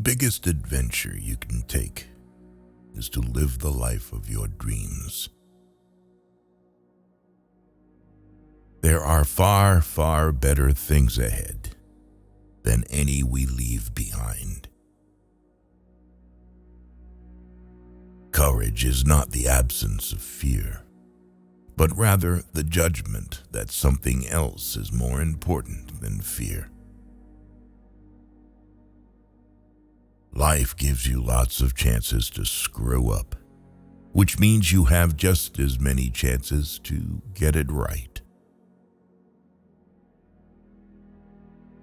biggest adventure you can take is to live the life of your dreams. There are far, far better things ahead than any we leave behind. Courage is not the absence of fear, but rather the judgment that something else is more important than fear. Life gives you lots of chances to screw up, which means you have just as many chances to get it right.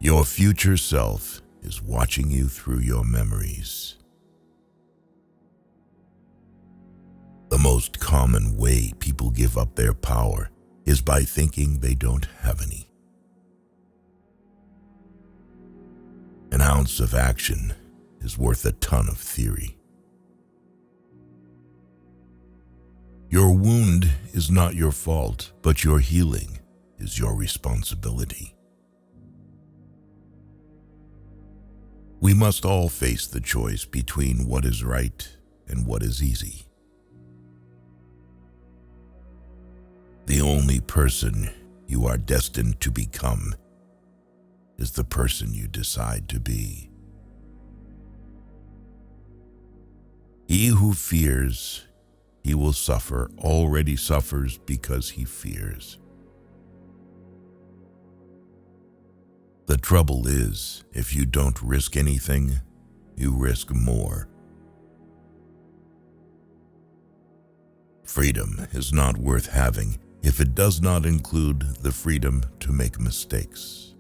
Your future self is watching you through your memories. The most common way people give up their power is by thinking they don't have any. An ounce of action is worth a ton of theory. Your wound is not your fault, but your healing is your responsibility. We must all face the choice between what is right and what is easy. The only person you are destined to become is the person you decide to be. He who fears he will suffer already suffers because he fears. The trouble is, if you don't risk anything, you risk more. Freedom is not worth having if it does not include the freedom to make mistakes.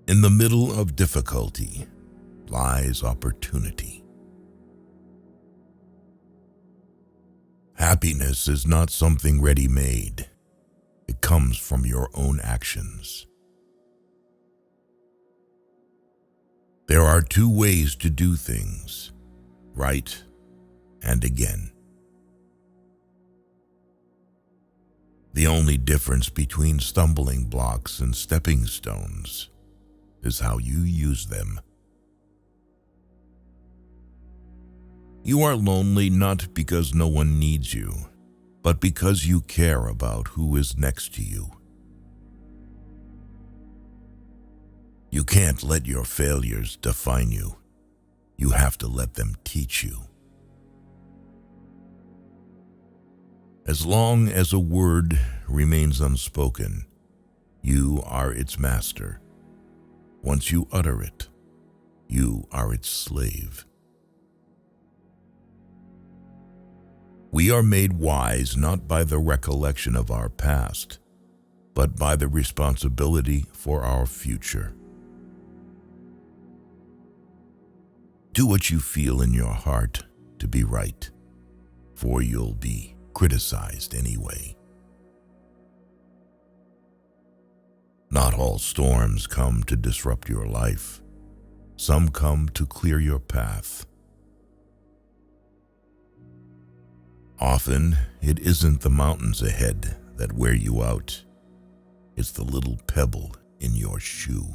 In the middle of difficulty lies opportunity. Happiness is not something ready-made. It comes from your own actions. There are two ways to do things, right and again. The only difference between stumbling blocks and stepping stones is how you use them. You are lonely not because no one needs you, but because you care about who is next to you. You can't let your failures define you. You have to let them teach you. As long as a word remains unspoken, you are its master. Once you utter it, you are its slave. We are made wise not by the recollection of our past, but by the responsibility for our future. Do what you feel in your heart to be right, for you'll be criticized anyway. Not all storms come to disrupt your life. Some come to clear your path. Often, it isn't the mountains ahead that wear you out. It's the little pebble in your shoe.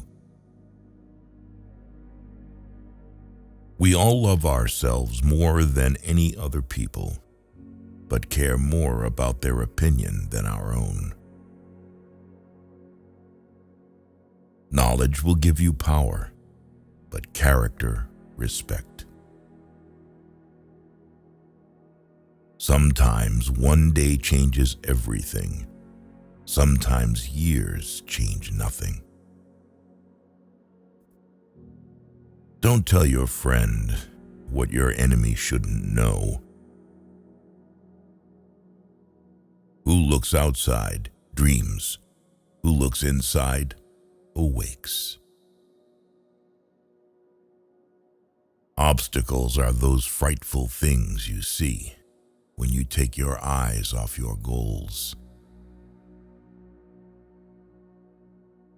We all love ourselves more than any other people, but care more about their opinion than our own. Knowledge will give you power, but character, respect. Sometimes one day changes everything. Sometimes years change nothing. Don't tell your friend what your enemy shouldn't know. Who looks outside dreams. Who looks inside awakes. Obstacles are those frightful things you see when you take your eyes off your goals.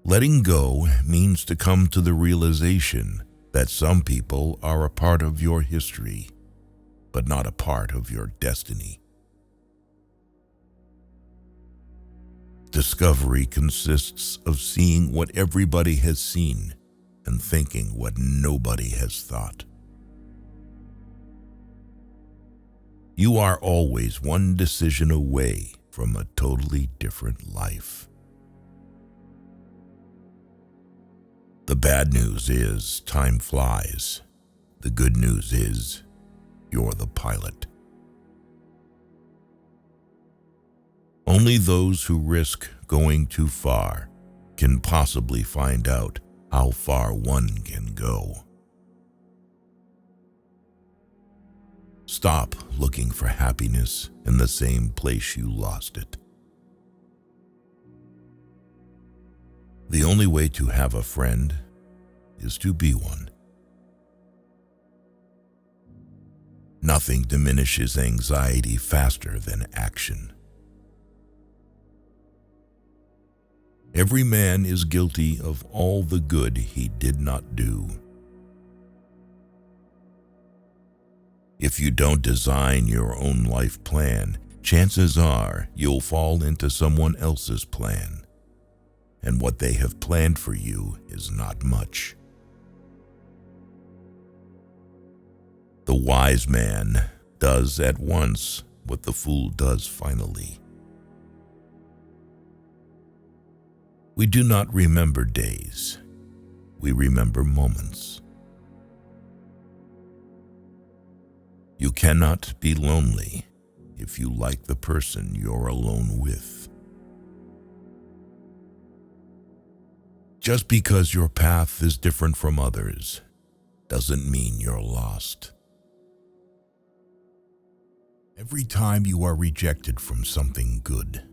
Letting go means to come to the realization that some people are a part of your history, but not a part of your destiny. Discovery consists of seeing what everybody has seen and thinking what nobody has thought. You are always one decision away from a totally different life. The bad news is time flies. The good news is you're the pilot. Only those who risk going too far can possibly find out how far one can go. Stop looking for happiness in the same place you lost it. The only way to have a friend is to be one. Nothing diminishes anxiety faster than action. Every man is guilty of all the good he did not do. If you don't design your own life plan, chances are you'll fall into someone else's plan, and what they have planned for you is not much. The wise man does at once what the fool does finally. We do not remember days, we remember moments. You cannot be lonely if you like the person you're alone with. Just because your path is different from others doesn't mean you're lost. Every time you are rejected from something good,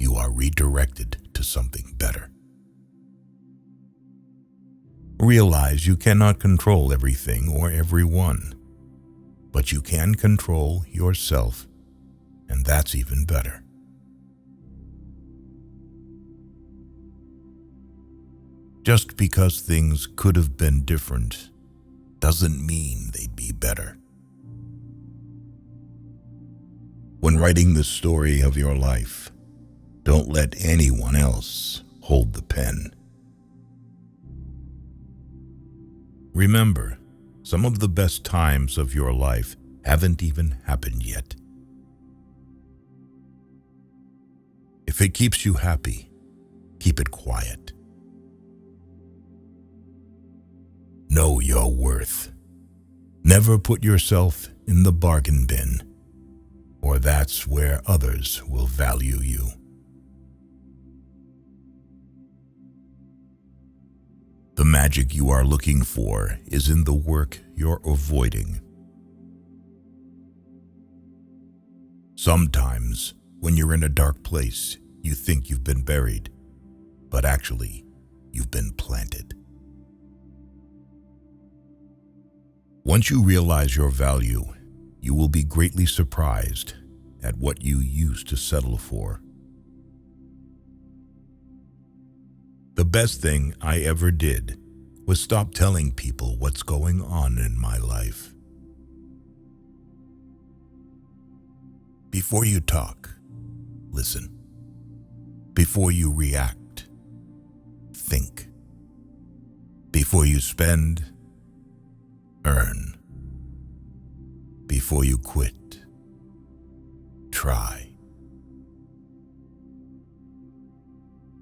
you are redirected to something better. Realize you cannot control everything or everyone, but you can control yourself, and that's even better. Just because things could have been different doesn't mean they'd be better. When writing the story of your life, don't let anyone else hold the pen. Remember, some of the best times of your life haven't even happened yet. If it keeps you happy, keep it quiet. Know your worth. Never put yourself in the bargain bin, or that's where others will value you. The magic you are looking for is in the work you're avoiding. Sometimes, when you're in a dark place, you think you've been buried, but actually, you've been planted. Once you realize your value, you will be greatly surprised at what you used to settle for. The best thing I ever did was stop telling people what's going on in my life. Before you talk, listen. Before you react, think. Before you spend, earn. Before you quit, try.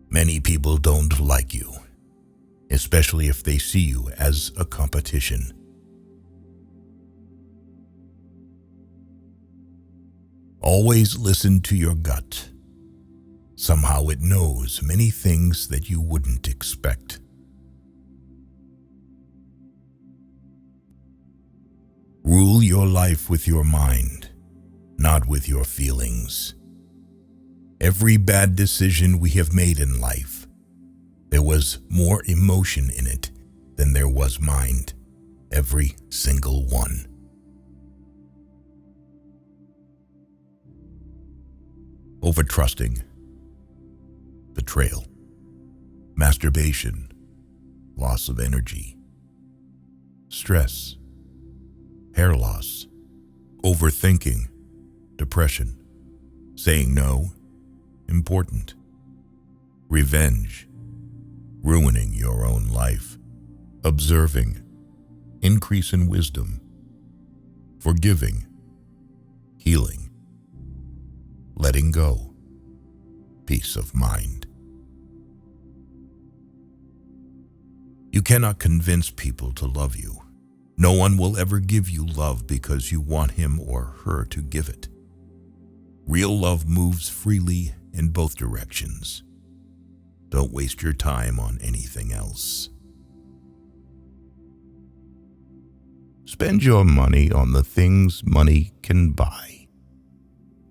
Many people don't like you, especially if they see you as a competition. Always listen to your gut. Somehow it knows many things that you wouldn't expect. Rule your life with your mind, not with your feelings. Every bad decision we have made in life, there was more emotion in it than there was mind. Every single one. Overtrusting, betrayal, masturbation, loss of energy, stress, hair loss, overthinking, depression, saying no, important, revenge, ruining your own life, observing, increase in wisdom, forgiving, healing, letting go, peace of mind. You cannot convince people to love you. No one will ever give you love because you want him or her to give it. Real love moves freely in both directions. Don't waste your time on anything else. Spend your money on the things money can buy.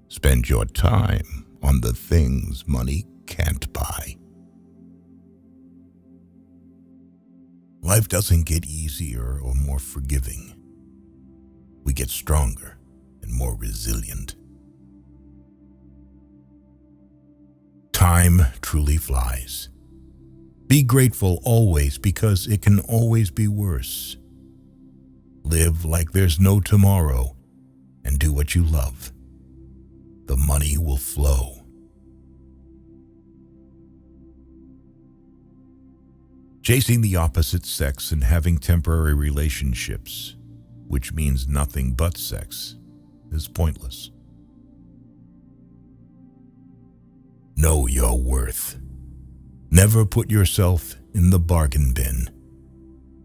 Spend your time on the things money can't buy. Life doesn't get easier or more forgiving. We get stronger and more resilient. Time truly flies. Be grateful always because it can always be worse. Live like there's no tomorrow and do what you love. The money will flow. Chasing the opposite sex and having temporary relationships, which means nothing but sex, is pointless. Know your worth. Never put yourself in the bargain bin,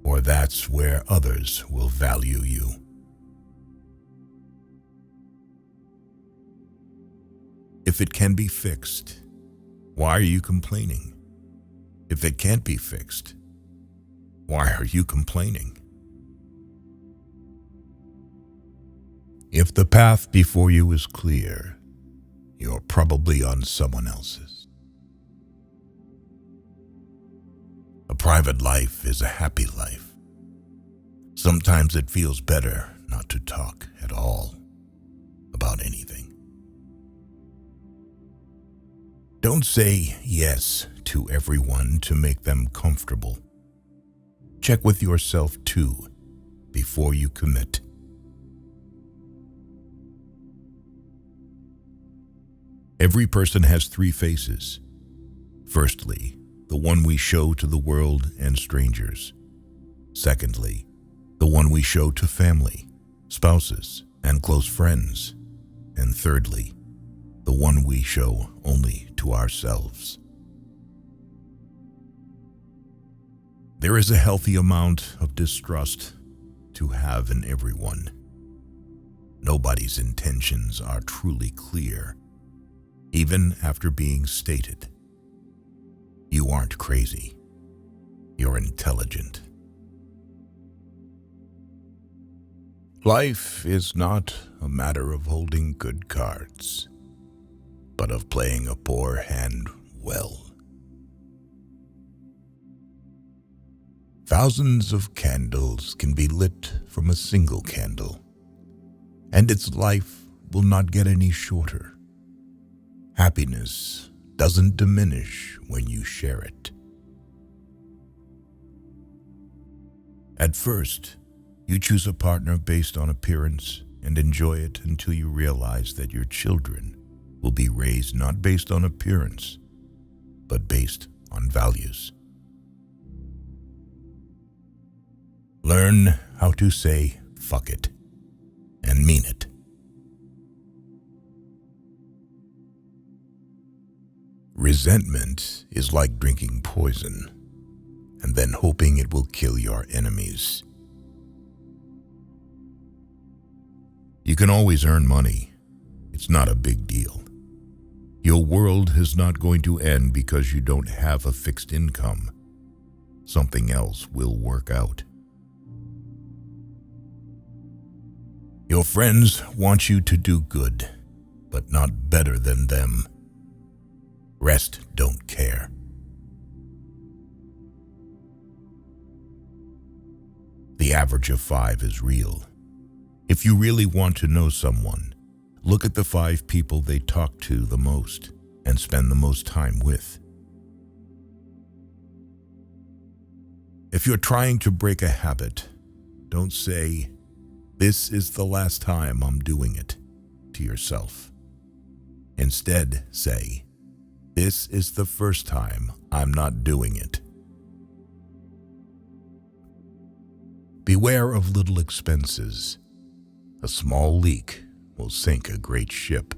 or that's where others will value you. If it can be fixed, why are you complaining? If it can't be fixed, why are you complaining? If the path before you is clear, you're probably on someone else's. A private life is a happy life. Sometimes it feels better not to talk at all about anything. Don't say yes to everyone to make them comfortable. Check with yourself too before you commit. Every person has three faces. Firstly, the one we show to the world and strangers. Secondly, the one we show to family, spouses, and close friends. And thirdly, the one we show only to ourselves. There is a healthy amount of distrust to have in everyone. Nobody's intentions are truly clear, even after being stated. You aren't crazy. You're intelligent. Life is not a matter of holding good cards, but of playing a poor hand well. Thousands of candles can be lit from a single candle, and its life will not get any shorter. Happiness doesn't diminish when you share it. At first, you choose a partner based on appearance and enjoy it until you realize that your children will be raised not based on appearance, but based on values. Learn how to say fuck it and mean it. Resentment is like drinking poison and then hoping it will kill your enemies. You can always earn money. It's not a big deal. Your world is not going to end because you don't have a fixed income. Something else will work out. Your friends want you to do good, but not better than them. Rest don't care. The average of 5 is real. If you really want to know someone, look at the 5 people they talk to the most and spend the most time with. If you're trying to break a habit, don't say, "This is the last time I'm doing it," to yourself. Instead, say, "This is the first time I'm not doing it." Beware of little expenses. A small leak will sink a great ship.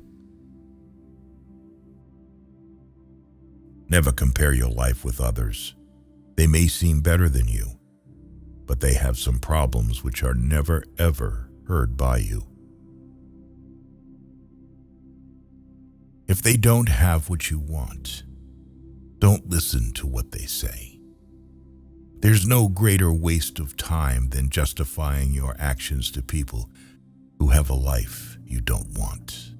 Never compare your life with others. They may seem better than you, but they have some problems which are never ever heard by you. If they don't have what you want, don't listen to what they say. There's no greater waste of time than justifying your actions to people who have a life you don't want.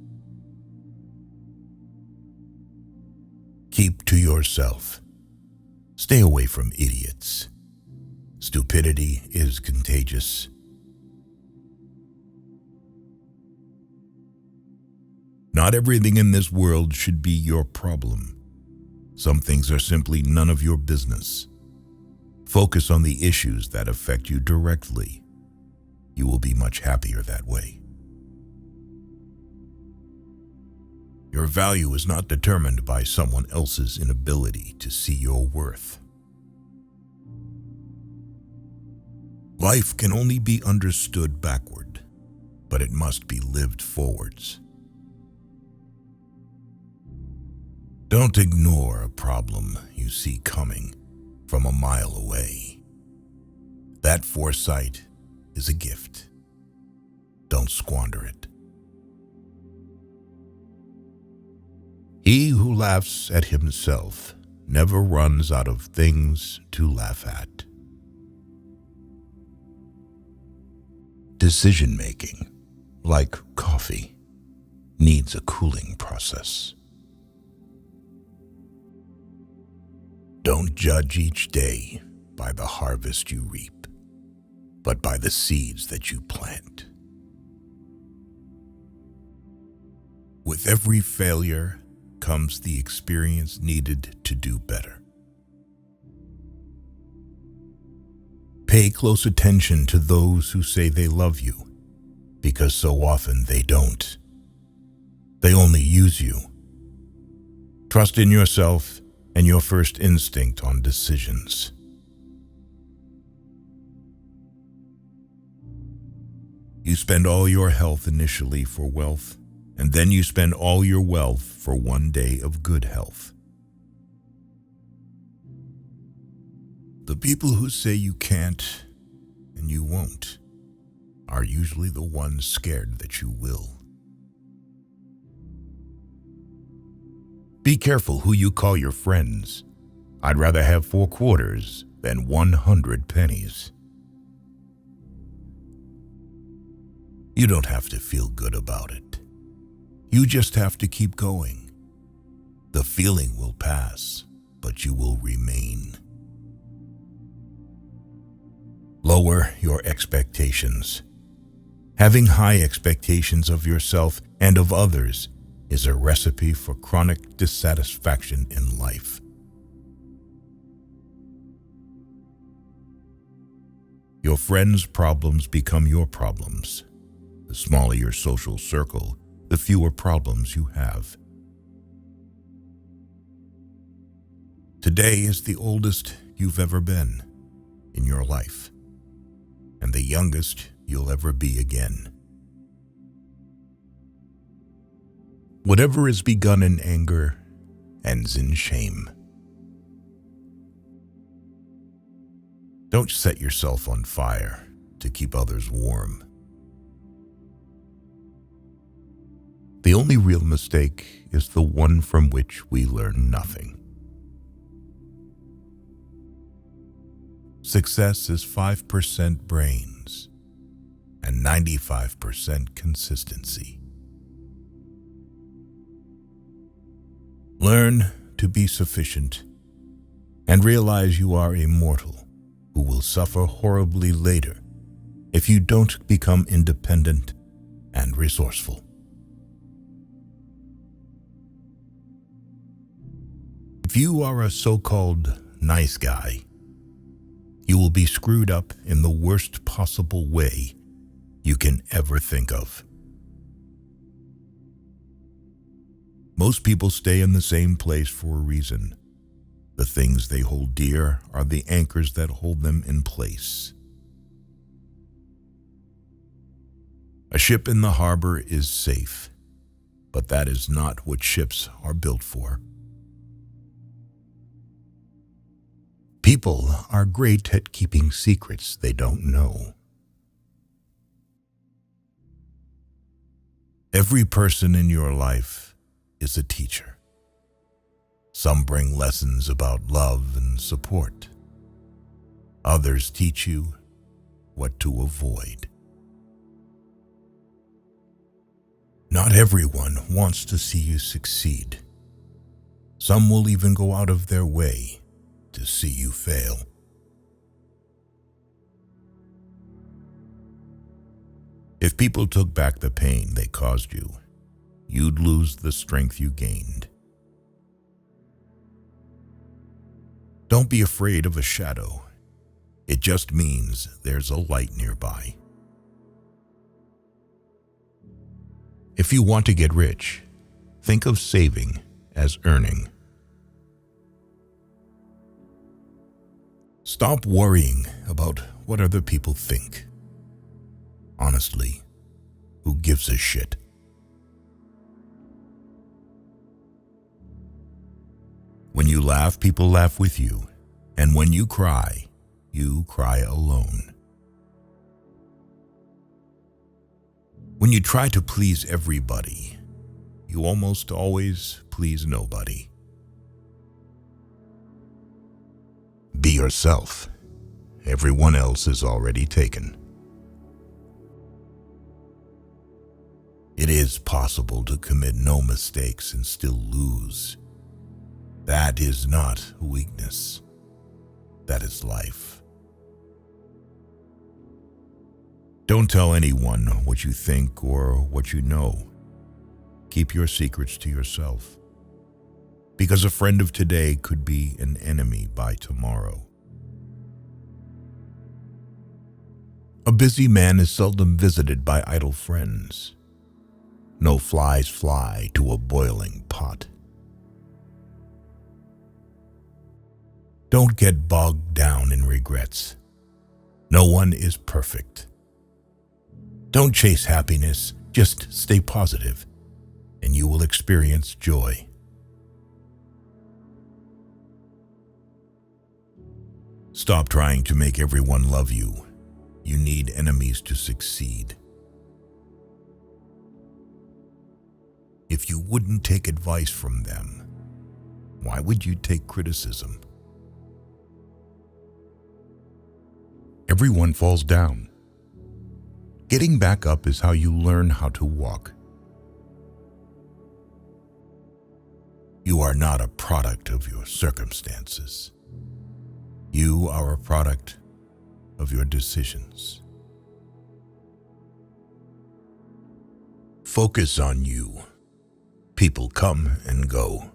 Keep to yourself. Stay away from idiots. Stupidity is contagious. Not everything in this world should be your problem. Some things are simply none of your business. Focus on the issues that affect you directly. You will be much happier that way. Your value is not determined by someone else's inability to see your worth. Life can only be understood backward, but it must be lived forwards. Don't ignore a problem you see coming from a mile away. That foresight is a gift. Don't squander it. He who laughs at himself never runs out of things to laugh at. Decision-making, like coffee, needs a cooling process. Don't judge each day by the harvest you reap, but by the seeds that you plant. With every failure comes the experience needed to do better. Pay close attention to those who say they love you, because so often they don't. They only use you. Trust in yourself and your first instinct on decisions. You spend all your health initially for wealth, and then you spend all your wealth for one day of good health. The people who say you can't and you won't are usually the ones scared that you will. Be careful who you call your friends. I'd rather have 4 quarters than 100 pennies. You don't have to feel good about it. You just have to keep going. The feeling will pass, but you will remain. Lower your expectations. Having high expectations of yourself and of others is a recipe for chronic dissatisfaction in life. Your friends' problems become your problems. The smaller your social circle, the fewer problems you have. Today is the oldest you've ever been in your life, and the youngest you'll ever be again. Whatever is begun in anger ends in shame. Don't set yourself on fire to keep others warm. The only real mistake is the one from which we learn nothing. Success is 5% brains and 95% consistency. Learn to be sufficient and realize you are a mortal who will suffer horribly later if you don't become independent and resourceful. If you are a so-called nice guy, you will be screwed up in the worst possible way you can ever think of. Most people stay in the same place for a reason. The things they hold dear are the anchors that hold them in place. A ship in the harbor is safe, but that is not what ships are built for. People are great at keeping secrets they don't know. Every person in your life is a teacher. Some bring lessons about love and support. Others teach you what to avoid. Not everyone wants to see you succeed. Some will even go out of their way to see you fail. If people took back the pain they caused you, you'd lose the strength you gained. Don't be afraid of a shadow. It just means there's a light nearby. If you want to get rich, think of saving as earning. Stop worrying about what other people think. Honestly, who gives a shit? When you laugh, people laugh with you. And when you cry alone. When you try to please everybody, you almost always please nobody. Be yourself. Everyone else is already taken. It is possible to commit no mistakes and still lose. That is not weakness. That is life. Don't tell anyone what you think or what you know. Keep your secrets to yourself. Because a friend of today could be an enemy by tomorrow. A busy man is seldom visited by idle friends. No flies fly to a boiling pot. Don't get bogged down in regrets. No one is perfect. Don't chase happiness, just stay positive, and you will experience joy. Stop trying to make everyone love you. You need enemies to succeed. If you wouldn't take advice from them, why would you take criticism? Everyone falls down. Getting back up is how you learn how to walk. You are not a product of your circumstances. You are a product of your decisions. Focus on you. People come and go.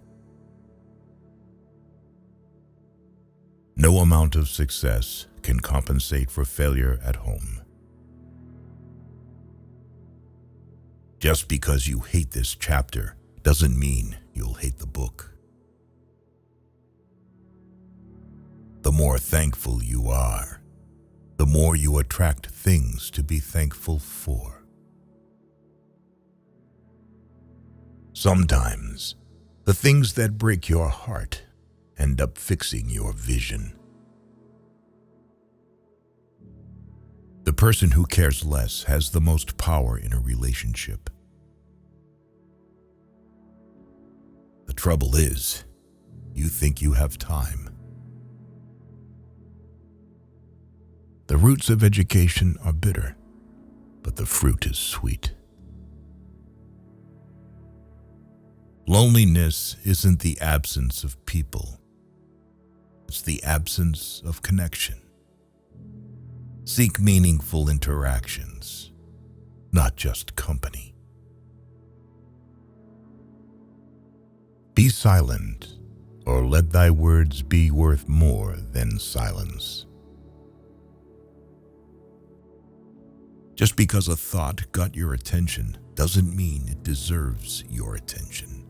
No amount of success can compensate for failure at home. Just because you hate this chapter doesn't mean you'll hate the book. The more thankful you are, the more you attract things to be thankful for. Sometimes, the things that break your heart end up fixing your vision. The person who cares less has the most power in a relationship. The trouble is, you think you have time. The roots of education are bitter, but the fruit is sweet. Loneliness isn't the absence of people. It's the absence of connection. Seek meaningful interactions, not just company. Be silent, or let thy words be worth more than silence. Just because a thought got your attention doesn't mean it deserves your attention.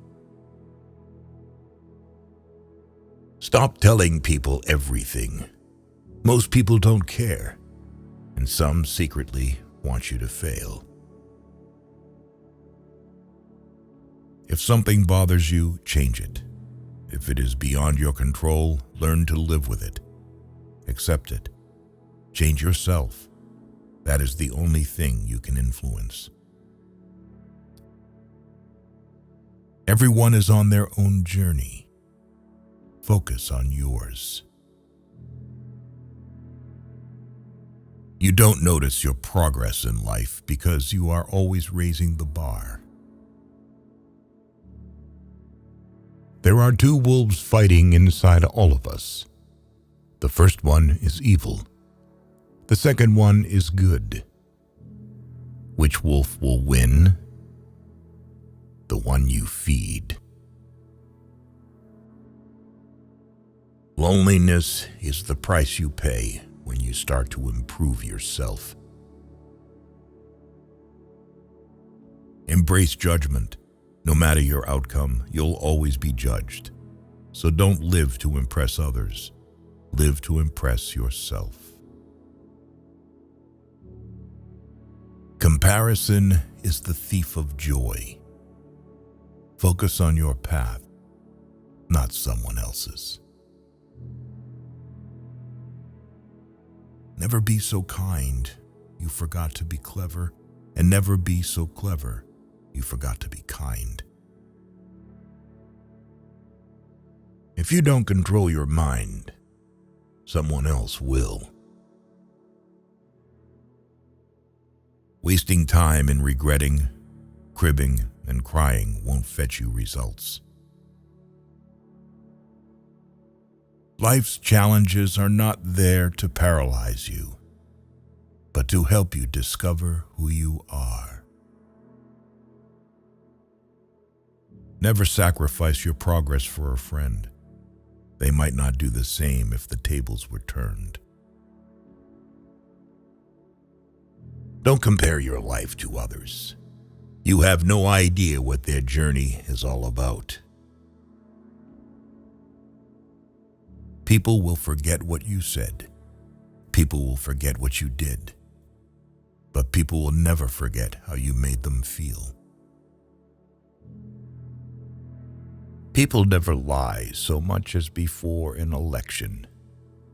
Stop telling people everything. Most people don't care, and some secretly want you to fail. If something bothers you, change it. If it is beyond your control, learn to live with it. Accept it. Change yourself. That is the only thing you can influence. Everyone is on their own journey. Focus on yours. You don't notice your progress in life because you are always raising the bar. There are two wolves fighting inside all of us. The first one is evil. The second one is good. Which wolf will win? The one you feed. Loneliness is the price you pay when you start to improve yourself. Embrace judgment. No matter your outcome, you'll always be judged. So don't live to impress others. Live to impress yourself. Comparison is the thief of joy. Focus on your path, not someone else's. Never be so kind you forgot to be clever, and never be so clever you forgot to be kind. If you don't control your mind, someone else will. Wasting time in regretting, cribbing, and crying won't fetch you results. Life's challenges are not there to paralyze you, but to help you discover who you are. Never sacrifice your progress for a friend. They might not do the same if the tables were turned. Don't compare your life to others. You have no idea what their journey is all about. People will forget what you said. People will forget what you did. But people will never forget how you made them feel. People never lie so much as before an election,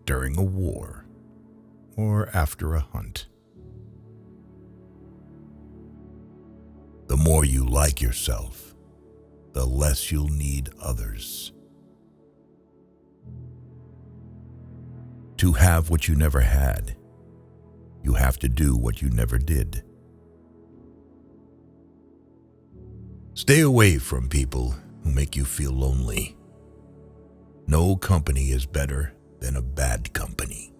during a war, or after a hunt. The more you like yourself, the less you'll need others. To have what you never had, you have to do what you never did. Stay away from people who make you feel lonely. No company is better than a bad company.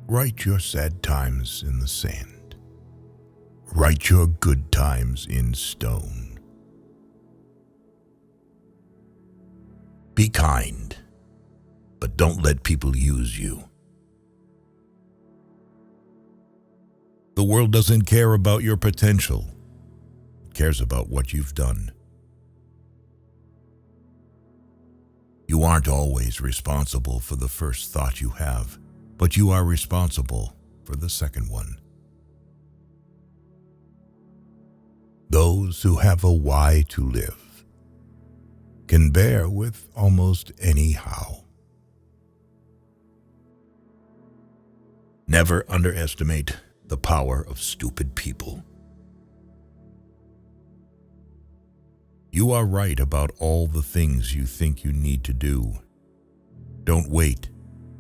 Write your sad times in the sand. Write your good times in stone. Be kind, but don't let people use you. The world doesn't care about your potential. It cares about what you've done. You aren't always responsible for the first thought you have, but you are responsible for the second one. Those who have a why to live can bear with almost any how. Never underestimate the power of stupid people. You are right about all the things you think you need to do. Don't wait.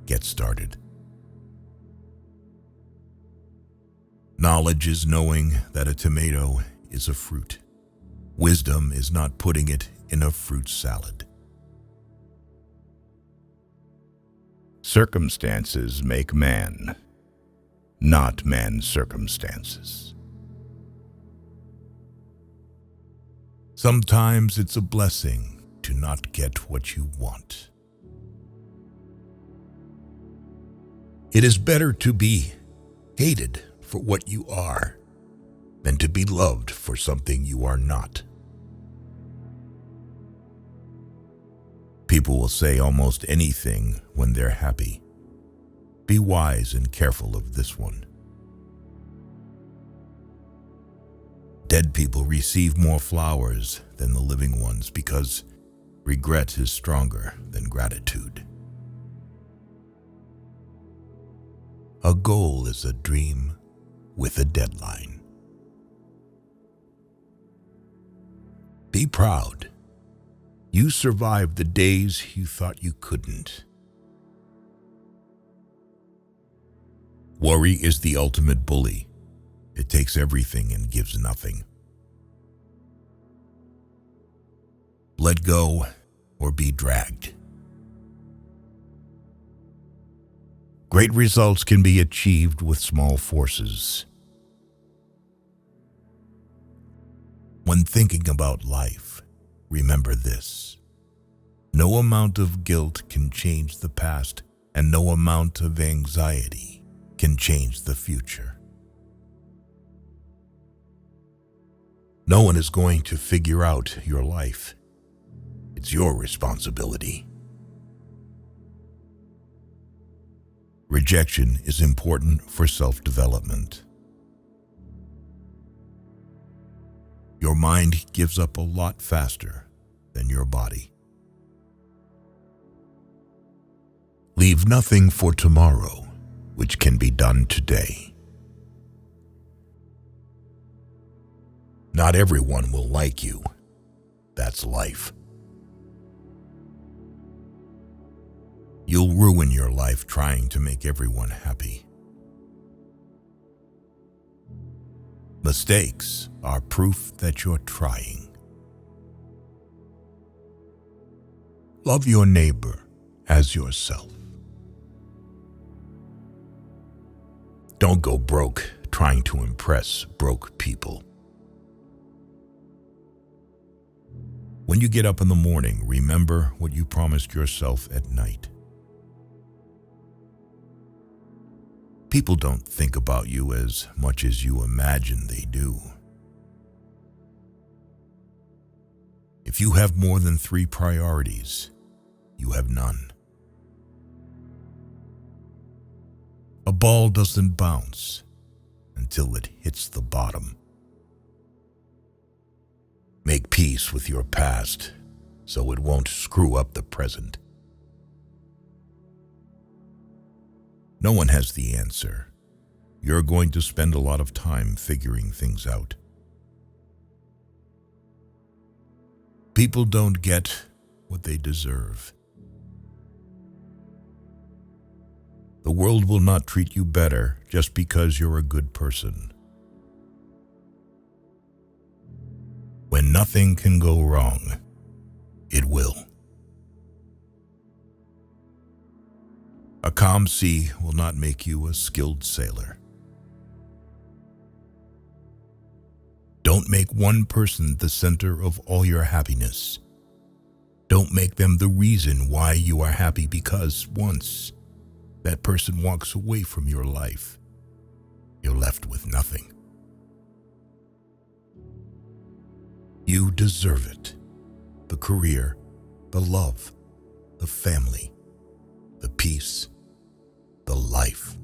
Get started. Knowledge is knowing that a tomato is a fruit. Wisdom is not putting it in a fruit salad. Circumstances make man, not man's circumstances. Sometimes it's a blessing to not get what you want. It is better to be hated for what you are than to be loved for something you are not. People will say almost anything when they're happy. Be wise and careful of this one. Dead people receive more flowers than the living ones because regret is stronger than gratitude. A goal is a dream with a deadline. Be proud. You survived the days you thought you couldn't. Worry is the ultimate bully. It takes everything and gives nothing. Let go or be dragged. Great results can be achieved with small forces. When thinking about life, remember this. No amount of guilt can change the past, and no amount of anxiety can change the future. No one is going to figure out your life. It's your responsibility. Rejection is important for self-development. Your mind gives up a lot faster than your body. Leave nothing for tomorrow, which can be done today. Not everyone will like you. That's life. You'll ruin your life trying to make everyone happy. Mistakes are proof that you're trying. Love your neighbor as yourself. Don't go broke trying to impress broke people. When you get up in the morning, remember what you promised yourself at night. People don't think about you as much as you imagine they do. If you have more than 3 priorities, you have none. A ball doesn't bounce until it hits the bottom. Make peace with your past so it won't screw up the present. No one has the answer. You're going to spend a lot of time figuring things out. People don't get what they deserve. The world will not treat you better just because you're a good person. When nothing can go wrong, it will. A calm sea will not make you a skilled sailor. Don't make one person the center of all your happiness. Don't make them the reason why you are happy, because once that person walks away from your life, you're left with nothing. You deserve it. The career, the love, the family, the peace, the life.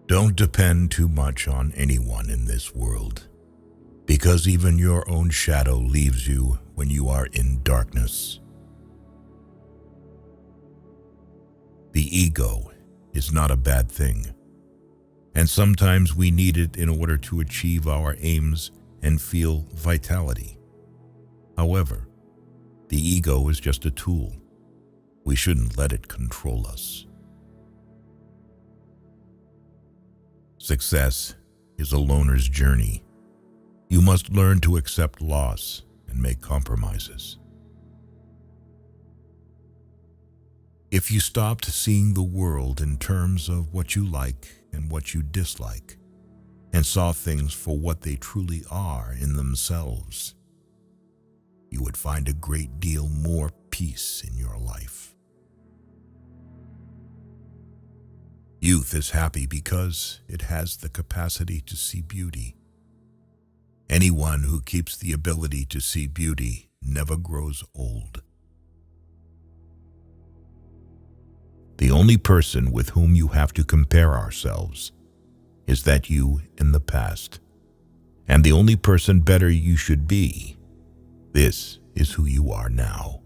Don't depend too much on anyone in this world, because even your own shadow leaves you when you are in darkness. The ego is not a bad thing, and sometimes we need it in order to achieve our aims and feel vitality. However, the ego is just a tool. We shouldn't let it control us. Success is a loner's journey. You must learn to accept loss and make compromises. If you stopped seeing the world in terms of what you like and what you dislike, and saw things for what they truly are in themselves, you would find a great deal more peace in your life. Youth is happy because it has the capacity to see beauty. Anyone who keeps the ability to see beauty never grows old. The only person with whom you have to compare ourselves is that you in the past, and the only person better you should be. This is who you are now.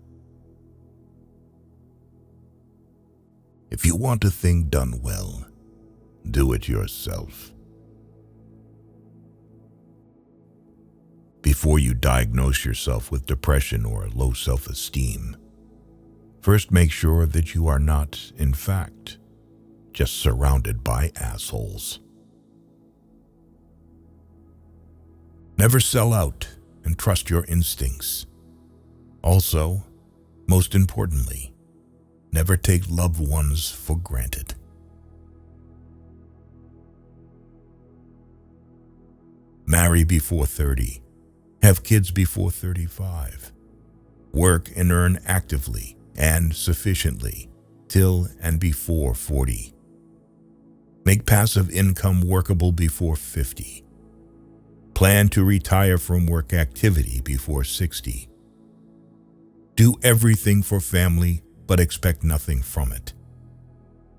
If you want a thing done well, do it yourself. Before you diagnose yourself with depression or low self-esteem, first make sure that you are not, in fact, just surrounded by assholes. Never sell out and trust your instincts. Also, most importantly, never take loved ones for granted. Marry before 30. Have kids before 35. Work and earn actively and sufficiently till and before 40. Make passive income workable before 50. Plan to retire from work activity before 60. Do everything for family, but expect nothing from it,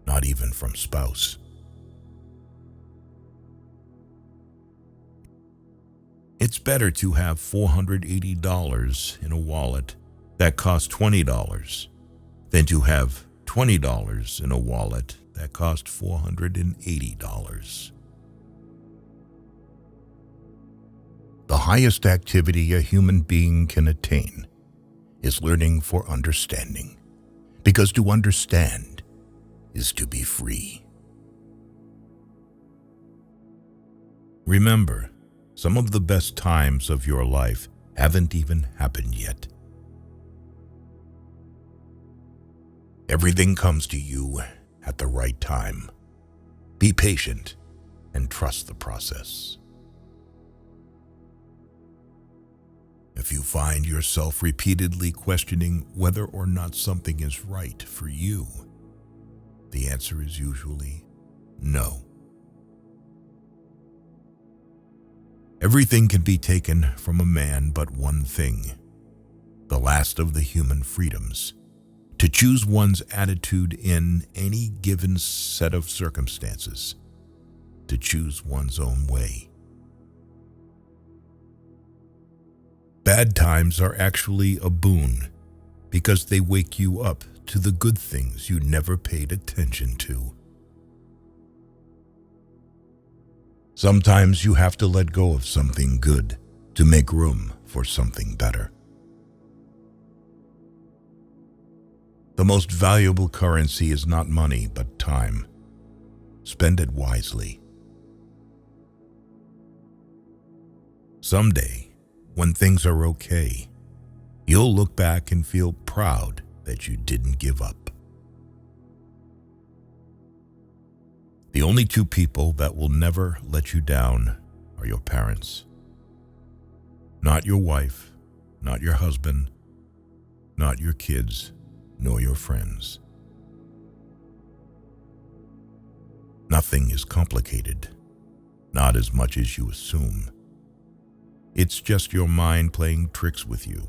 not even from spouse. It's better to have $480 in a wallet that costs $20 than to have $20 in a wallet that costs $480. The highest activity a human being can attain is learning for understanding, because to understand is to be free. Remember, some of the best times of your life haven't even happened yet. Everything comes to you at the right time. Be patient and trust the process. If you find yourself repeatedly questioning whether or not something is right for you, the answer is usually no. Everything can be taken from a man but one thing, the last of the human freedoms, to choose one's attitude in any given set of circumstances, to choose one's own way. Bad times are actually a boon because they wake you up to the good things you never paid attention to. Sometimes you have to let go of something good to make room for something better. The most valuable currency is not money, but time. Spend it wisely. Someday, when things are okay, you'll look back and feel proud that you didn't give up. The only two people that will never let you down are your parents. Not your wife, not your husband, not your kids, nor your friends. Nothing is complicated, not as much as you assume. It's just your mind playing tricks with you.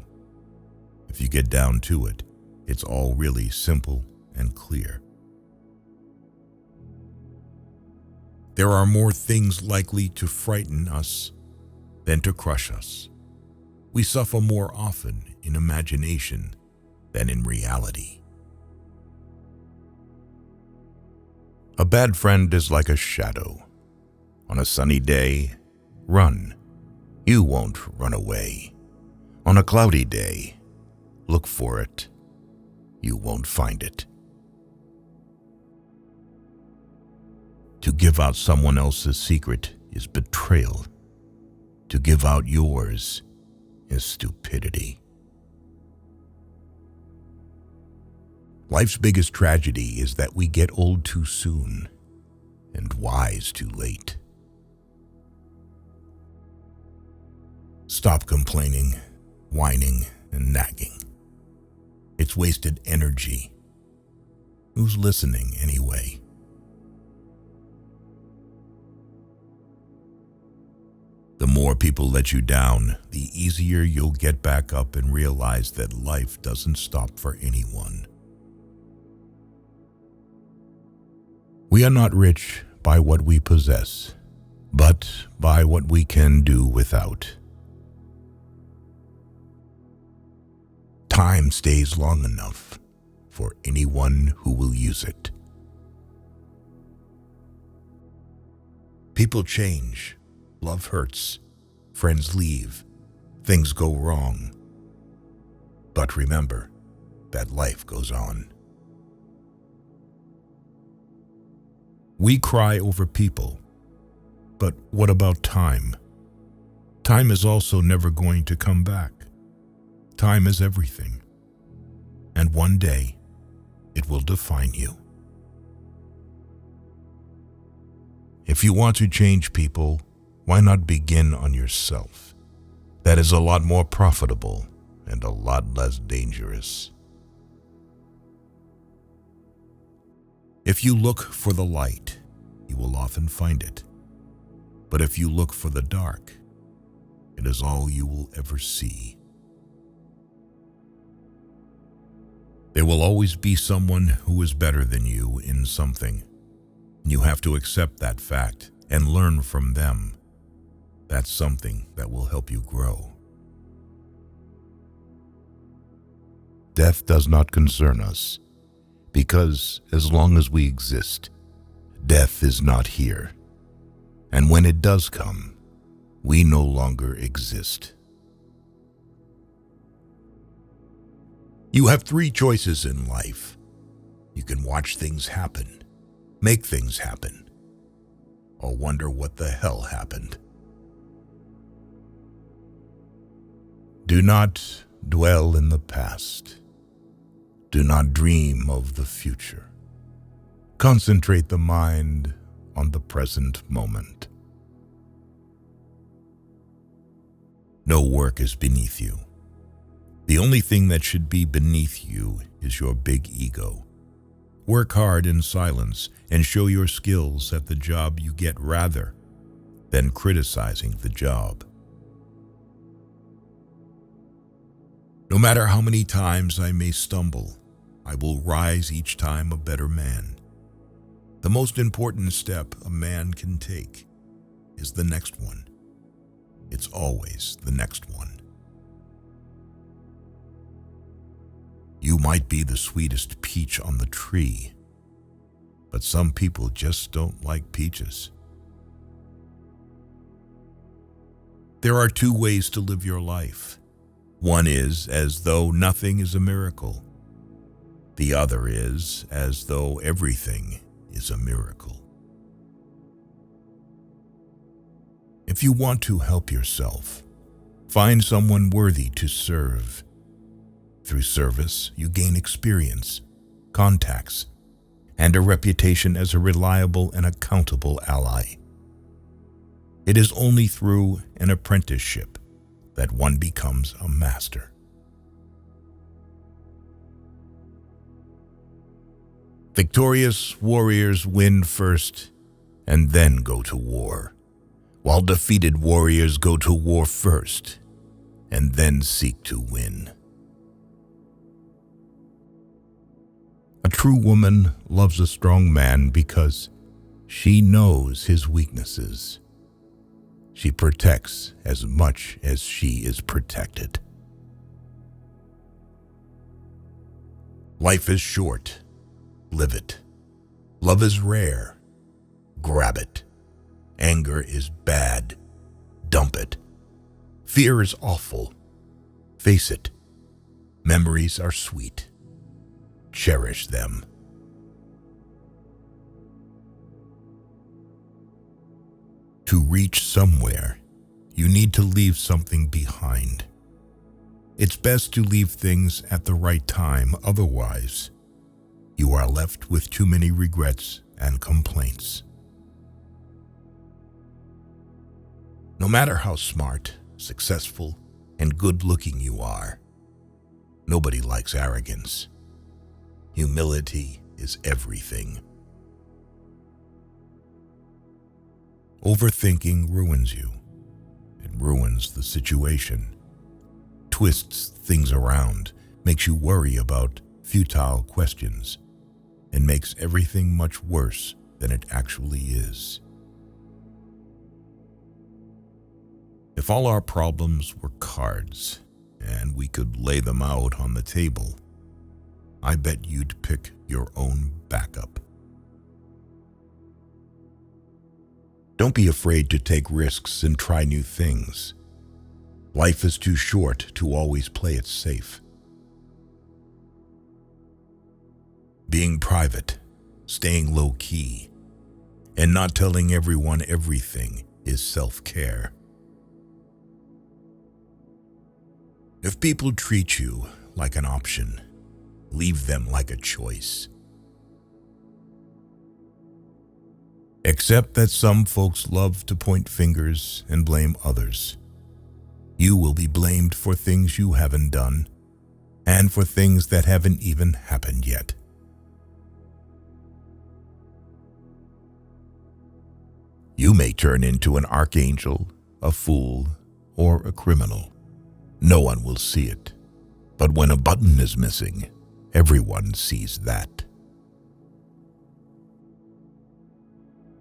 If you get down to it, it's all really simple and clear. There are more things likely to frighten us than to crush us. We suffer more often in imagination than in reality. A bad friend is like a shadow. On a sunny day, run. You won't run away. On a cloudy day, look for it. You won't find it. To give out someone else's secret is betrayal. To give out yours is stupidity. Life's biggest tragedy is that we get old too soon and wise too late. Stop complaining, whining, and nagging. It's wasted energy. Who's listening anyway? The more people let you down, the easier you'll get back up and realize that life doesn't stop for anyone. We are not rich by what we possess, but by what we can do without. Time stays long enough for anyone who will use it. People change, love hurts, friends leave, things go wrong. But remember that life goes on. We cry over people, but what about time? Time is also never going to come back. Time is everything, and one day it will define you. If you want to change people, why not begin on yourself? That is a lot more profitable and a lot less dangerous. If you look for the light, you will often find it. But if you look for the dark, it is all you will ever see. There will always be someone who is better than you in something. You have to accept that fact and learn from them. That's something that will help you grow. Death does not concern us, because as long as we exist, death is not here. And when it does come, we no longer exist. You have 3 choices in life. You can watch things happen, make things happen, or wonder what the hell happened. Do not dwell in the past. Do not dream of the future. Concentrate the mind on the present moment. No work is beneath you. The only thing that should be beneath you is your big ego. Work hard in silence and show your skills at the job you get rather than criticizing the job. No matter how many times I may stumble, I will rise each time a better man. The most important step a man can take is the next one. It's always the next one. You might be the sweetest peach on the tree, but some people just don't like peaches. There are 2 ways to live your life. One is as though nothing is a miracle. The other is as though everything is a miracle. If you want to help yourself, find someone worthy to serve. Through service, you gain experience, contacts, and a reputation as a reliable and accountable ally. It is only through an apprenticeship that one becomes a master. Victorious warriors win first and then go to war, while defeated warriors go to war first and then seek to win. A true woman loves a strong man because she knows his weaknesses. She protects as much as she is protected. Life is short. Live it. Love is rare. Grab it. Anger is bad. Dump it. Fear is awful. Face it. Memories are sweet. Cherish them. To reach somewhere, you need to leave something behind. It's best to leave things at the right time, otherwise, you are left with too many regrets and complaints. No matter how smart, successful, and good-looking you are, nobody likes arrogance. Humility is everything. Overthinking ruins you. It ruins the situation, twists things around, makes you worry about futile questions, and makes everything much worse than it actually is. If all our problems were cards and we could lay them out on the table, I bet you'd pick your own backup. Don't be afraid to take risks and try new things. Life is too short to always play it safe. Being private, staying low-key, and not telling everyone everything is self-care. If people treat you like an option, leave them like a choice. Accept that some folks love to point fingers and blame others. You will be blamed for things you haven't done and for things that haven't even happened yet. You may turn into an archangel, a fool, or a criminal. No one will see it. But when a button is missing, everyone sees that.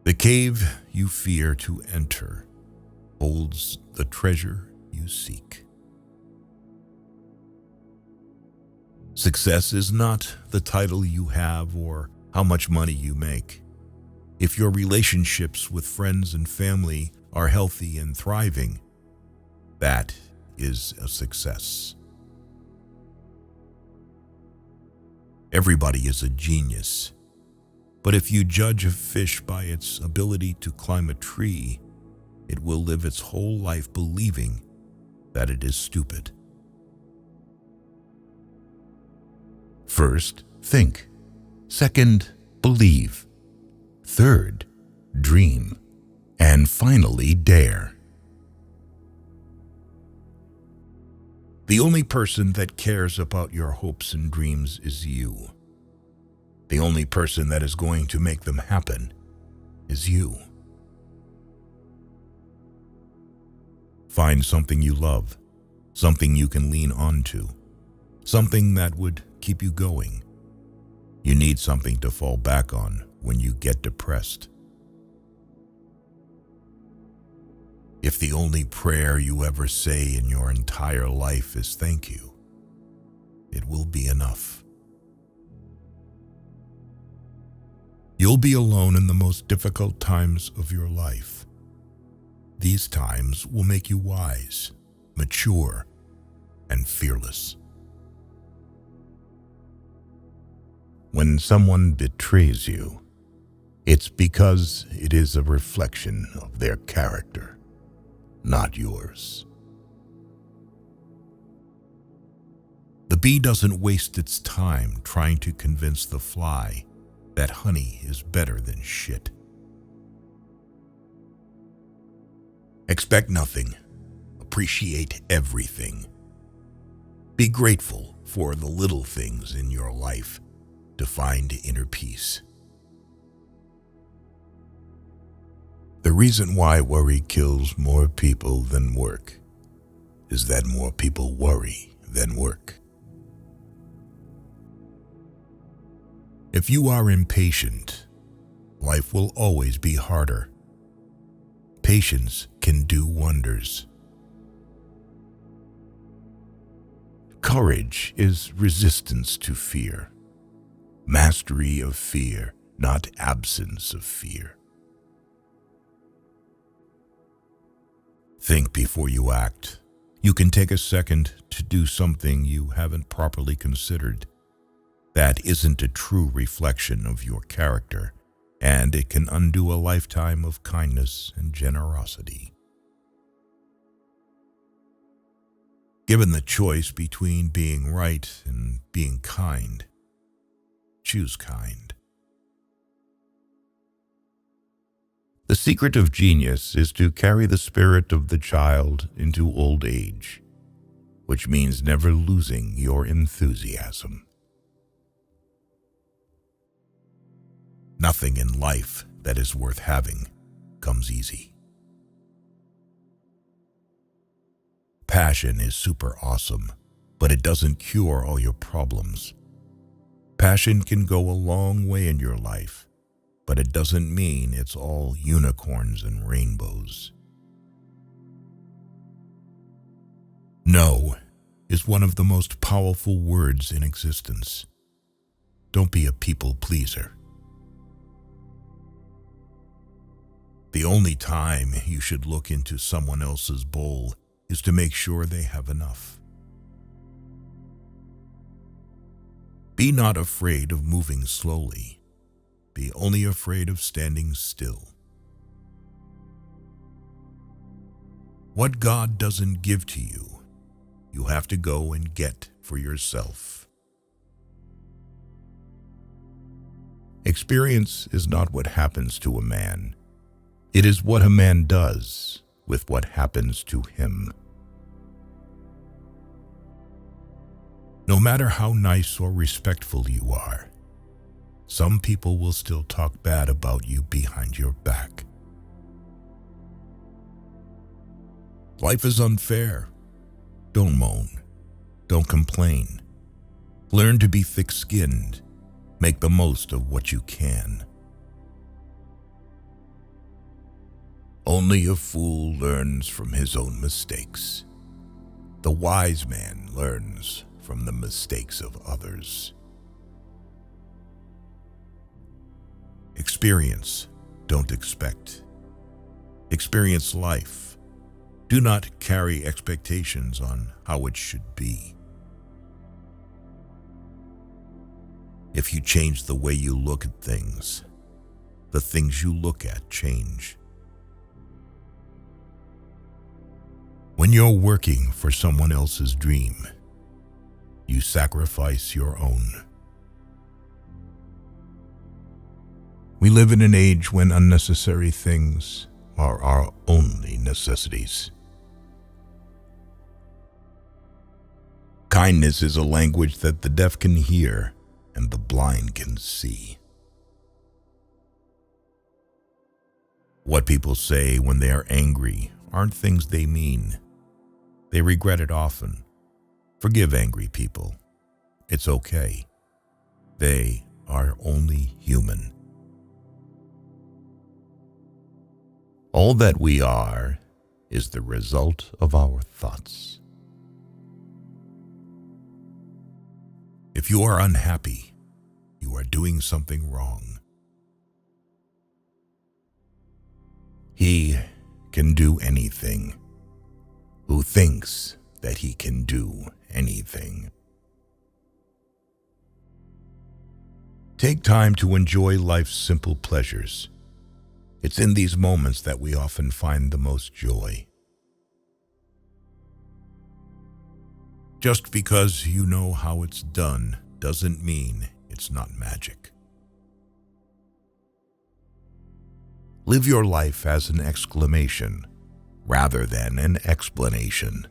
The cave you fear to enter holds the treasure you seek. Success is not the title you have or how much money you make. If your relationships with friends and family are healthy and thriving, that is a success. Everybody is a genius, but if you judge a fish by its ability to climb a tree, it will live its whole life believing that it is stupid. First, think. Second, believe. Third, dream. And finally, dare. The only person that cares about your hopes and dreams is you. The only person that is going to make them happen is you. Find something you love, something you can lean onto, something that would keep you going. You need something to fall back on when you get depressed. If the only prayer you ever say in your entire life is thank you, it will be enough. You'll be alone in the most difficult times of your life. These times will make you wise, mature, and fearless. When someone betrays you, it's because it is a reflection of their character, not yours. The bee doesn't waste its time trying to convince the fly that honey is better than shit. Expect nothing. Appreciate everything. Be grateful for the little things in your life to find inner peace. The reason why worry kills more people than work is that more people worry than work. If you are impatient, life will always be harder. Patience can do wonders. Courage is resistance to fear. Mastery of fear, not absence of fear. Think before you act. You can take a second to do something you haven't properly considered. That isn't a true reflection of your character, and it can undo a lifetime of kindness and generosity. Given the choice between being right and being kind, choose kind. The secret of genius is to carry the spirit of the child into old age, which means never losing your enthusiasm. Nothing in life that is worth having comes easy. Passion is super awesome, but it doesn't cure all your problems. Passion can go a long way in your life, but it doesn't mean it's all unicorns and rainbows. No is one of the most powerful words in existence. Don't be a people pleaser. The only time you should look into someone else's bowl is to make sure they have enough. Be not afraid of moving slowly. Be only afraid of standing still. What God doesn't give to you, you have to go and get for yourself. Experience is not what happens to a man. It is what a man does with what happens to him. No matter how nice or respectful you are, some people will still talk bad about you behind your back. Life is unfair. Don't moan. Don't complain. Learn to be thick-skinned. Make the most of what you can. Only a fool learns from his own mistakes. The wise man learns from the mistakes of others. Experience, don't expect. Experience life. Do not carry expectations on how it should be. If you change the way you look at things, the things you look at change. When you're working for someone else's dream, you sacrifice your own. We live in an age when unnecessary things are our only necessities. Kindness is a language that the deaf can hear and the blind can see. What people say when they are angry aren't things they mean. They regret it often. Forgive angry people. It's okay. They are only human. All that we are is the result of our thoughts. If you are unhappy, you are doing something wrong. He can do anything who thinks that he can do anything. Take time to enjoy life's simple pleasures. It's in these moments that we often find the most joy. Just because you know how it's done doesn't mean it's not magic. Live your life as an exclamation rather than an explanation.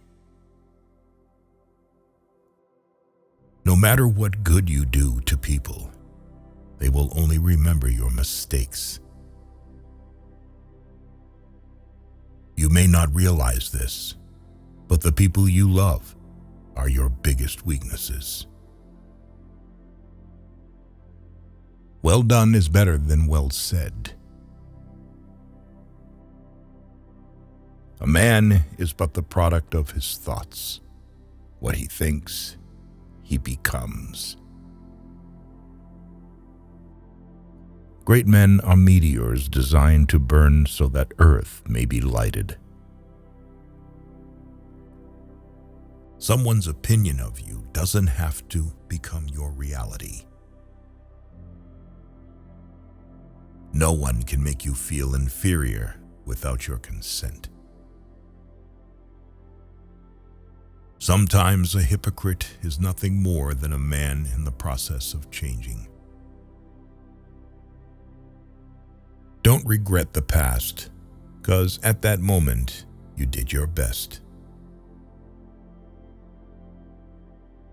No matter what good you do to people, they will only remember your mistakes. You may not realize this, but the people you love are your biggest weaknesses. Well done is better than well said. A man is but the product of his thoughts. What he thinks, he becomes. Great men are meteors designed to burn so that Earth may be lighted. Someone's opinion of you doesn't have to become your reality. No one can make you feel inferior without your consent. Sometimes a hypocrite is nothing more than a man in the process of changing. Don't regret the past, because at that moment you did your best.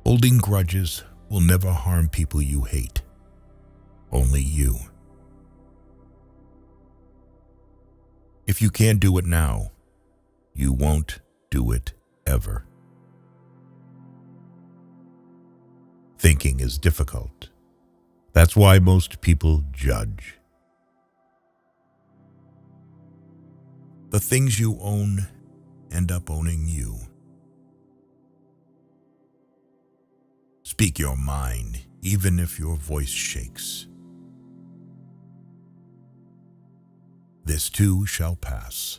Holding grudges will never harm people you hate, only you. If you can't do it now, you won't do it ever. Thinking is difficult. That's why most people judge. The things you own end up owning you. Speak your mind, even if your voice shakes. This too shall pass.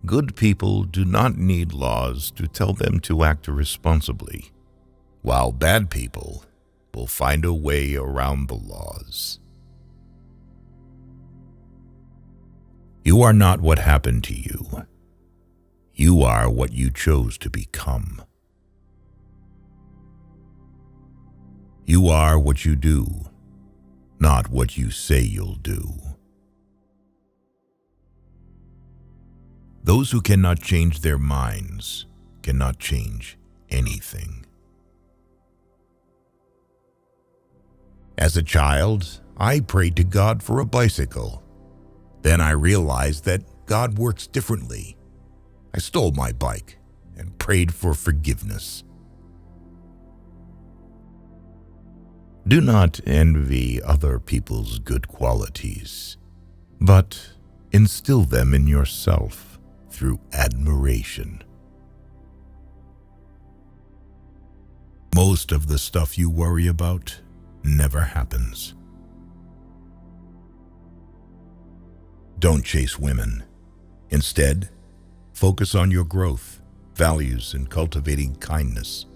Good people do not need laws to tell them to act responsibly, while bad people will find a way around the laws. You are not what happened to you. You are what you chose to become. You are what you do, not what you say you'll do. Those who cannot change their minds cannot change anything. As a child, I prayed to God for a bicycle. Then I realized that God works differently. I stole my bike and prayed for forgiveness. Do not envy other people's good qualities, but instill them in yourself through admiration. Most of the stuff you worry about never happens. Don't chase women. Instead, focus on your growth, values, and cultivating kindness.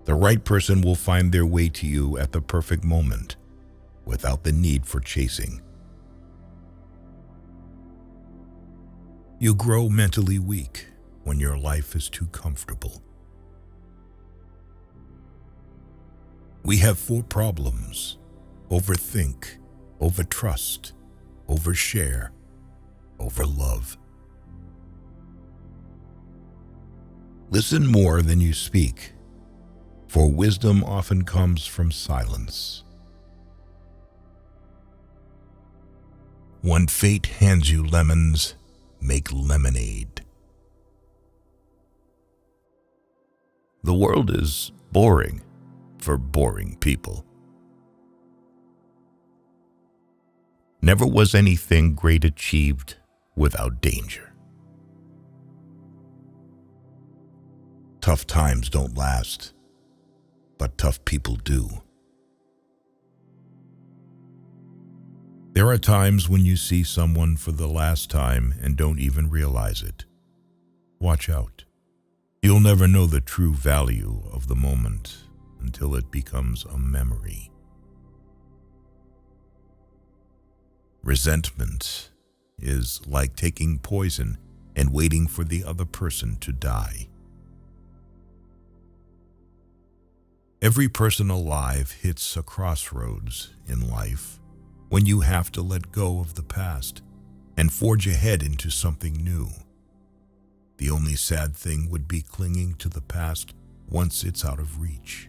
The right person will find their way to you at the perfect moment, without the need for chasing. You grow mentally weak when your life is too comfortable. We have 4 problems: overthink, overtrust, overshare, overlove. Listen more than you speak, for wisdom often comes from silence. When fate hands you lemons, make lemonade. The world is boring for boring people. Never was anything great achieved without danger. Tough times don't last, but tough people do. There are times when you see someone for the last time and don't even realize it. Watch out. You'll never know the true value of the moment until it becomes a memory. Resentment is like taking poison and waiting for the other person to die. Every person alive hits a crossroads in life when you have to let go of the past and forge ahead into something new. The only sad thing would be clinging to the past once it's out of reach.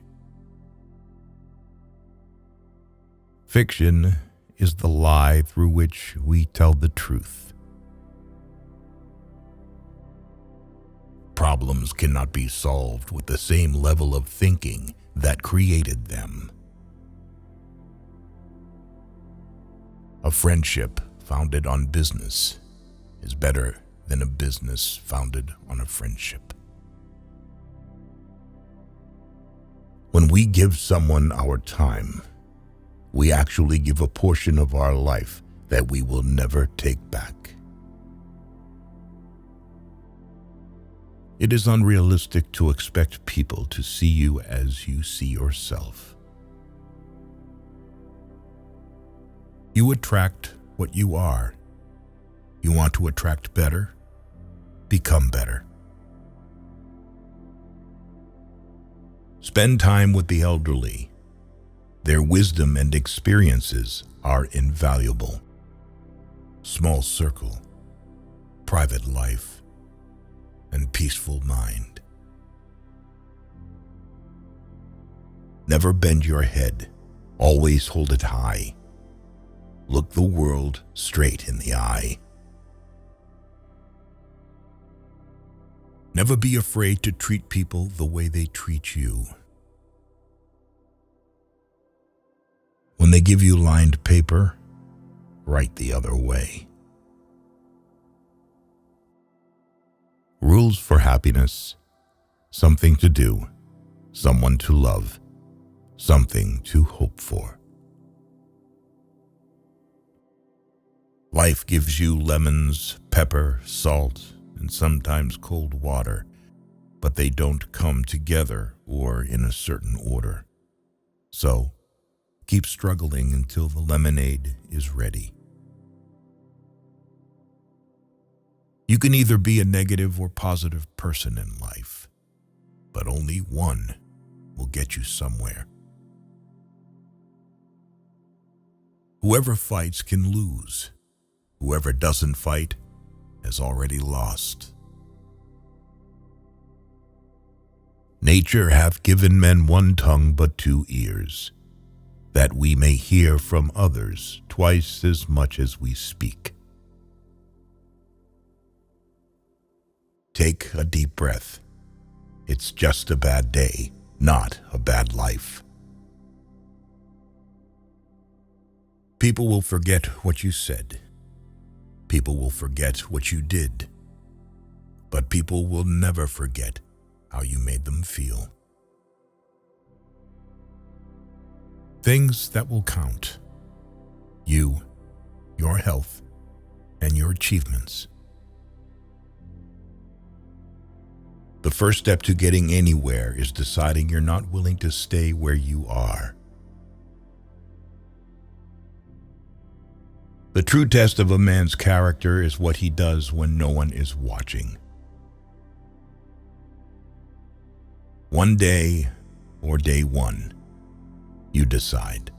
Fiction is the lie through which we tell the truth. Problems cannot be solved with the same level of thinking that created them. A friendship founded on business is better than a business founded on a friendship. When we give someone our time, we actually give a portion of our life that we will never take back. It is unrealistic to expect people to see you as you see yourself. You attract what you are. You want to attract better? Become better. Spend time with the elderly. Their wisdom and experiences are invaluable. Small circle, private life, and peaceful mind. Never bend your head. Always hold it high. Look the world straight in the eye. Never be afraid to treat people the way they treat you. When they give you lined paper, write the other way. Rules for happiness: something to do, someone to love, something to hope for. Life gives you lemons, pepper, salt, and sometimes cold water, but they don't come together or in a certain order. So, keep struggling until the lemonade is ready. You can either be a negative or positive person in life, but only one will get you somewhere. Whoever fights can lose. Whoever doesn't fight has already lost. Nature hath given men one tongue but 2 ears, that we may hear from others twice as much as we speak. Take a deep breath. It's just a bad day, not a bad life. People will forget what you said. People will forget what you did. But people will never forget how you made them feel. Things that will count: you, your health, and your achievements. The first step to getting anywhere is deciding you're not willing to stay where you are. The true test of a man's character is what he does when no one is watching. One day, or day one, you decide.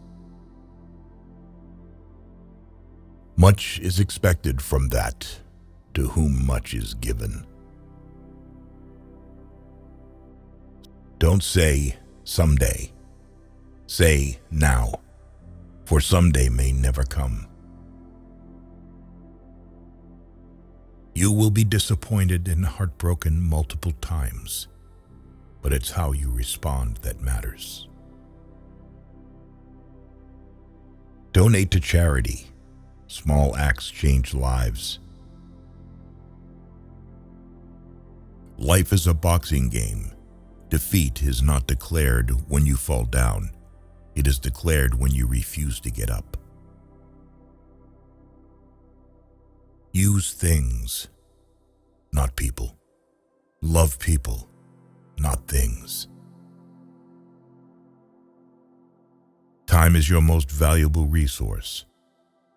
Much is expected from that to whom much is given. Don't say someday. Say now, for someday may never come. You will be disappointed and heartbroken multiple times, but it's how you respond that matters. Donate to charity. Small acts change lives. Life is a boxing game. Defeat is not declared when you fall down. It is declared when you refuse to get up. Use things, not people. Love people, not things. Time is your most valuable resource.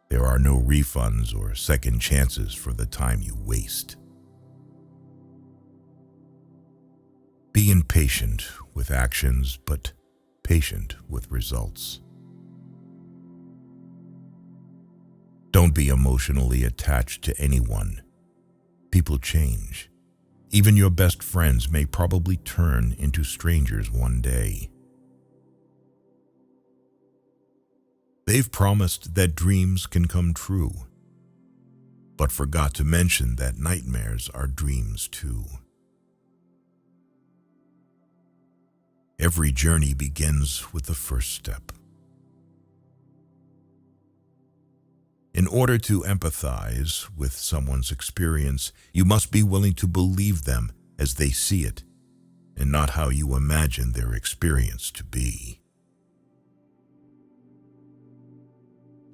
There are no refunds or second chances for the time you waste. Be impatient with actions, but patient with results. Don't be emotionally attached to anyone. People change. Even your best friends may probably turn into strangers one day. They've promised that dreams can come true, but forgot to mention that nightmares are dreams too. Every journey begins with the first step. In order to empathize with someone's experience, you must be willing to believe them as they see it, and not how you imagine their experience to be.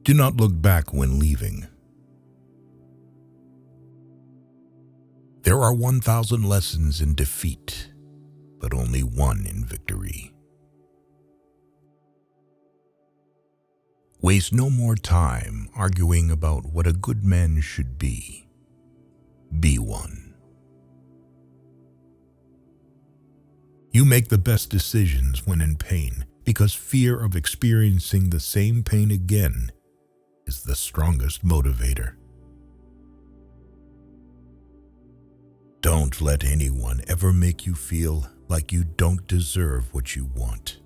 Do not look back when leaving. There are 1,000 lessons in defeat, but only one in victory. Waste no more time arguing about what a good man should be. Be one. You make the best decisions when in pain, because fear of experiencing the same pain again is the strongest motivator. Don't let anyone ever make you feel like you don't deserve what you want.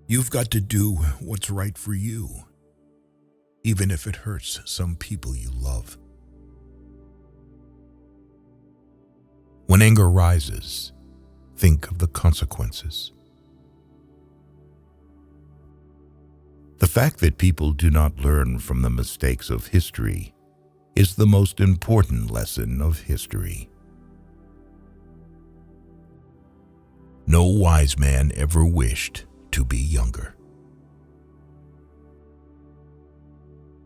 You've got to do what's right for you, even if it hurts some people you love. When anger rises, think of the consequences. The fact that people do not learn from the mistakes of history is the most important lesson of history. No wise man ever wished to be younger.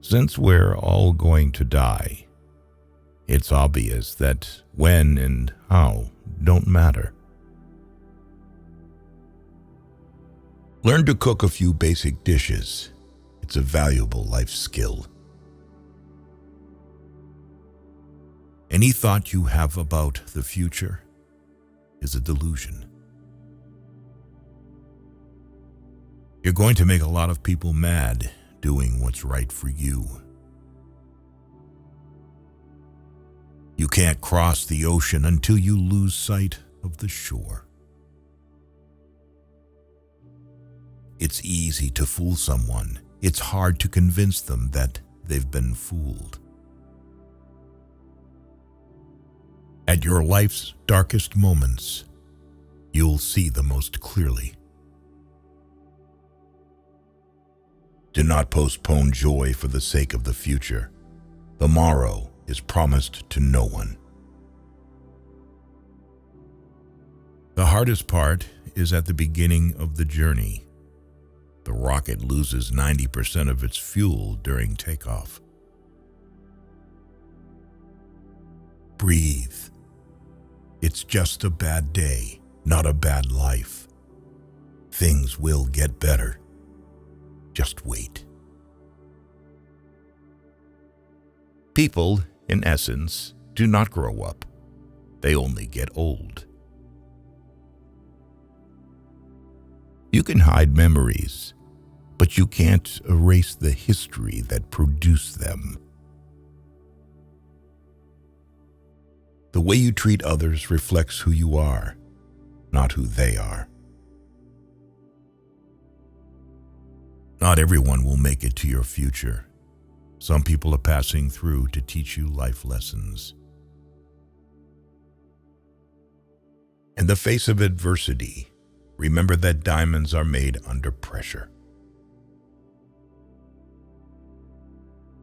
Since we're all going to die, it's obvious that when and how don't matter. Learn to cook a few basic dishes. It's a valuable life skill. Any thought you have about the future is a delusion. You're going to make a lot of people mad doing what's right for you. You can't cross the ocean until you lose sight of the shore. It's easy to fool someone. It's hard to convince them that they've been fooled. At your life's darkest moments, you'll see the most clearly. Do not postpone joy for the sake of the future. The morrow is promised to no one. The hardest part is at the beginning of the journey. The rocket loses 90% of its fuel during takeoff. Breathe. It's just a bad day, not a bad life. Things will get better. Just wait. People, in essence, do not grow up. They only get old. You can hide memories, but you can't erase the history that produced them. The way you treat others reflects who you are, not who they are. Not everyone will make it to your future. Some people are passing through to teach you life lessons. In the face of adversity, remember that diamonds are made under pressure.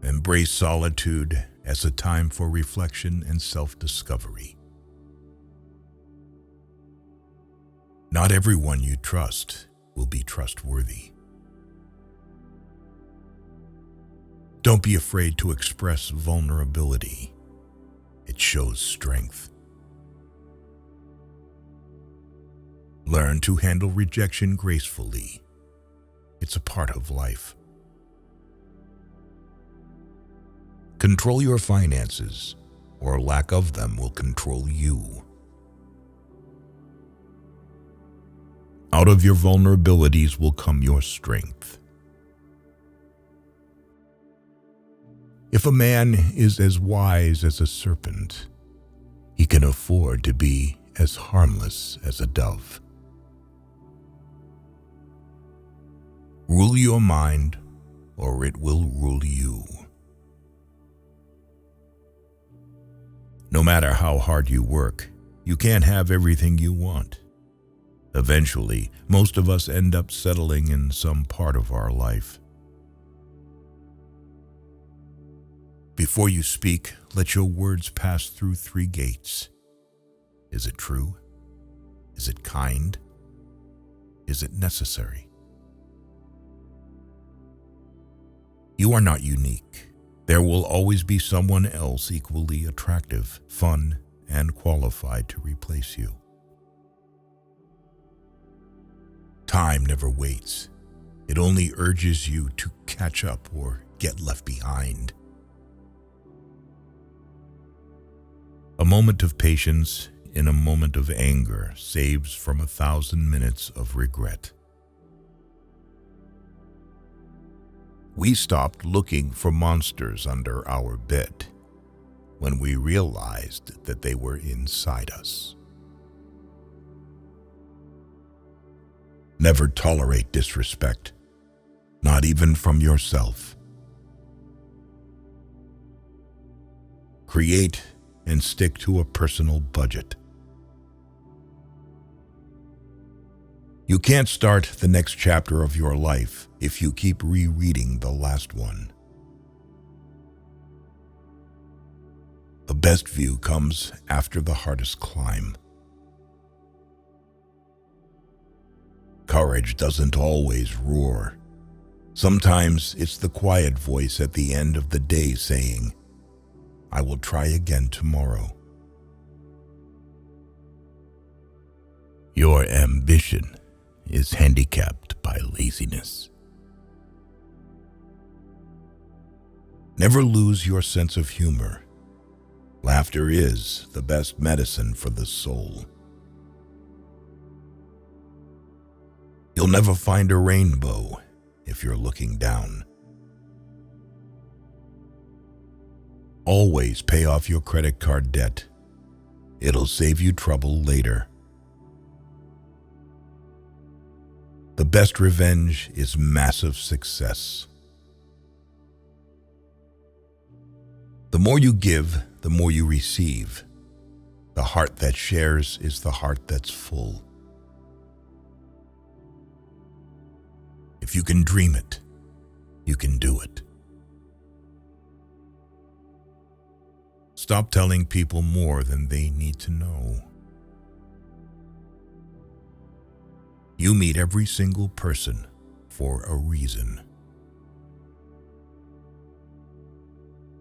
Embrace solitude as a time for reflection and self-discovery. Not everyone you trust will be trustworthy. Don't be afraid to express vulnerability. It shows strength. Learn to handle rejection gracefully. It's a part of life. Control your finances, or lack of them will control you. Out of your vulnerabilities will come your strength. If a man is as wise as a serpent, he can afford to be as harmless as a dove. Rule your mind, or it will rule you. No matter how hard you work, you can't have everything you want. Eventually, most of us end up settling in some part of our life. Before you speak, let your words pass through 3 gates. Is it true? Is it kind? Is it necessary? You are not unique. There will always be someone else equally attractive, fun, and qualified to replace you. Time never waits. It only urges you to catch up or get left behind. A moment of patience in a moment of anger saves from 1,000 minutes of regret. We stopped looking for monsters under our bed when we realized that they were inside us. Never tolerate disrespect, not even from yourself. Create and stick to a personal budget. You can't start the next chapter of your life if you keep rereading the last one. The best view comes after the hardest climb. Courage doesn't always roar. Sometimes it's the quiet voice at the end of the day saying, "I will try again tomorrow." Your ambition is handicapped by laziness. Never lose your sense of humor. Laughter is the best medicine for the soul. You'll never find a rainbow if you're looking down. Always pay off your credit card debt. It'll save you trouble later. The best revenge is massive success. The more you give, the more you receive. The heart that shares is the heart that's full. If you can dream it, you can do it. Stop telling people more than they need to know. You meet every single person for a reason.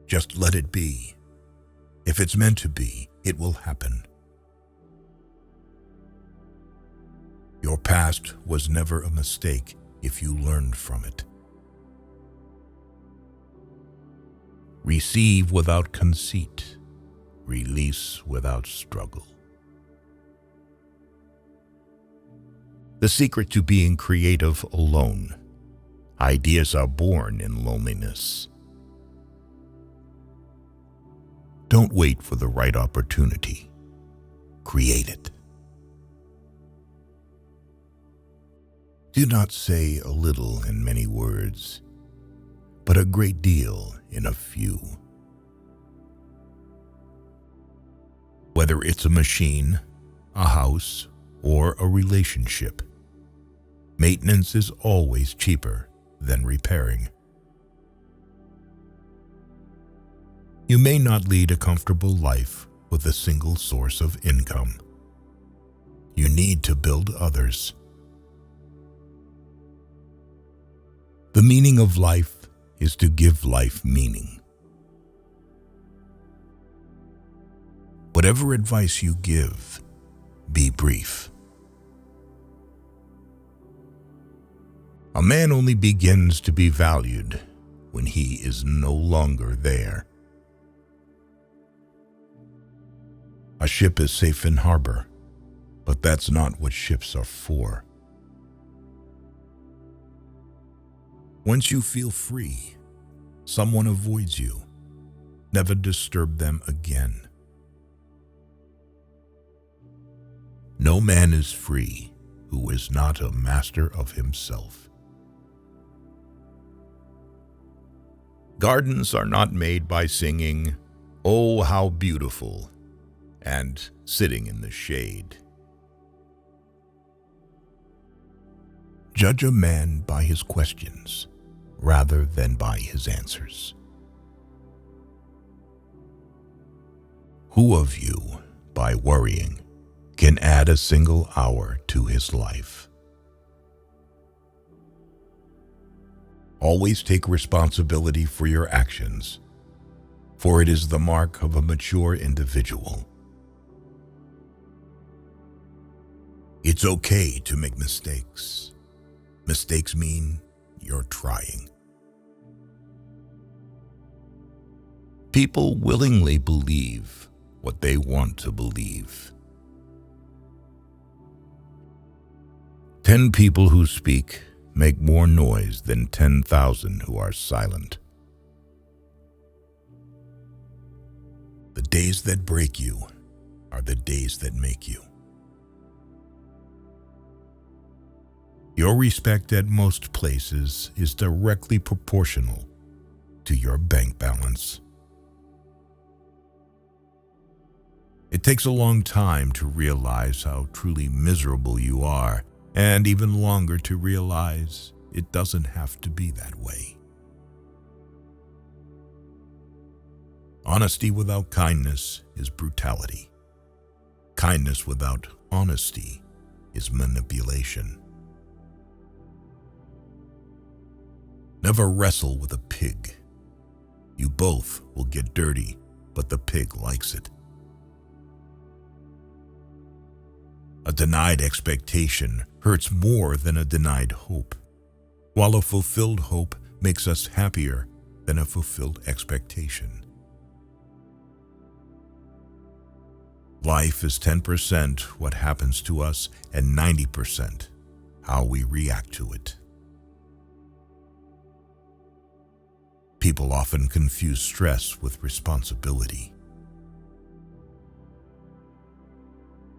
Just let it be. If it's meant to be, it will happen. Your past was never a mistake if you learned from it. Receive without conceit. Release without struggle. The secret to being creative alone. Ideas are born in loneliness. Don't wait for the right opportunity. Create it. Do not say a little in many words, but a great deal in a few. Whether it's a machine, a house, or a relationship, maintenance is always cheaper than repairing. You may not lead a comfortable life with a single source of income. You need to build others. The meaning of life is to give life meaning. Whatever advice you give, be brief. A man only begins to be valued when he is no longer there. A ship is safe in harbor, but that's not what ships are for. Once you feel free, someone avoids you. Never disturb them again. No man is free who is not a master of himself. Gardens are not made by singing, "Oh, how beautiful," and sitting in the shade. Judge a man by his questions rather than by his answers. Who of you, by worrying, can add a single hour to his life? Always take responsibility for your actions, for it is the mark of a mature individual. It's okay to make mistakes. Mistakes mean you're trying. People willingly believe what they want to believe. 10 people who speak make more noise than 10,000 who are silent. The days that break you are the days that make you. Your respect at most places is directly proportional to your bank balance. It takes a long time to realize how truly miserable you are, and even longer to realize it doesn't have to be that way. Honesty without kindness is brutality. Kindness without honesty is manipulation. Never wrestle with a pig. You both will get dirty, but the pig likes it. A denied expectation hurts more than a denied hope, while a fulfilled hope makes us happier than a fulfilled expectation. Life is 10% what happens to us and 90% how we react to it. People often confuse stress with responsibility.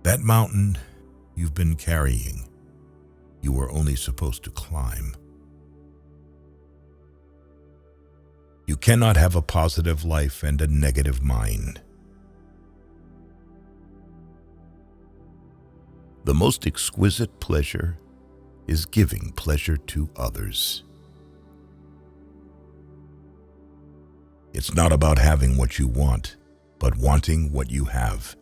That mountain you've been carrying, you were only supposed to climb. You cannot have a positive life and a negative mind. The most exquisite pleasure is giving pleasure to others. It's not about having what you want, but wanting what you have.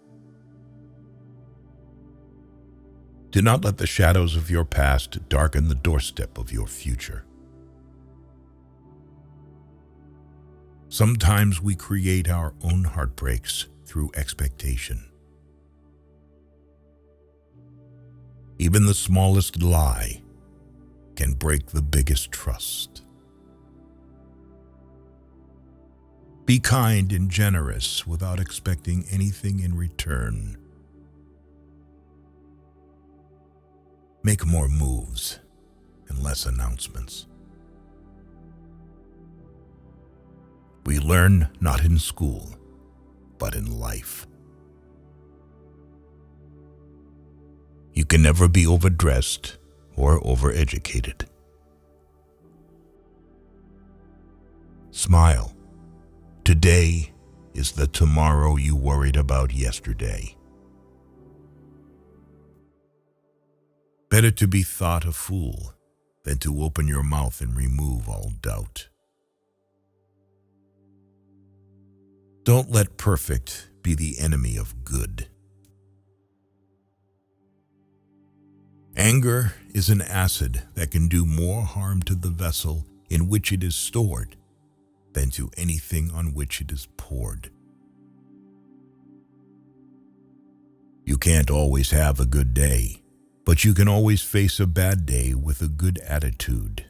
Do not let the shadows of your past darken the doorstep of your future. Sometimes we create our own heartbreaks through expectation. Even the smallest lie can break the biggest trust. Be kind and generous without expecting anything in return. Make more moves and less announcements. We learn not in school, but in life. You can never be overdressed or overeducated. Smile. Today is the tomorrow you worried about yesterday. Better to be thought a fool than to open your mouth and remove all doubt. Don't let perfect be the enemy of good. Anger is an acid that can do more harm to the vessel in which it is stored than to anything on which it is poured. You can't always have a good day, but you can always face a bad day with a good attitude.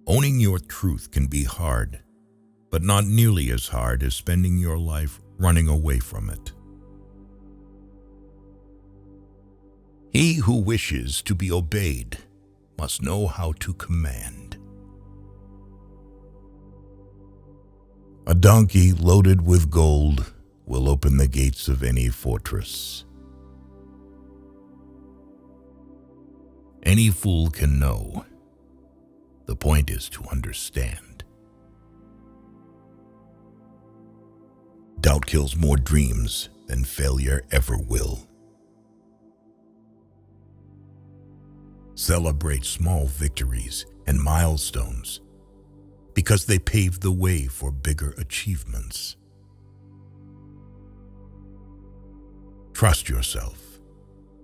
Owning your truth can be hard, but not nearly as hard as spending your life running away from it. He who wishes to be obeyed must know how to command. A donkey loaded with gold will open the gates of any fortress. Any fool can know. The point is to understand. Doubt kills more dreams than failure ever will. Celebrate small victories and milestones because they pave the way for bigger achievements. Trust yourself.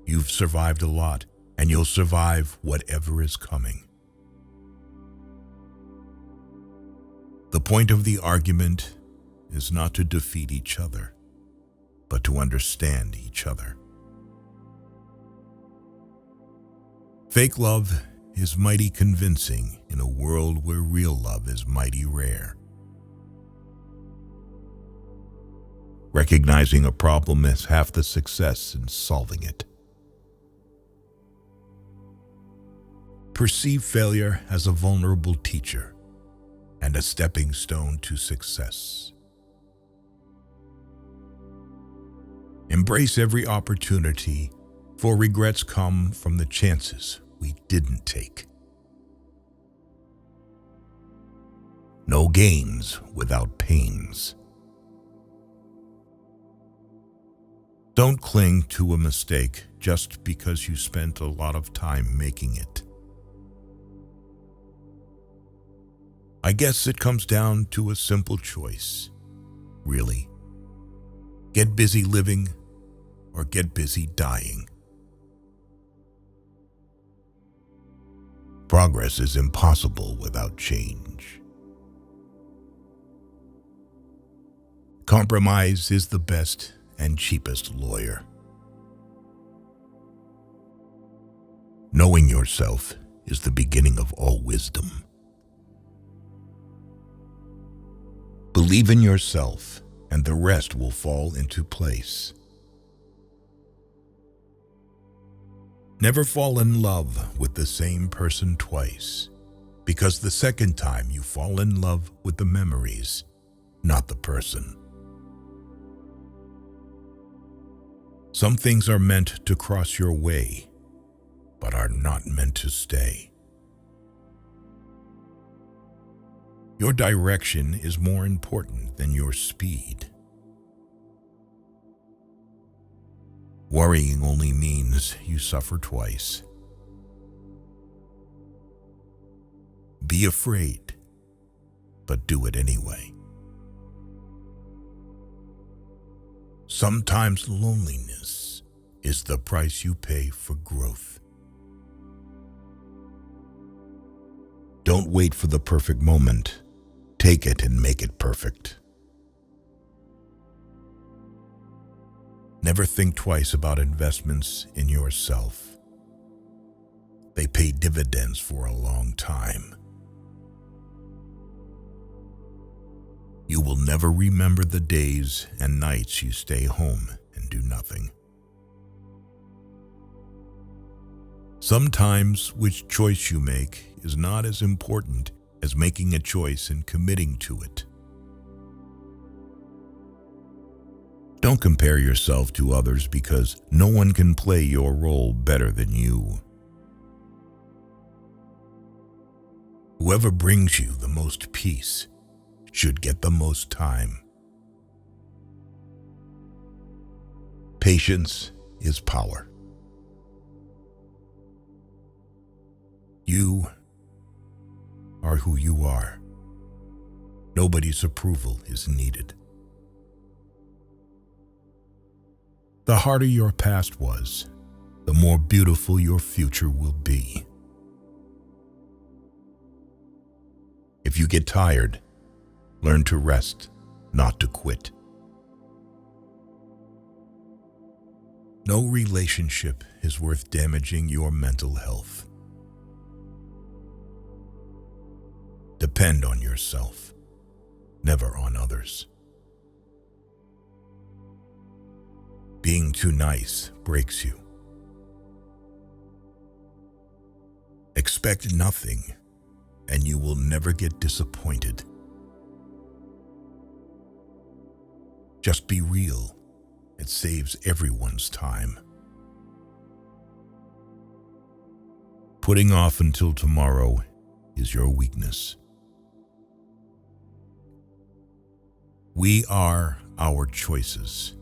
You've survived a lot, and you'll survive whatever is coming. The point of the argument is not to defeat each other, but to understand each other. Fake love is mighty convincing in a world where real love is mighty rare. Recognizing a problem is half the success in solving it. Perceive failure as a vulnerable teacher and a stepping stone to success. Embrace every opportunity, for regrets come from the chances we didn't take. No gains without pains. Don't cling to a mistake just because you spent a lot of time making it. I guess it comes down to a simple choice, really. Get busy living or get busy dying. Progress is impossible without change. Compromise is the best and cheapest lawyer. Knowing yourself is the beginning of all wisdom. Believe in yourself, and the rest will fall into place. Never fall in love with the same person twice, because the second time you fall in love with the memories, not the person. Some things are meant to cross your way, but are not meant to stay. Your direction is more important than your speed. Worrying only means you suffer twice. Be afraid, but do it anyway. Sometimes loneliness is the price you pay for growth. Don't wait for the perfect moment. Take it and make it perfect. Never think twice about investments in yourself. They pay dividends for a long time. You will never remember the days and nights you stay home and do nothing. Sometimes which choice you make is not as important as making a choice and committing to it. Don't compare yourself to others because no one can play your role better than you. Whoever brings you the most peace should get the most time. Patience is power. You are who you are. Nobody's approval is needed. The harder your past was, the more beautiful your future will be. If you get tired, learn to rest, not to quit. No relationship is worth damaging your mental health. Depend on yourself, never on others. Being too nice breaks you. Expect nothing, and you will never get disappointed. Just be real. It saves everyone's time. Putting off until tomorrow is your weakness. We are our choices.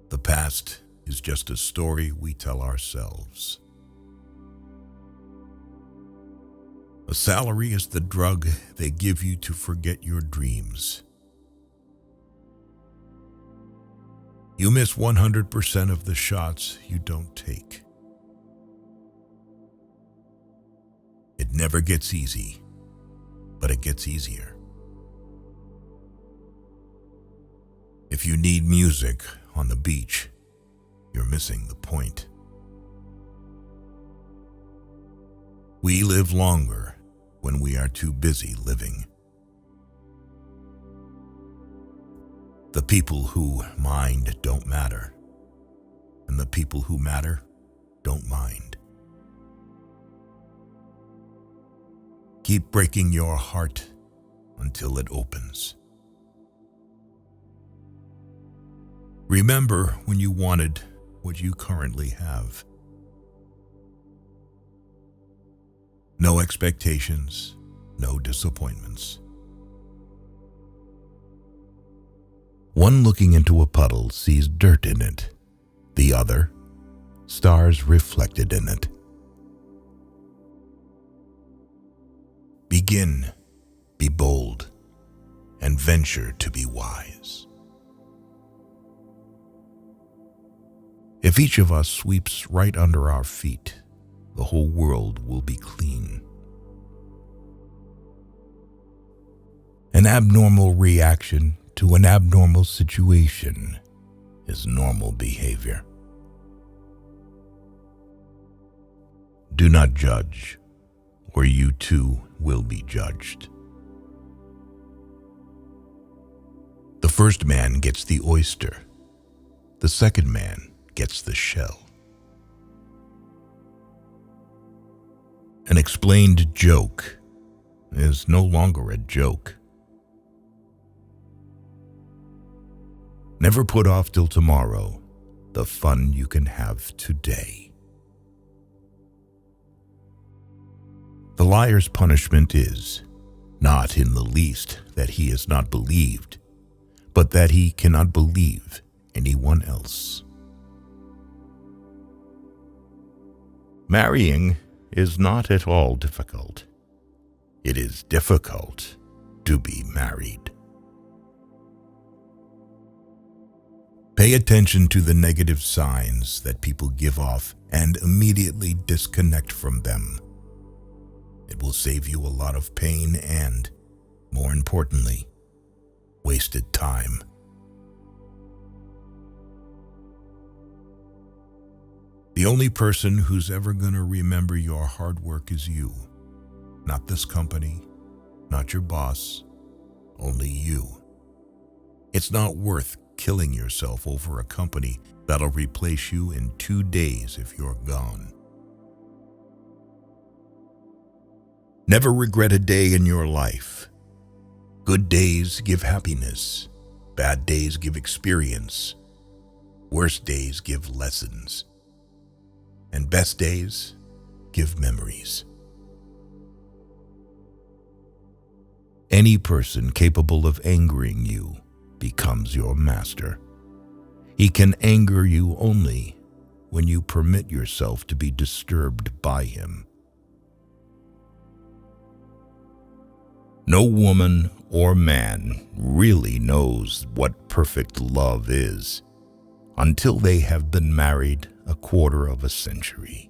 The past is just a story we tell ourselves. A salary is the drug they give you to forget your dreams. You miss 100% of the shots you don't take. It never gets easy, but it gets easier. If you need music on the beach, you're missing the point. We live longer when we are too busy living. The people who mind don't matter, and the people who matter don't mind. Keep breaking your heart until it opens. Remember when you wanted what you currently have. No expectations, no disappointments. One looking into a puddle sees dirt in it. The other, stars reflected in it. Begin, be bold, and venture to be wise. If each of us sweeps right under our feet, the whole world will be clean. An abnormal reaction to an abnormal situation is normal behavior. Do not judge, or you too will be judged. The first man gets the oyster. The second man gets the shell. An explained joke is no longer a joke. Never put off till tomorrow the fun you can have today. The liar's punishment is not in the least that he is not believed, but that he cannot believe anyone else. Marrying is not at all difficult. It is difficult to be married. Pay attention to the negative signs that people give off and immediately disconnect from them. It will save you a lot of pain and, more importantly, wasted time. The only person who's ever going to remember your hard work is you. Not this company, not your boss, only you. It's not worth killing yourself over a company that'll replace you in 2 days if you're gone. Never regret a day in your life. Good days give happiness. Bad days give experience. Worst days give lessons. And best days give memories. Any person capable of angering you becomes your master. He can anger you only when you permit yourself to be disturbed by him. No woman or man really knows what perfect love is until they have been married a quarter of a century.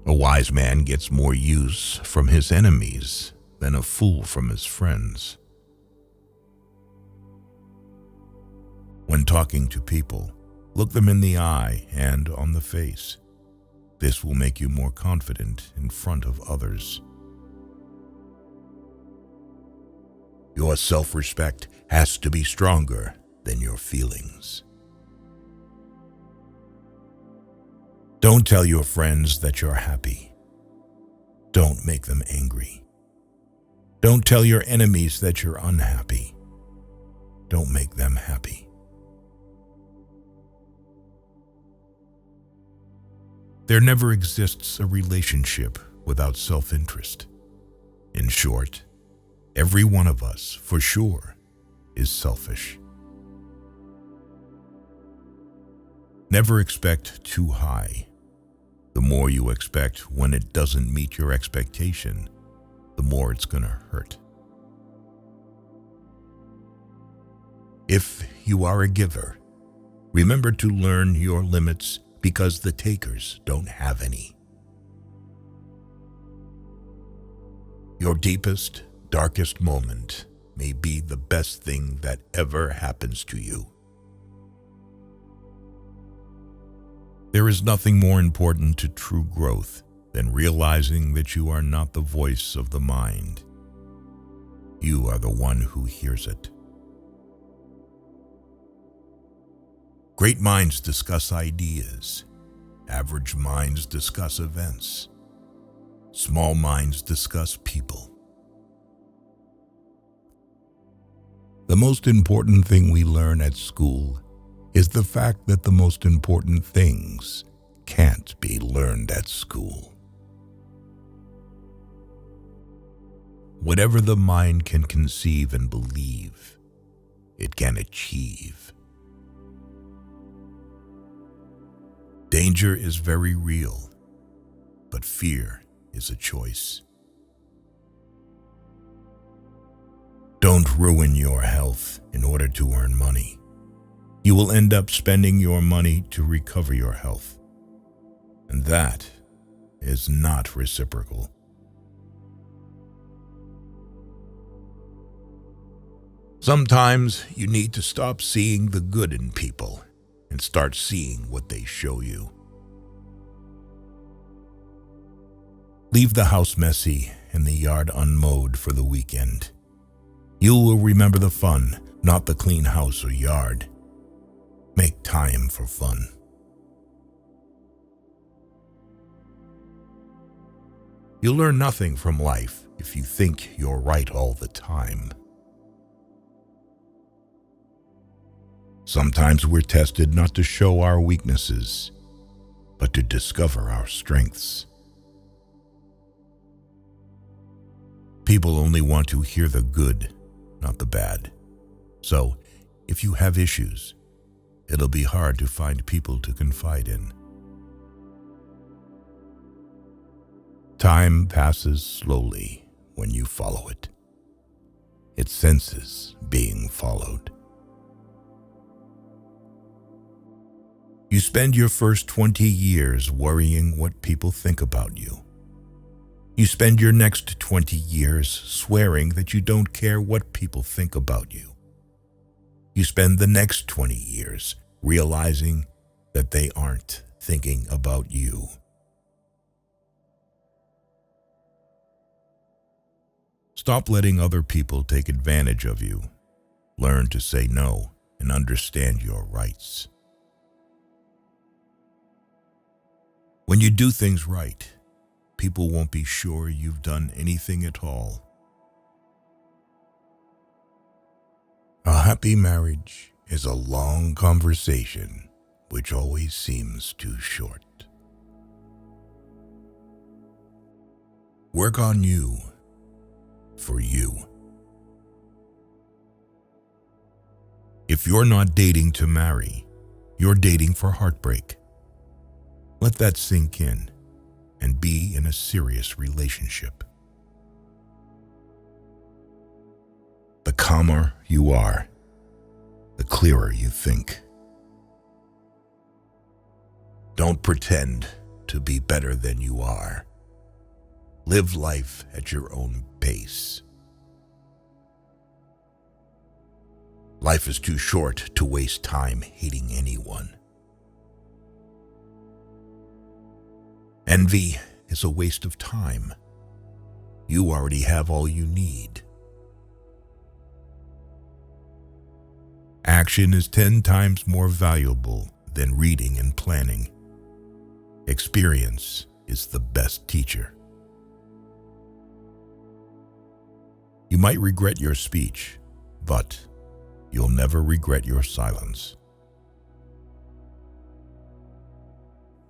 A wise man gets more use from his enemies than a fool from his friends. When talking to people, look them in the eye and on the face. This will make you more confident in front of others. Your self-respect has to be stronger than your feelings. Don't tell your friends that you're happy. Don't make them angry. Don't tell your enemies that you're unhappy. Don't make them happy. There never exists a relationship without self-interest. In short, every one of us, for sure, is selfish. Never expect too high. The more you expect when it doesn't meet your expectation, the more it's going to hurt. If you are a giver, remember to learn your limits because the takers don't have any. Your deepest, darkest moment may be the best thing that ever happens to you. There is nothing more important to true growth than realizing that you are not the voice of the mind. You are the one who hears it. Great minds discuss ideas. Average minds discuss events. Small minds discuss people. The most important thing we learn at school is the fact that the most important things can't be learned at school. Whatever the mind can conceive and believe, it can achieve. Danger is very real, but fear is a choice. Don't ruin your health in order to earn money. You will end up spending your money to recover your health. And that is not reciprocal. Sometimes you need to stop seeing the good in people and start seeing what they show you. Leave the house messy and the yard unmowed for the weekend. You will remember the fun, not the clean house or yard. Make time for fun. You'll learn nothing from life if you think you're right all the time. Sometimes we're tested not to show our weaknesses, but to discover our strengths. People only want to hear the good, not the bad. So, if you have issues, it'll be hard to find people to confide in. Time passes slowly when you follow it. It senses being followed. You spend your first 20 years worrying what people think about you. You spend your next 20 years swearing that you don't care what people think about you. You spend the next 20 years realizing that they aren't thinking about you. Stop letting other people take advantage of you. Learn to say no and understand your rights. When you do things right, people won't be sure you've done anything at all. A happy marriage is a long conversation which always seems too short. Work on you for you. If you're not dating to marry, you're dating for heartbreak. Let that sink in and be in a serious relationship. The calmer you are, the clearer you think. Don't pretend to be better than you are. Live life at your own pace. Life is too short to waste time hating anyone. Envy is a waste of time. You already have all you need. Action is 10 times more valuable than reading and planning. Experience is the best teacher. You might regret your speech, but you'll never regret your silence.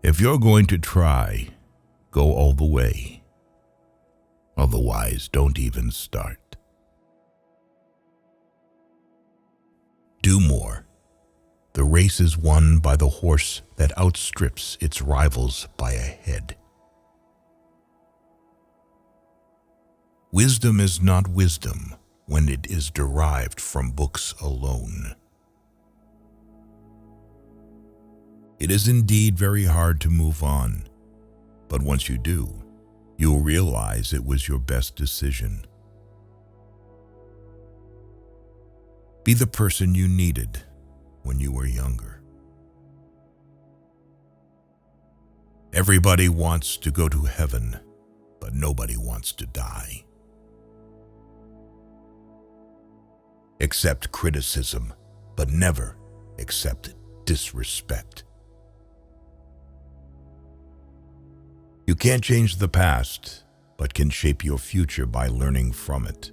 If you're going to try, go all the way. Otherwise, don't even start. Do more. The race is won by the horse that outstrips its rivals by a head. Wisdom is not wisdom when it is derived from books alone. It is indeed very hard to move on, but once you do, you'll realize it was your best decision. Be the person you needed when you were younger. Everybody wants to go to heaven, but nobody wants to die. Accept criticism, but never accept disrespect. You can't change the past, but can shape your future by learning from it.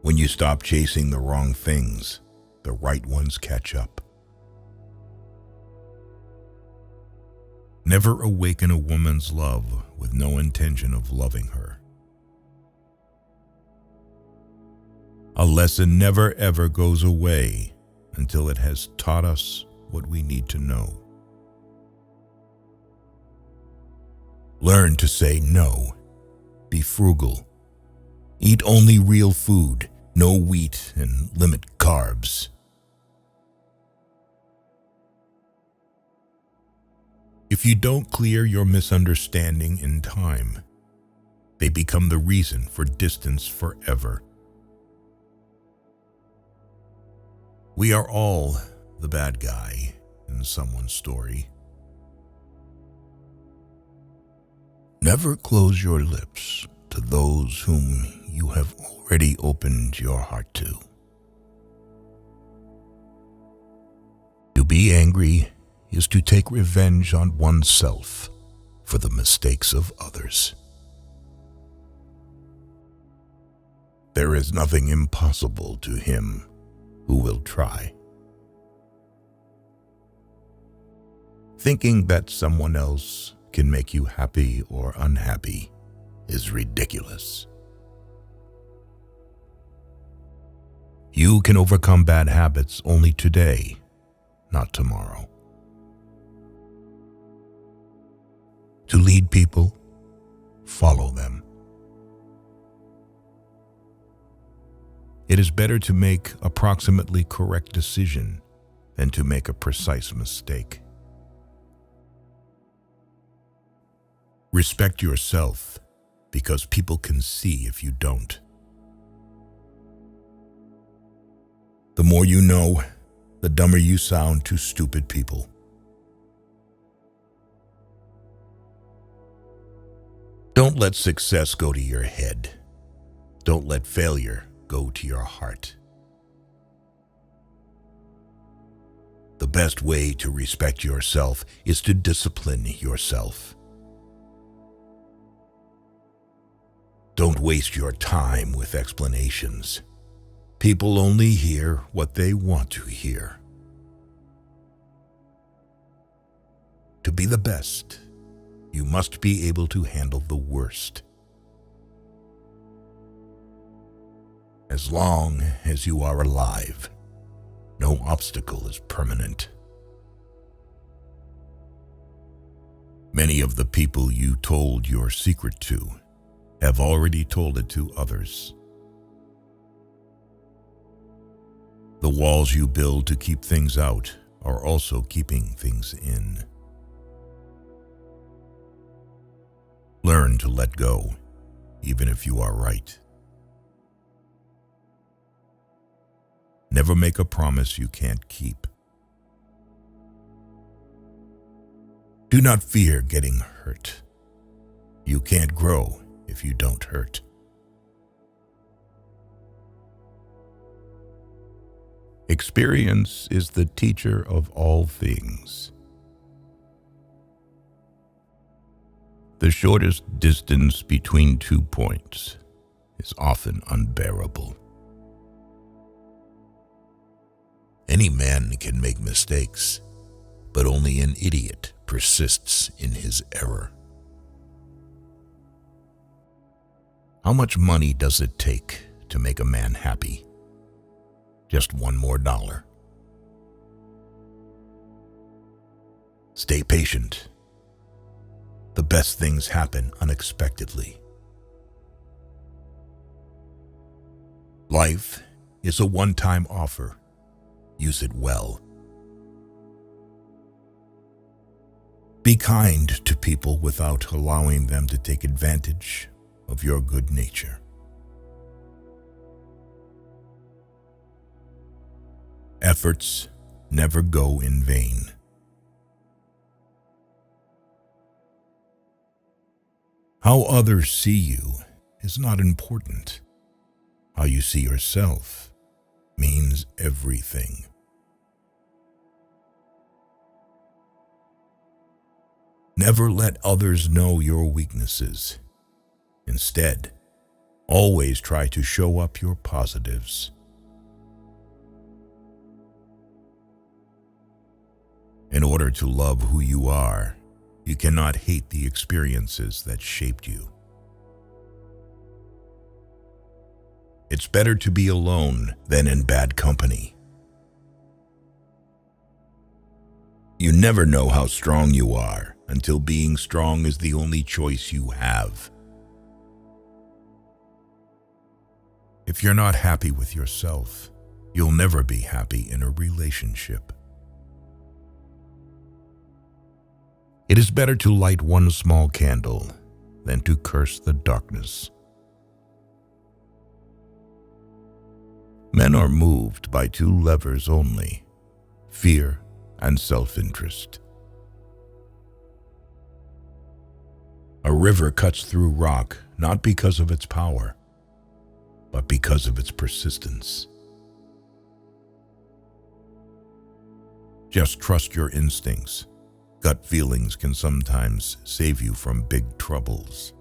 When you stop chasing the wrong things, the right ones catch up. Never awaken a woman's love with no intention of loving her. A lesson never ever goes away until it has taught us what we need to know. Learn to say no. Be frugal. Eat only real food, no wheat, and limit carbs. If you don't clear your misunderstanding in time, they become the reason for distance forever. We are all the bad guy in someone's story. Never close your lips to those whom you have already opened your heart to. To be angry is to take revenge on oneself for the mistakes of others. There is nothing impossible to him who will try. Thinking that someone else can make you happy or unhappy is ridiculous. You can overcome bad habits only today, not tomorrow. To lead people, follow them. It is better to make approximately correct decision than to make a precise mistake. Respect yourself, because people can see if you don't. The more you know, the dumber you sound to stupid people. Don't let success go to your head. Don't let failure go to your heart. The best way to respect yourself is to discipline yourself. Don't waste your time with explanations. People only hear what they want to hear. To be the best, you must be able to handle the worst. As long as you are alive, no obstacle is permanent. Many of the people you told your secret to have already told it to others. The walls you build to keep things out are also keeping things in. Learn to let go, even if you are right. Never make a promise you can't keep. Do not fear getting hurt. You can't grow if you don't hurt. Experience is the teacher of all things. The shortest distance between 2 points is often unbearable. Any man can make mistakes, but only an idiot persists in his error. How much money does it take to make a man happy? Just $1 more. Stay patient. The best things happen unexpectedly. Life is a one-time offer. Use it well. Be kind to people without allowing them to take advantage of your good nature. Efforts never go in vain. How others see you is not important. How you see yourself means everything. Never let others know your weaknesses. Instead, always try to show up your positives. In order to love who you are, you cannot hate the experiences that shaped you. It's better to be alone than in bad company. You never know how strong you are until being strong is the only choice you have. If you're not happy with yourself, you'll never be happy in a relationship. It is better to light one small candle than to curse the darkness. Men are moved by two levers only: fear and self-interest. A river cuts through rock not because of its power, but because of its persistence. Just trust your instincts. Gut feelings can sometimes save you from big troubles.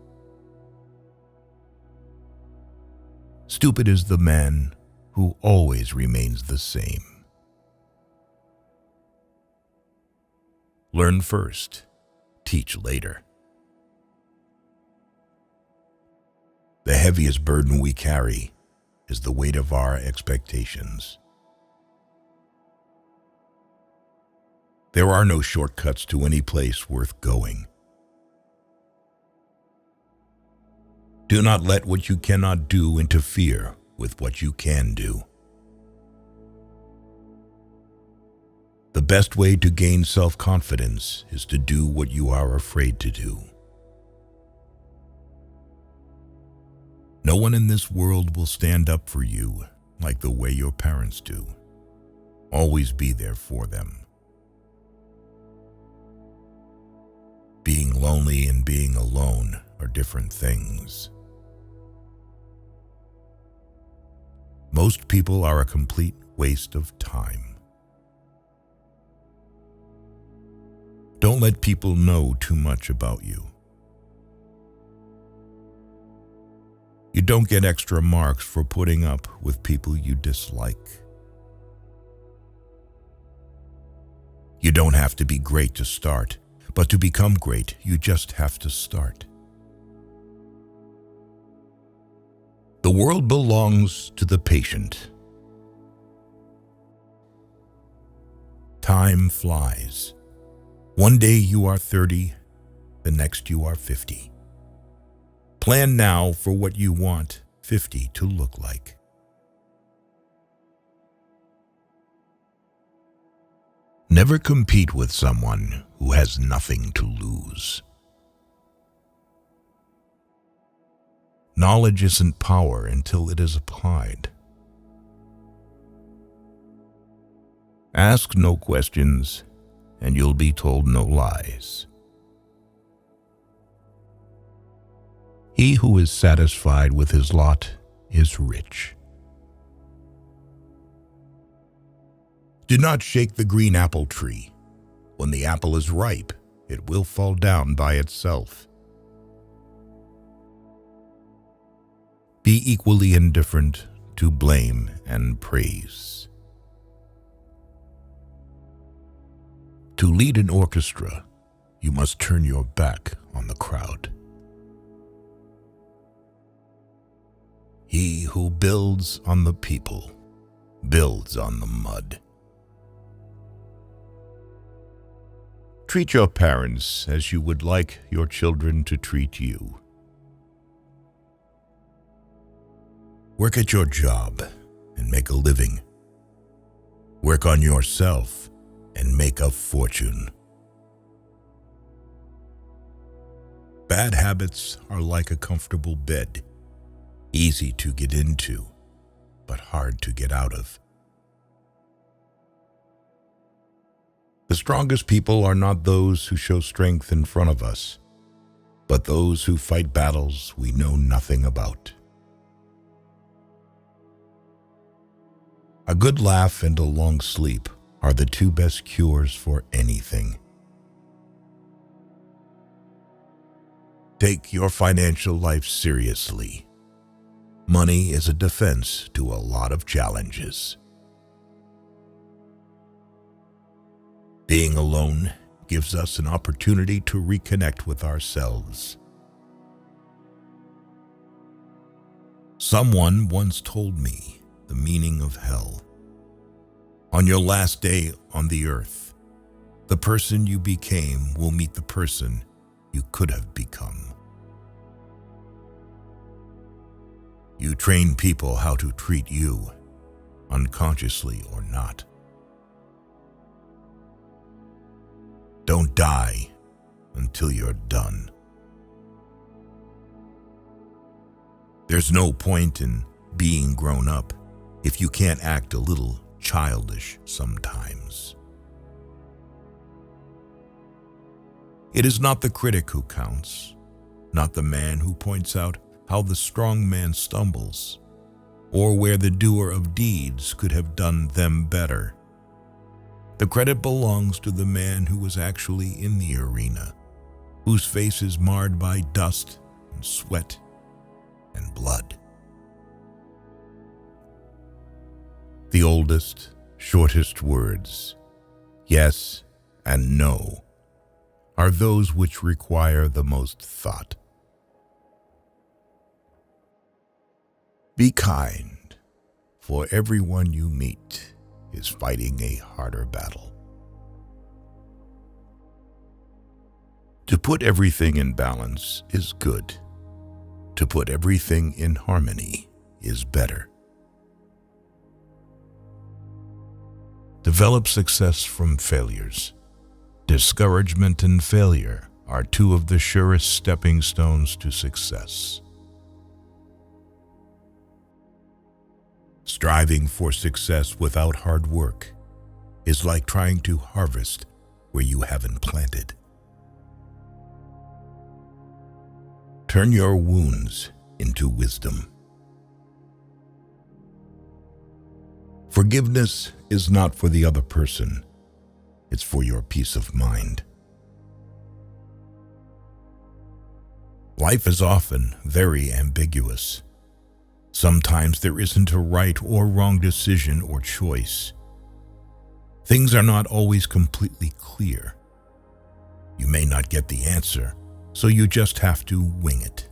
Stupid is the man who always remains the same. Learn first, teach later. The heaviest burden we carry is the weight of our expectations. There are no shortcuts to any place worth going. Do not let what you cannot do interfere with what you can do. The best way to gain self-confidence is to do what you are afraid to do. No one in this world will stand up for you like the way your parents do. Always be there for them. Being lonely and being alone are different things. Most people are a complete waste of time. Don't let people know too much about you. You don't get extra marks for putting up with people you dislike. You don't have to be great to start, but to become great, you just have to start. The world belongs to the patient. Time flies. One day you are 30, the next you are 50. Plan now for what you want 50 to look like. Never compete with someone who has nothing to lose. Knowledge isn't power until it is applied. Ask no questions, and you'll be told no lies. He who is satisfied with his lot is rich. Do not shake the green apple tree. When the apple is ripe, it will fall down by itself. Be equally indifferent to blame and praise. To lead an orchestra, you must turn your back on the crowd. He who builds on the people builds on the mud. Treat your parents as you would like your children to treat you. Work at your job and make a living. Work on yourself and make a fortune. Bad habits are like a comfortable bed, easy to get into, but hard to get out of. The strongest people are not those who show strength in front of us, but those who fight battles we know nothing about. A good laugh and a long sleep are the two best cures for anything. Take your financial life seriously. Money is a defense to a lot of challenges. Being alone gives us an opportunity to reconnect with ourselves. Someone once told me the meaning of hell. On your last day on the earth, the person you became will meet the person you could have become. You train people how to treat you, unconsciously or not. Don't die until you're done. There's no point in being grown up if you can't act a little childish sometimes. It is not the critic who counts, not the man who points out how the strong man stumbles, or where the doer of deeds could have done them better. The credit belongs to the man who was actually in the arena, whose face is marred by dust and sweat and blood. The oldest, shortest words, yes and no, are those which require the most thought. Be kind, for everyone you meet is fighting a harder battle. To put everything in balance is good. To put everything in harmony is better. Develop success from failures. Discouragement and failure are two of the surest stepping stones to success. Striving for success without hard work is like trying to harvest where you haven't planted. Turn your wounds into wisdom. Forgiveness is not for the other person, it's for your peace of mind. Life is often very ambiguous. Sometimes there isn't a right or wrong decision or choice. Things are not always completely clear. You may not get the answer, so you just have to wing it.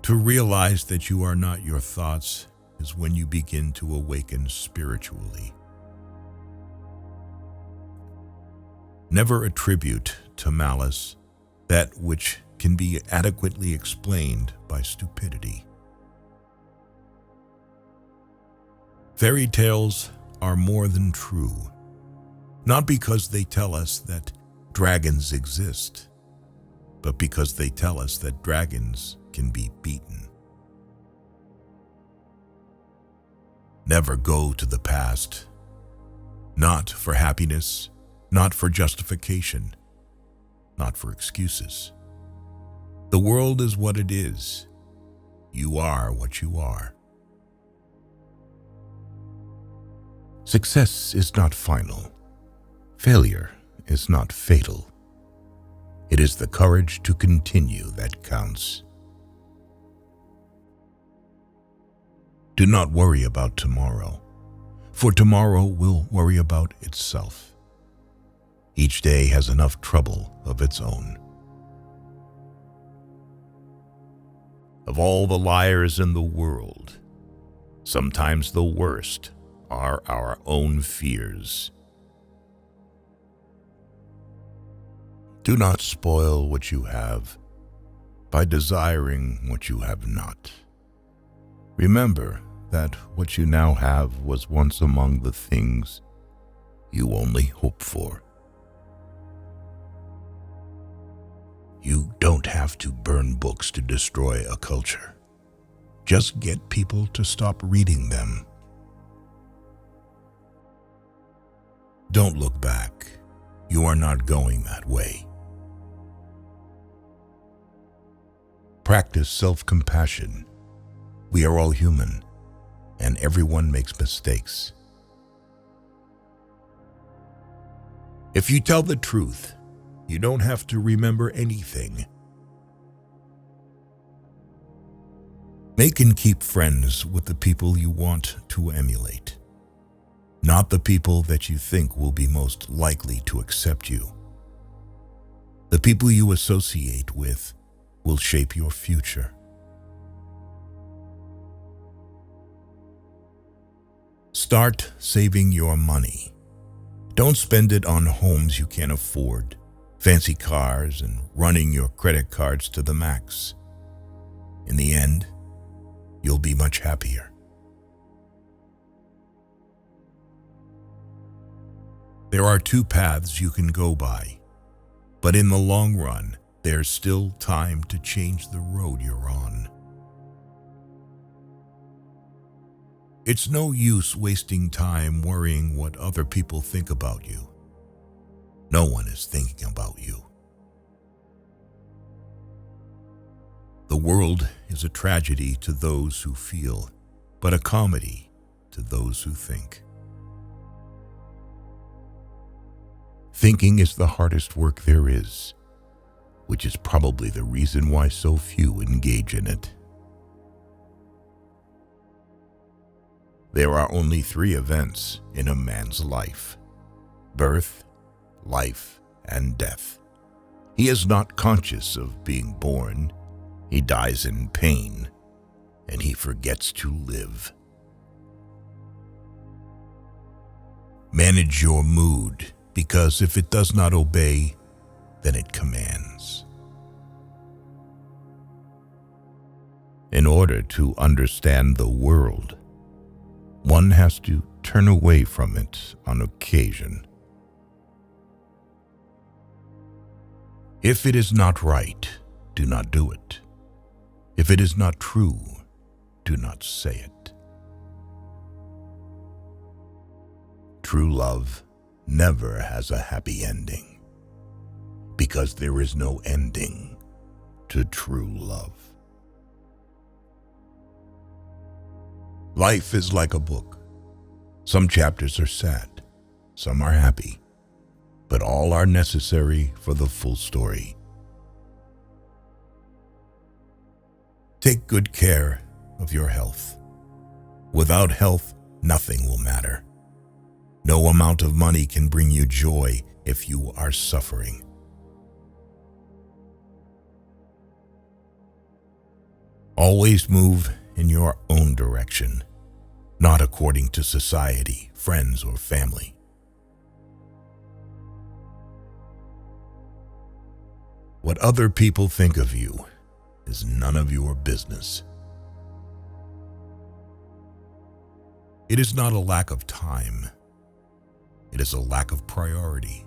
To realize that you are not your thoughts is when you begin to awaken spiritually. Never attribute to malice that which can be adequately explained by stupidity. Fairy tales are more than true, not because they tell us that dragons exist, but because they tell us that dragons can be beaten. Never go to the past, not for happiness, not for justification, not for excuses. The world is what it is. You are what you are. Success is not final. Failure is not fatal. It is the courage to continue that counts. Do not worry about tomorrow, for tomorrow will worry about itself. Each day has enough trouble of its own. Of all the liars in the world, sometimes the worst are our own fears. Do not spoil what you have by desiring what you have not. Remember that what you now have was once among the things you only hope for. You don't have to burn books to destroy a culture. Just get people to stop reading them. Don't look back. You are not going that way. Practice self-compassion. We are all human, and everyone makes mistakes. If you tell the truth, you don't have to remember anything. Make and keep friends with the people you want to emulate, not the people that you think will be most likely to accept you. The people you associate with will shape your future. Start saving your money. Don't spend it on homes you can't afford, fancy cars, and running your credit cards to the max. In the end, you'll be much happier. There are two paths you can go by, but in the long run, there's still time to change the road you're on. It's no use wasting time worrying what other people think about you. No one is thinking about you. The world is a tragedy to those who feel, but a comedy to those who think. Thinking is the hardest work there is, which is probably the reason why so few engage in it. There are only 3 events in a man's life: birth, life, and death. He is not conscious of being born. He dies in pain, and he forgets to live. Manage your mood, because if it does not obey, then it commands. In order to understand the world, one has to turn away from it on occasion. If it is not right, do not do it. If it is not true, do not say it. True love never has a happy ending, because there is no ending to true love. Life is like a book. Some chapters are sad, some are happy, but all are necessary for the full story. Take good care of your health. Without health, nothing will matter. No amount of money can bring you joy if you are suffering. Always move in your own direction, not according to society, friends, or family. What other people think of you is none of your business. It is not a lack of time. It is a lack of priority.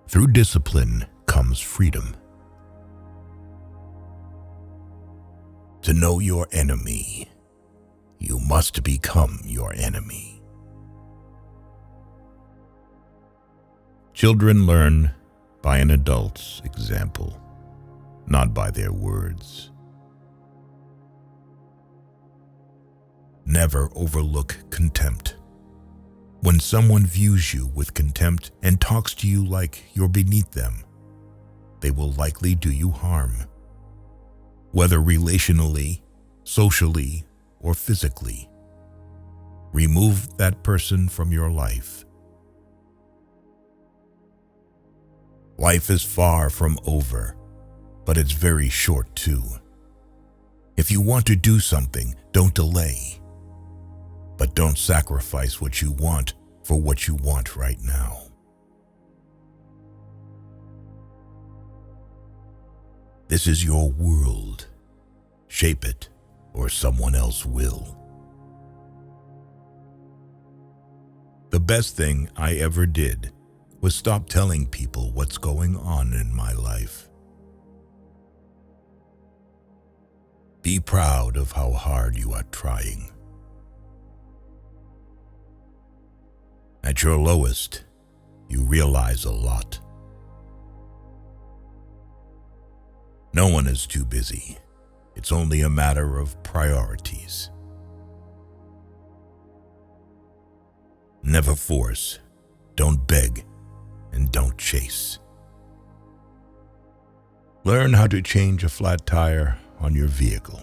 Through discipline comes freedom. To know your enemy, you must become your enemy. Children learn by an adult's example, not by their words. Never overlook contempt. When someone views you with contempt and talks to you like you're beneath them, they will likely do you harm. Whether relationally, socially, or physically, remove that person from your life. Life is far from over, but it's very short too. If you want to do something, don't delay. But don't sacrifice what you want for what you want right now. This is your world. Shape it, or someone else will. The best thing I ever did was stop telling people what's going on in my life. Be proud of how hard you are trying. At your lowest, you realize a lot. No one is too busy. It's only a matter of priorities. Never force, don't beg, and don't chase. Learn how to change a flat tire on your vehicle.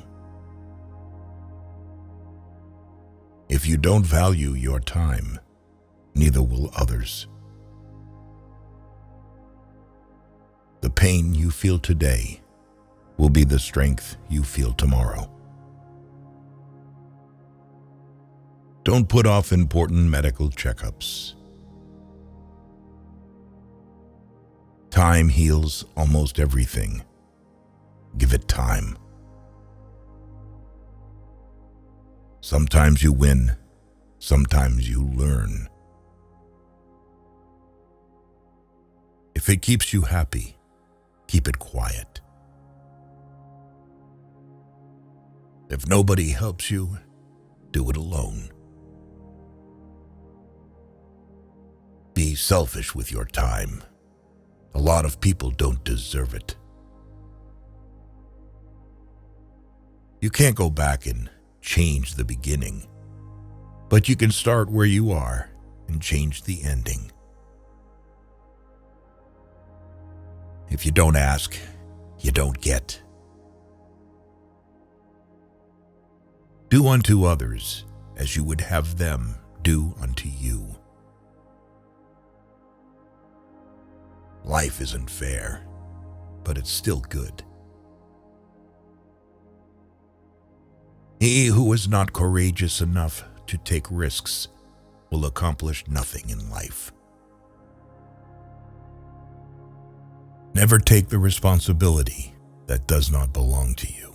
If you don't value your time, neither will others. The pain you feel today will be the strength you feel tomorrow. Don't put off important medical checkups. Time heals almost everything. Give it time. Sometimes you win, sometimes you learn. If it keeps you happy, keep it quiet. If nobody helps you, do it alone. Be selfish with your time. A lot of people don't deserve it. You can't go back and change the beginning, but you can start where you are and change the ending. If you don't ask, you don't get. Do unto others as you would have them do unto you. Life isn't fair, but it's still good. He who is not courageous enough to take risks will accomplish nothing in life. Never take the responsibility that does not belong to you.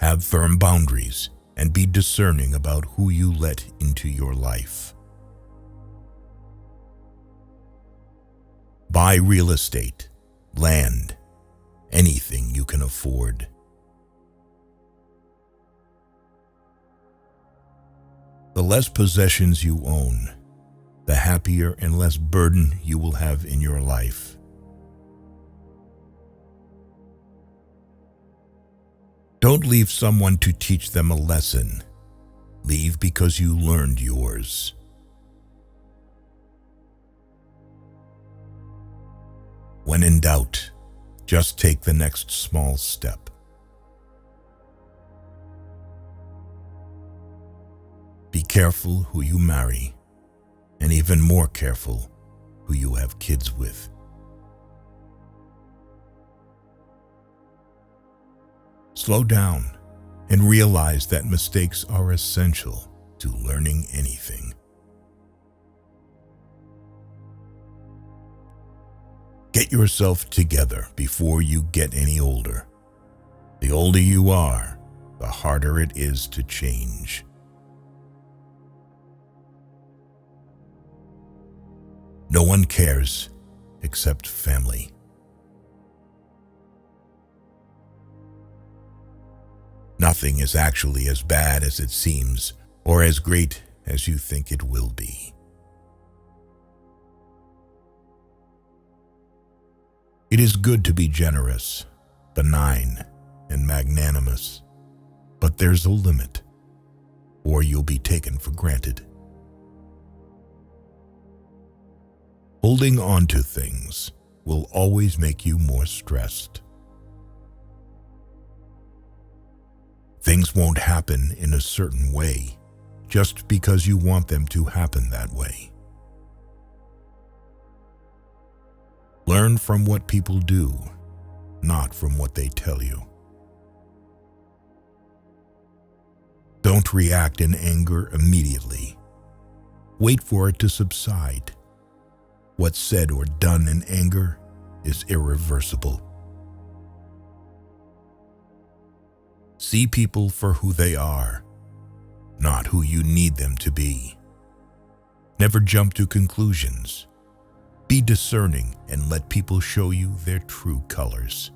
Have firm boundaries and be discerning about who you let into your life. Buy real estate, land, anything you can afford. The less possessions you own, the happier and less burden you will have in your life. Don't leave someone to teach them a lesson. Leave because you learned yours. When in doubt, just take the next small step. Be careful who you marry, and even more careful who you have kids with. Slow down and realize that mistakes are essential to learning anything. Get yourself together before you get any older. The older you are, the harder it is to change. No one cares except family. Nothing is actually as bad as it seems or as great as you think it will be. It is good to be generous, benign, and magnanimous, but there's a limit, or you'll be taken for granted. Holding on to things will always make you more stressed. Things won't happen in a certain way just because you want them to happen that way. Learn from what people do, not from what they tell you. Don't react in anger immediately. Wait for it to subside. What's said or done in anger is irreversible. See people for who they are, not who you need them to be. Never jump to conclusions. Be discerning and let people show you their true colors.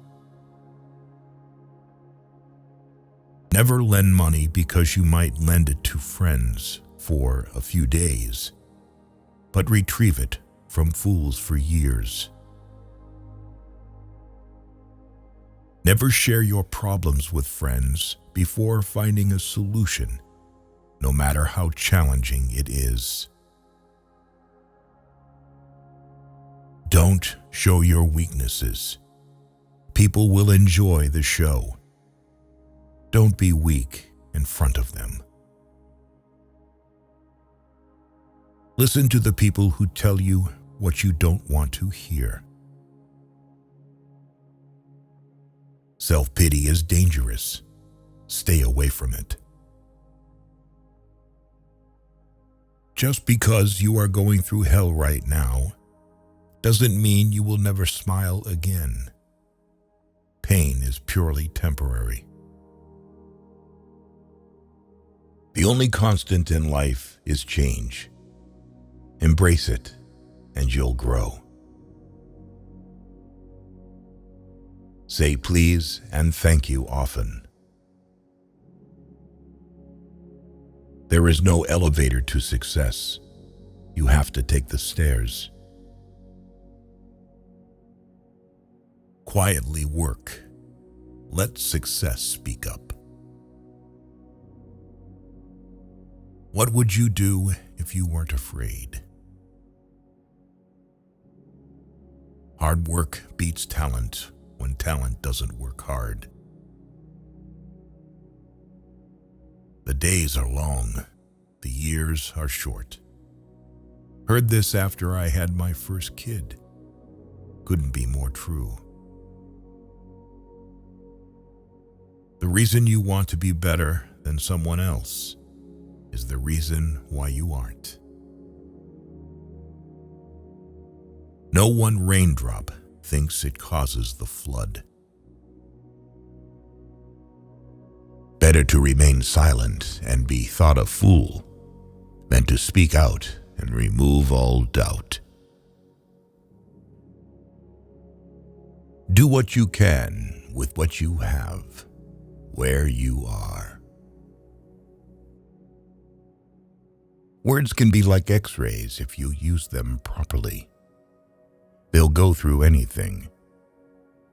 Never lend money because you might lend it to friends for a few days, but retrieve it from fools for years. Never share your problems with friends before finding a solution, no matter how challenging it is. Don't show your weaknesses. People will enjoy the show. Don't be weak in front of them. Listen to the people who tell you what you don't want to hear. Self-pity is dangerous. Stay away from it. Just because you are going through hell right now doesn't mean you will never smile again. Pain is purely temporary. The only constant in life is change. Embrace it, and you'll grow. Say please and thank you often. There is no elevator to success. You have to take the stairs. Quietly work. Let success speak up. What would you do if you weren't afraid? Hard work beats talent when talent doesn't work hard. The days are long, the years are short. Heard this after I had my first kid. Couldn't be more true. The reason you want to be better than someone else is the reason why you aren't. No one raindrop thinks it causes the flood. Better to remain silent and be thought a fool than to speak out and remove all doubt. Do what you can with what you have, where you are. Words can be like X-rays if you use them properly. They'll go through anything.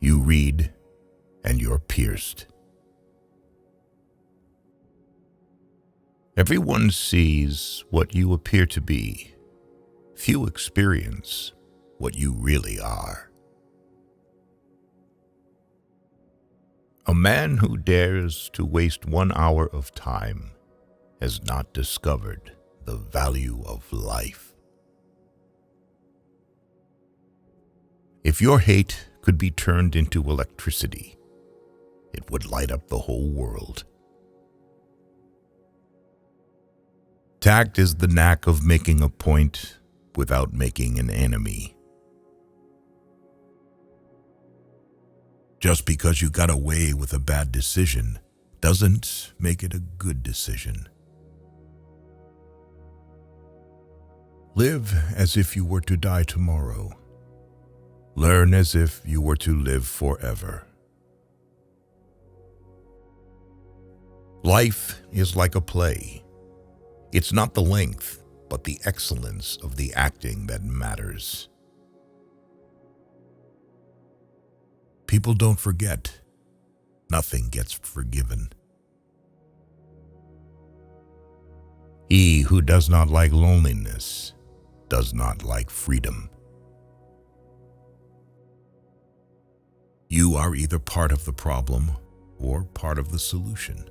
You read, and you're pierced. Everyone sees what you appear to be. Few experience what you really are. A man who dares to waste 1 hour of time has not discovered the value of life. If your hate could be turned into electricity, it would light up the whole world. Tact is the knack of making a point without making an enemy. Just because you got away with a bad decision doesn't make it a good decision. Live as if you were to die tomorrow. Learn as if you were to live forever. Life is like a play. It's not the length, but the excellence of the acting that matters. People don't forget. Nothing gets forgiven. He who does not like loneliness does not like freedom. You are either part of the problem or part of the solution.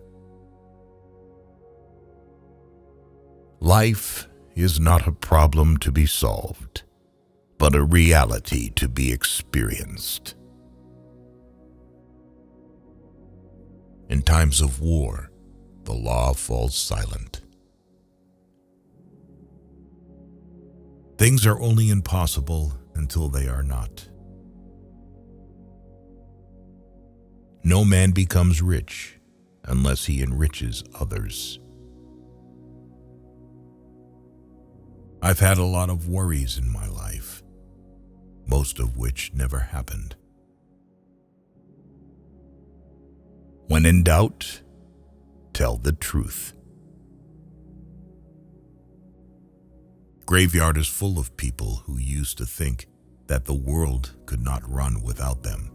Life is not a problem to be solved, but a reality to be experienced. In times of war, the law falls silent. Things are only impossible until they are not. No man becomes rich unless he enriches others. I've had a lot of worries in my life, most of which never happened. When in doubt, tell the truth. Graveyard is full of people who used to think that the world could not run without them.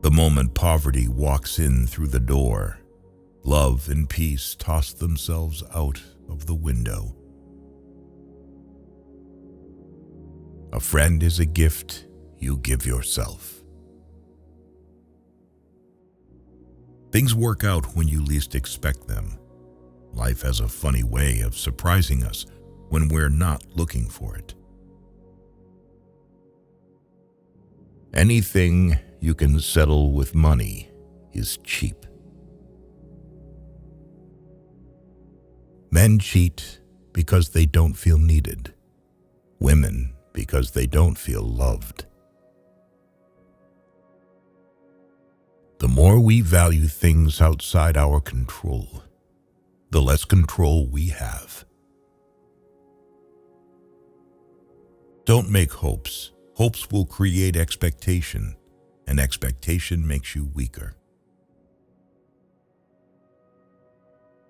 The moment poverty walks in through the door, love and peace toss themselves out of the window. A friend is a gift you give yourself. Things work out when you least expect them. Life has a funny way of surprising us when we're not looking for it. Anything you can settle with money is cheap. Men cheat because they don't feel needed. Women because they don't feel loved. The more we value things outside our control, the less control we have. Don't make hopes. Hopes will create expectation, and expectation makes you weaker.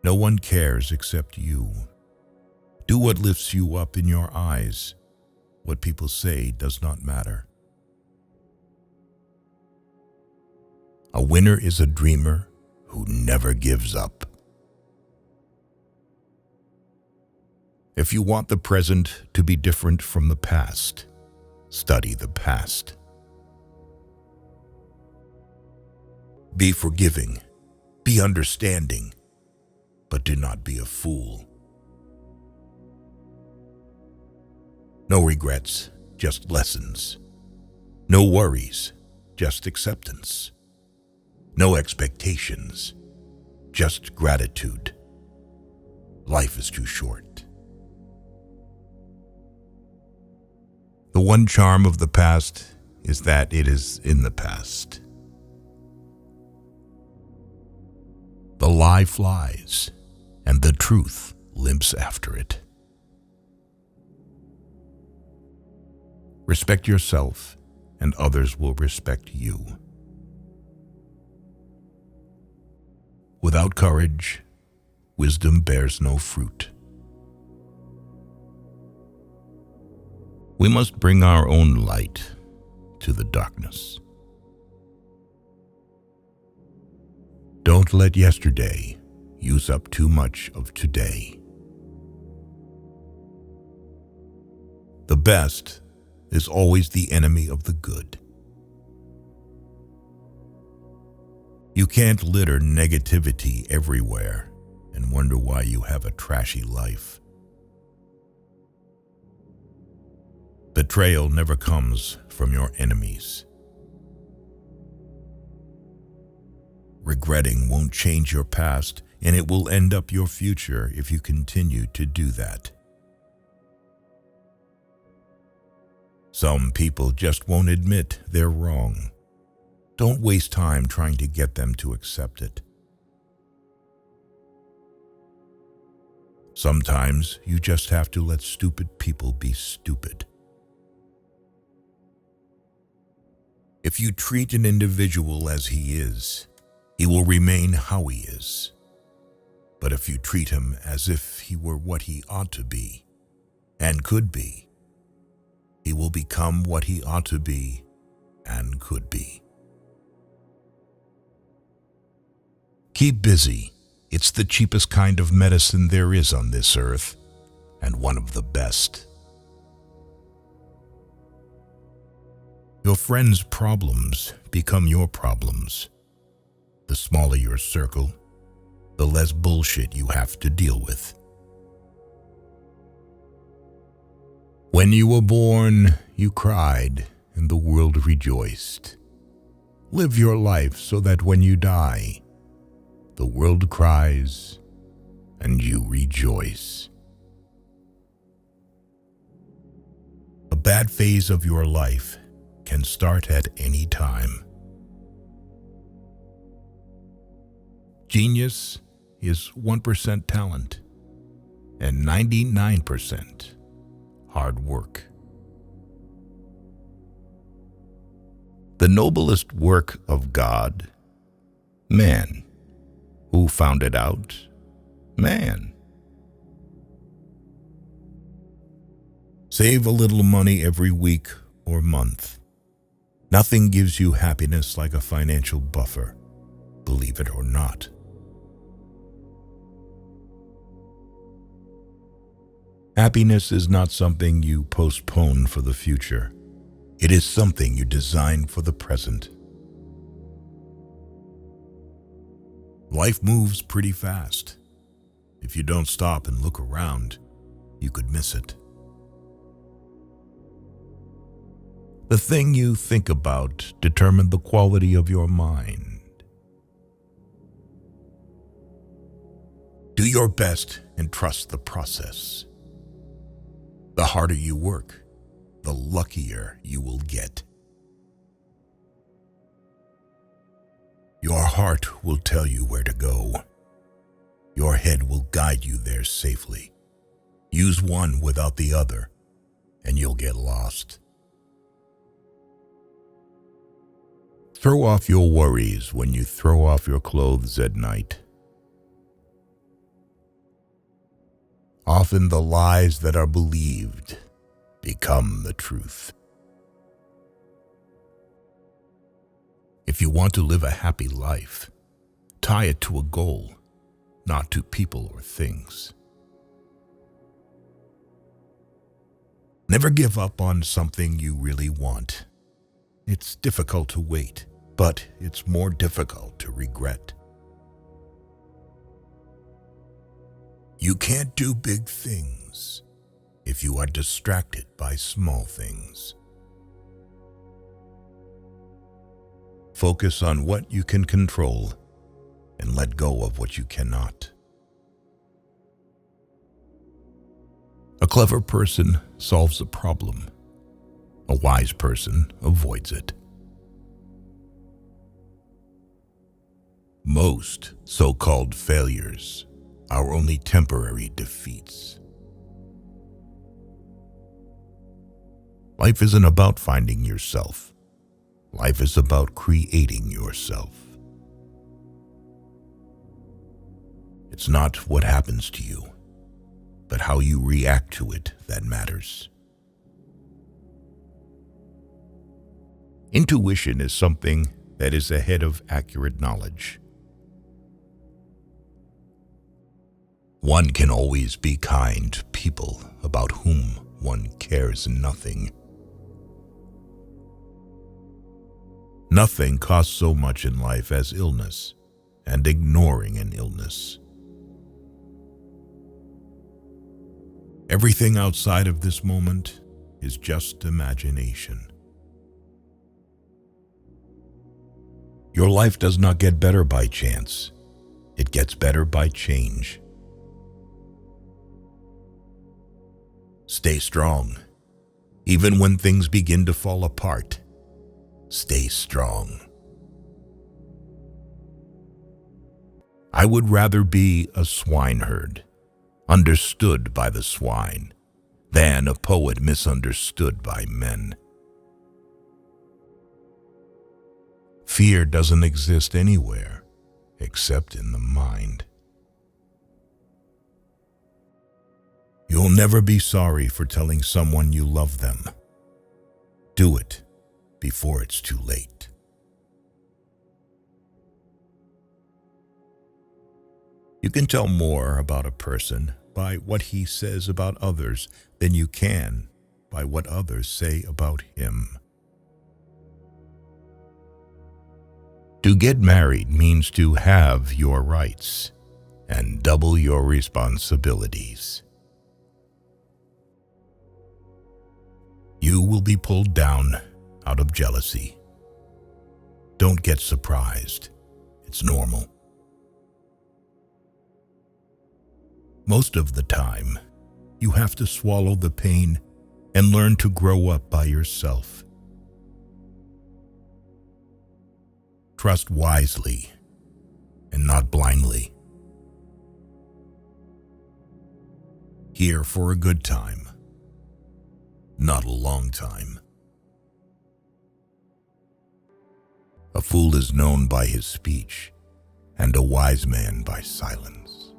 No one cares except you. Do what lifts you up in your eyes. What people say does not matter. A winner is a dreamer who never gives up. If you want the present to be different from the past, study the past. Be forgiving, be understanding, but do not be a fool. No regrets, just lessons. No worries, just acceptance. No expectations, just gratitude. Life is too short. The one charm of the past is that it is in the past. The lie flies, and the truth limps after it. Respect yourself, and others will respect you. Without courage, wisdom bears no fruit. We must bring our own light to the darkness. Don't let yesterday use up too much of today. The best is always the enemy of the good. You can't litter negativity everywhere and wonder why you have a trashy life. Betrayal never comes from your enemies. Regretting won't change your past, and it will end up your future if you continue to do that. Some people just won't admit they're wrong. Don't waste time trying to get them to accept it. Sometimes you just have to let stupid people be stupid. If you treat an individual as he is, he will remain how he is. But if you treat him as if he were what he ought to be, and could be, he will become what he ought to be and could be. Keep busy. It's the cheapest kind of medicine there is on this earth, and one of the best. Your friends' problems become your problems. The smaller your circle, the less bullshit you have to deal with. When you were born, you cried, and the world rejoiced. Live your life so that when you die, the world cries, and you rejoice. A bad phase of your life can start at any time. Genius is 1% talent and 99% hard work. The noblest work of God, man. Who found it out? Man. Save a little money every week or month. Nothing gives you happiness like a financial buffer, believe it or not. Happiness is not something you postpone for the future. It is something you design for the present. Life moves pretty fast. If you don't stop and look around, you could miss it. The thing you think about determines the quality of your mind. Do your best and trust the process. The harder you work, the luckier you will get. Your heart will tell you where to go. Your head will guide you there safely. Use one without the other, and you'll get lost. Throw off your worries when you throw off your clothes at night. Often the lies that are believed become the truth. If you want to live a happy life, tie it to a goal, not to people or things. Never give up on something you really want. It's difficult to wait, but it's more difficult to regret. You can't do big things if you are distracted by small things. Focus on what you can control and let go of what you cannot. A clever person solves a problem. A wise person avoids it. Most so-called failures are only temporary defeats. Life isn't about finding yourself. Life is about creating yourself. It's not what happens to you, but how you react to it that matters. Intuition is something that is ahead of accurate knowledge. One can always be kind to people about whom one cares nothing. Nothing costs so much in life as illness and ignoring an illness. Everything outside of this moment is just imagination. Your life does not get better by chance. It gets better by change. Stay strong. Even when things begin to fall apart, stay strong. I would rather be a swineherd, understood by the swine, than a poet misunderstood by men. Fear doesn't exist anywhere except in the mind. You'll never be sorry for telling someone you love them. Do it before it's too late. You can tell more about a person by what he says about others than you can by what others say about him. To get married means to have your rights and double your responsibilities. You will be pulled down out of jealousy. Don't get surprised. It's normal. Most of the time, you have to swallow the pain and learn to grow up by yourself. Trust wisely and not blindly. Here for a good time, not a long time. A fool is known by his speech, and a wise man by silence.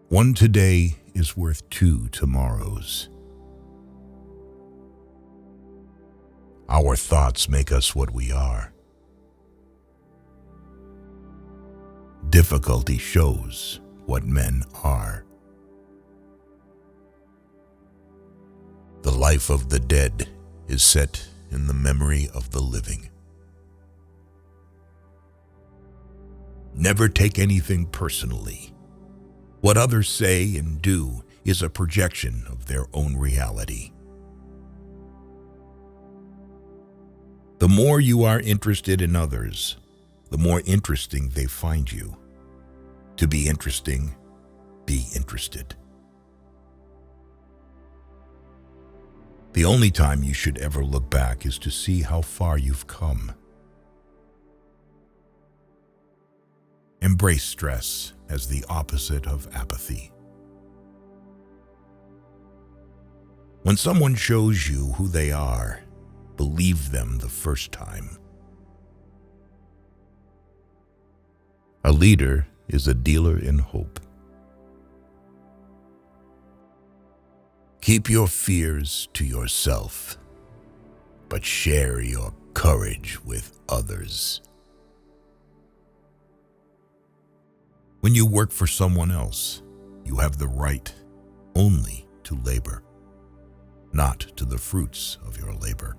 One today is worth 2 tomorrows. Our thoughts make us what we are. Difficulty shows what men are. The life of the dead is set in the memory of the living. Never take anything personally. What others say and do is a projection of their own reality. The more you are interested in others, the more interesting they find you. To be interesting, be interested. The only time you should ever look back is to see how far you've come. Embrace stress as the opposite of apathy. When someone shows you who they are, believe them the first time. A leader is a dealer in hope. Keep your fears to yourself, but share your courage with others. When you work for someone else, you have the right only to labor, not to the fruits of your labor.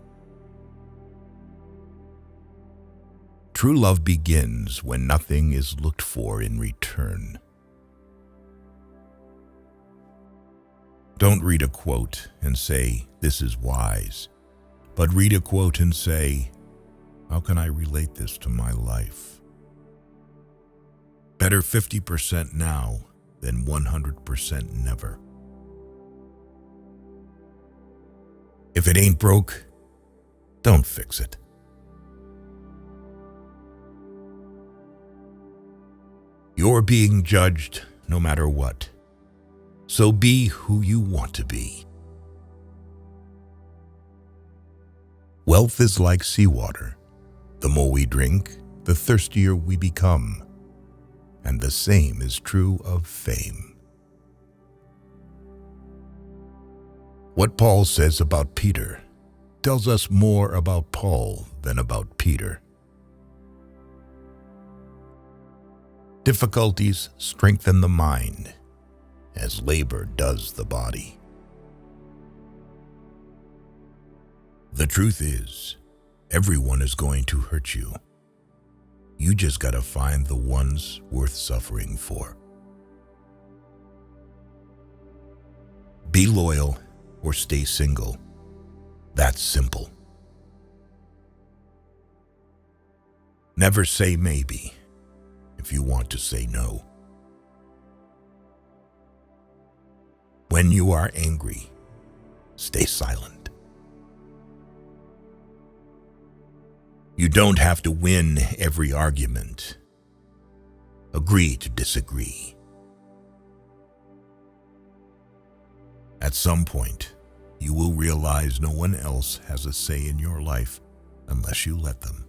True love begins when nothing is looked for in return. Don't read a quote and say, "This is wise," but read a quote and say, "How can I relate this to my life?" Better 50% now than 100% never. If it ain't broke, don't fix it. You're being judged no matter what, so be who you want to be. Wealth is like seawater. The more we drink, the thirstier we become. And the same is true of fame. What Paul says about Peter tells us more about Paul than about Peter. Difficulties strengthen the mind, as labor does the body. The truth is, everyone is going to hurt you. You just gotta find the ones worth suffering for. Be loyal or stay single. That's simple. Never say maybe if you want to say no. When you are angry, stay silent. You don't have to win every argument. Agree to disagree. At some point, you will realize no one else has a say in your life unless you let them.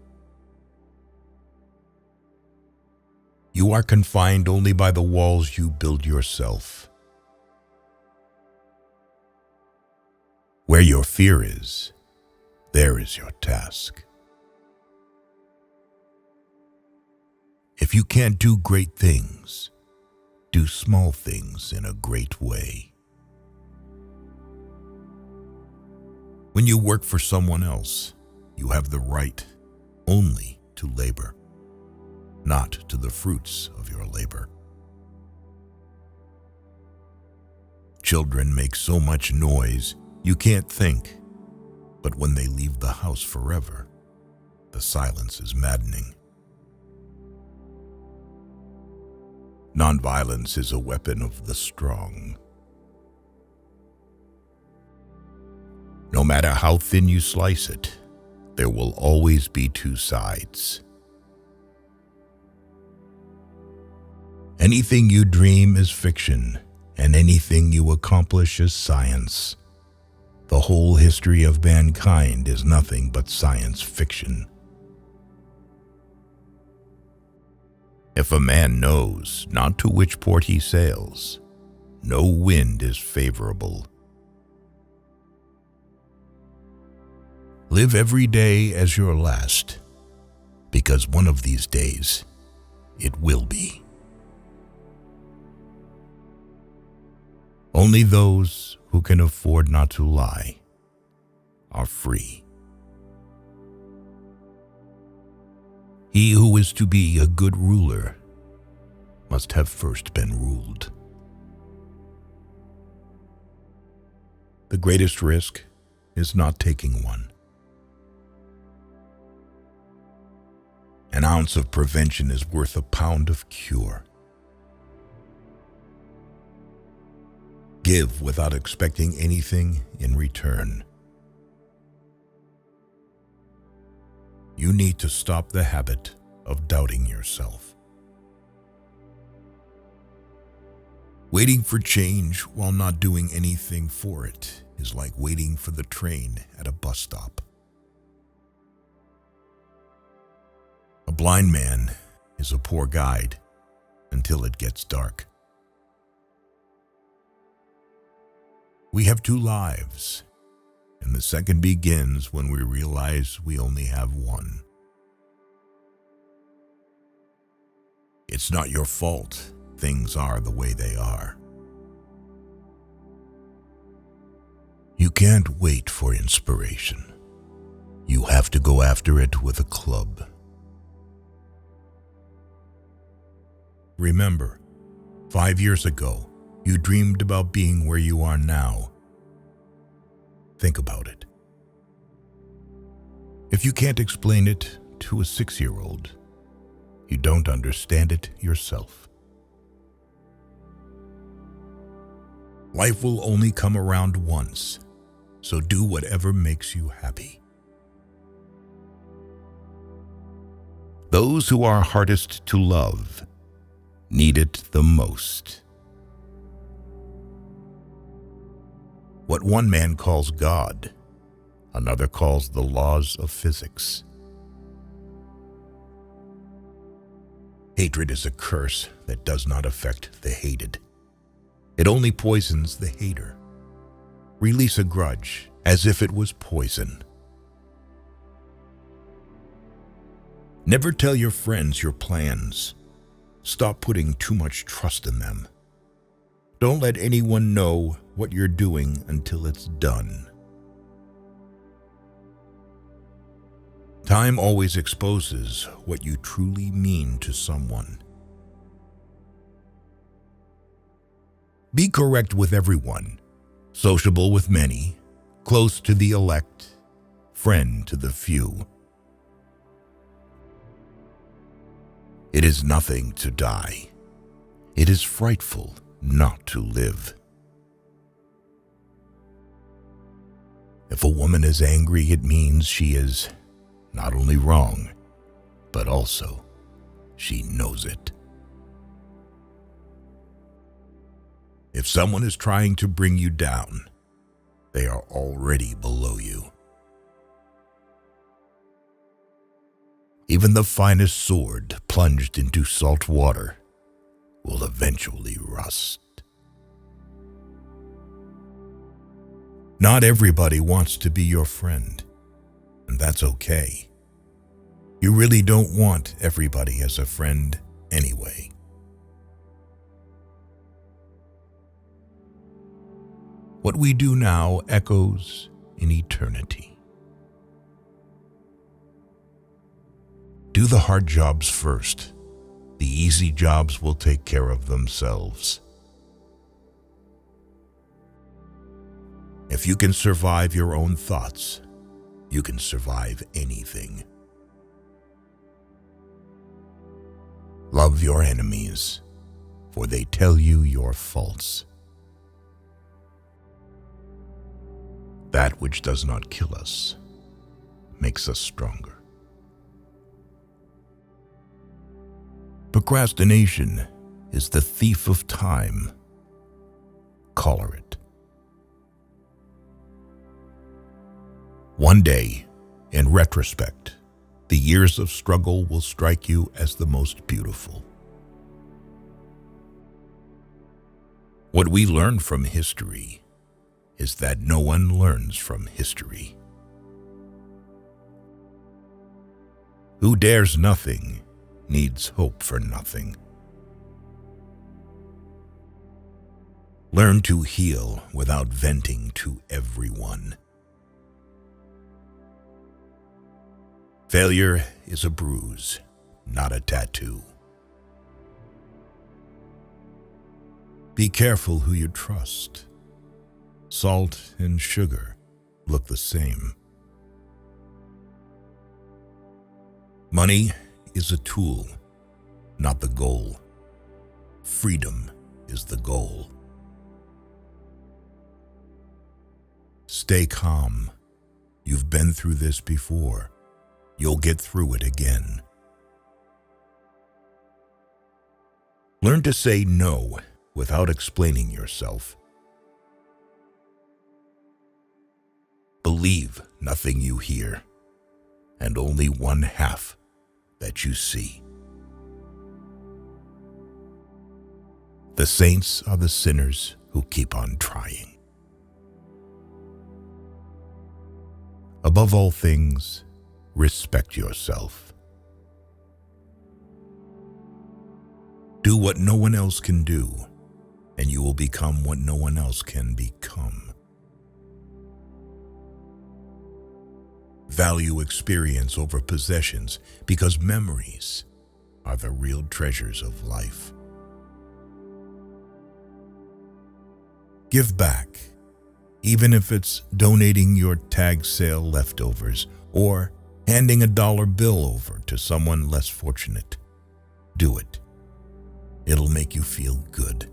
You are confined only by the walls you build yourself. Where your fear is, there is your task. If you can't do great things, do small things in a great way. When you work for someone else, you have the right only to labor, not to the fruits of your labor. Children make so much noise you can't think, but when they leave the house forever, the silence is maddening. Nonviolence is a weapon of the strong. No matter how thin you slice it, there will always be two sides. Anything you dream is fiction, and anything you accomplish is science. The whole history of mankind is nothing but science fiction. If a man knows not to which port he sails, no wind is favorable. Live every day as your last, because one of these days it will be. Only those who can afford not to lie are free. He who is to be a good ruler must have first been ruled. The greatest risk is not taking one. An ounce of prevention is worth a pound of cure. Give without expecting anything in return. You need to stop the habit of doubting yourself. Waiting for change while not doing anything for it is like waiting for the train at a bus stop. A blind man is a poor guide until it gets dark. We have two lives, and the second begins when we realize we only have one. It's not your fault things are the way they are. You can't wait for inspiration. You have to go after it with a club. Remember, 5 years ago, you dreamed about being where you are now. Think about it. If you can't explain it to a 6-year-old, you don't understand it yourself. Life will only come around once, so do whatever makes you happy. Those who are hardest to love need it the most. What one man calls God, another calls the laws of physics. Hatred is a curse that does not affect the hated. It only poisons the hater. Release a grudge as if it was poison. Never tell your friends your plans. Stop putting too much trust in them. Don't let anyone know what you're doing until it's done. Time always exposes what you truly mean to someone. Be correct with everyone, sociable with many, close to the elect, friend to the few. It is nothing to die. It is frightful not to live. If a woman is angry, it means she is not only wrong, but also she knows it. If someone is trying to bring you down, they are already below you. Even the finest sword plunged into salt water will eventually rust. Not everybody wants to be your friend, and that's okay. You really don't want everybody as a friend anyway. What we do now echoes in eternity. Do the hard jobs first. The easy jobs will take care of themselves. If you can survive your own thoughts, you can survive anything. Love your enemies, for they tell you your faults. That which does not kill us makes us stronger. Procrastination is the thief of time. Collar it. One day, in retrospect, the years of struggle will strike you as the most beautiful. What we learn from history is that no one learns from history. Who dares nothing needs hope for nothing. Learn to heal without venting to everyone. Failure is a bruise, not a tattoo. Be careful who you trust. Salt and sugar look the same. Money is a tool, not the goal. Freedom is the goal. Stay calm. You've been through this before. You'll get through it again. Learn to say no without explaining yourself. Believe nothing you hear, and only one half that you see. The saints are the sinners who keep on trying. Above all things, respect yourself. Do what no one else can do, and you will become what no one else can become. Value experience over possessions, because memories are the real treasures of life. Give back, even if it's donating your tag sale leftovers or handing $1 bill over to someone less fortunate. Do it. It'll make you feel good.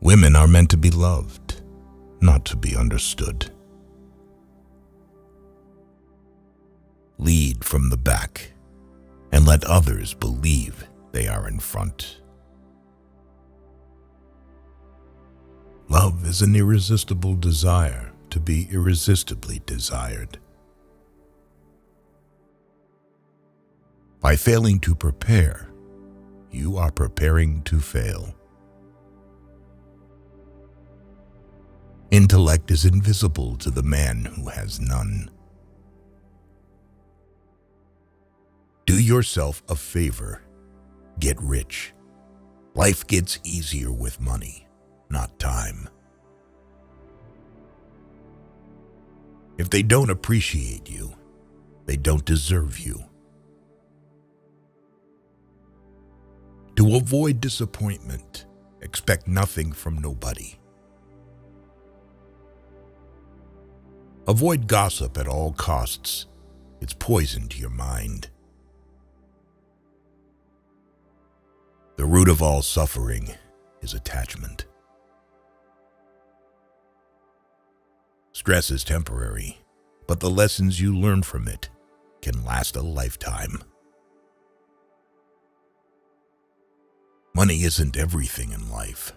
Women are meant to be loved, not to be understood. Lead from the back and let others believe they are in front. Love is an irresistible desire to be irresistibly desired. By failing to prepare, you are preparing to fail. Intellect is invisible to the man who has none. Do yourself a favor. Get rich. Life gets easier with money, not time. If they don't appreciate you, they don't deserve you. To avoid disappointment, expect nothing from nobody. Avoid gossip at all costs. It's poison to your mind. The root of all suffering is attachment. Stress is temporary, but the lessons you learn from it can last a lifetime. Money isn't everything in life,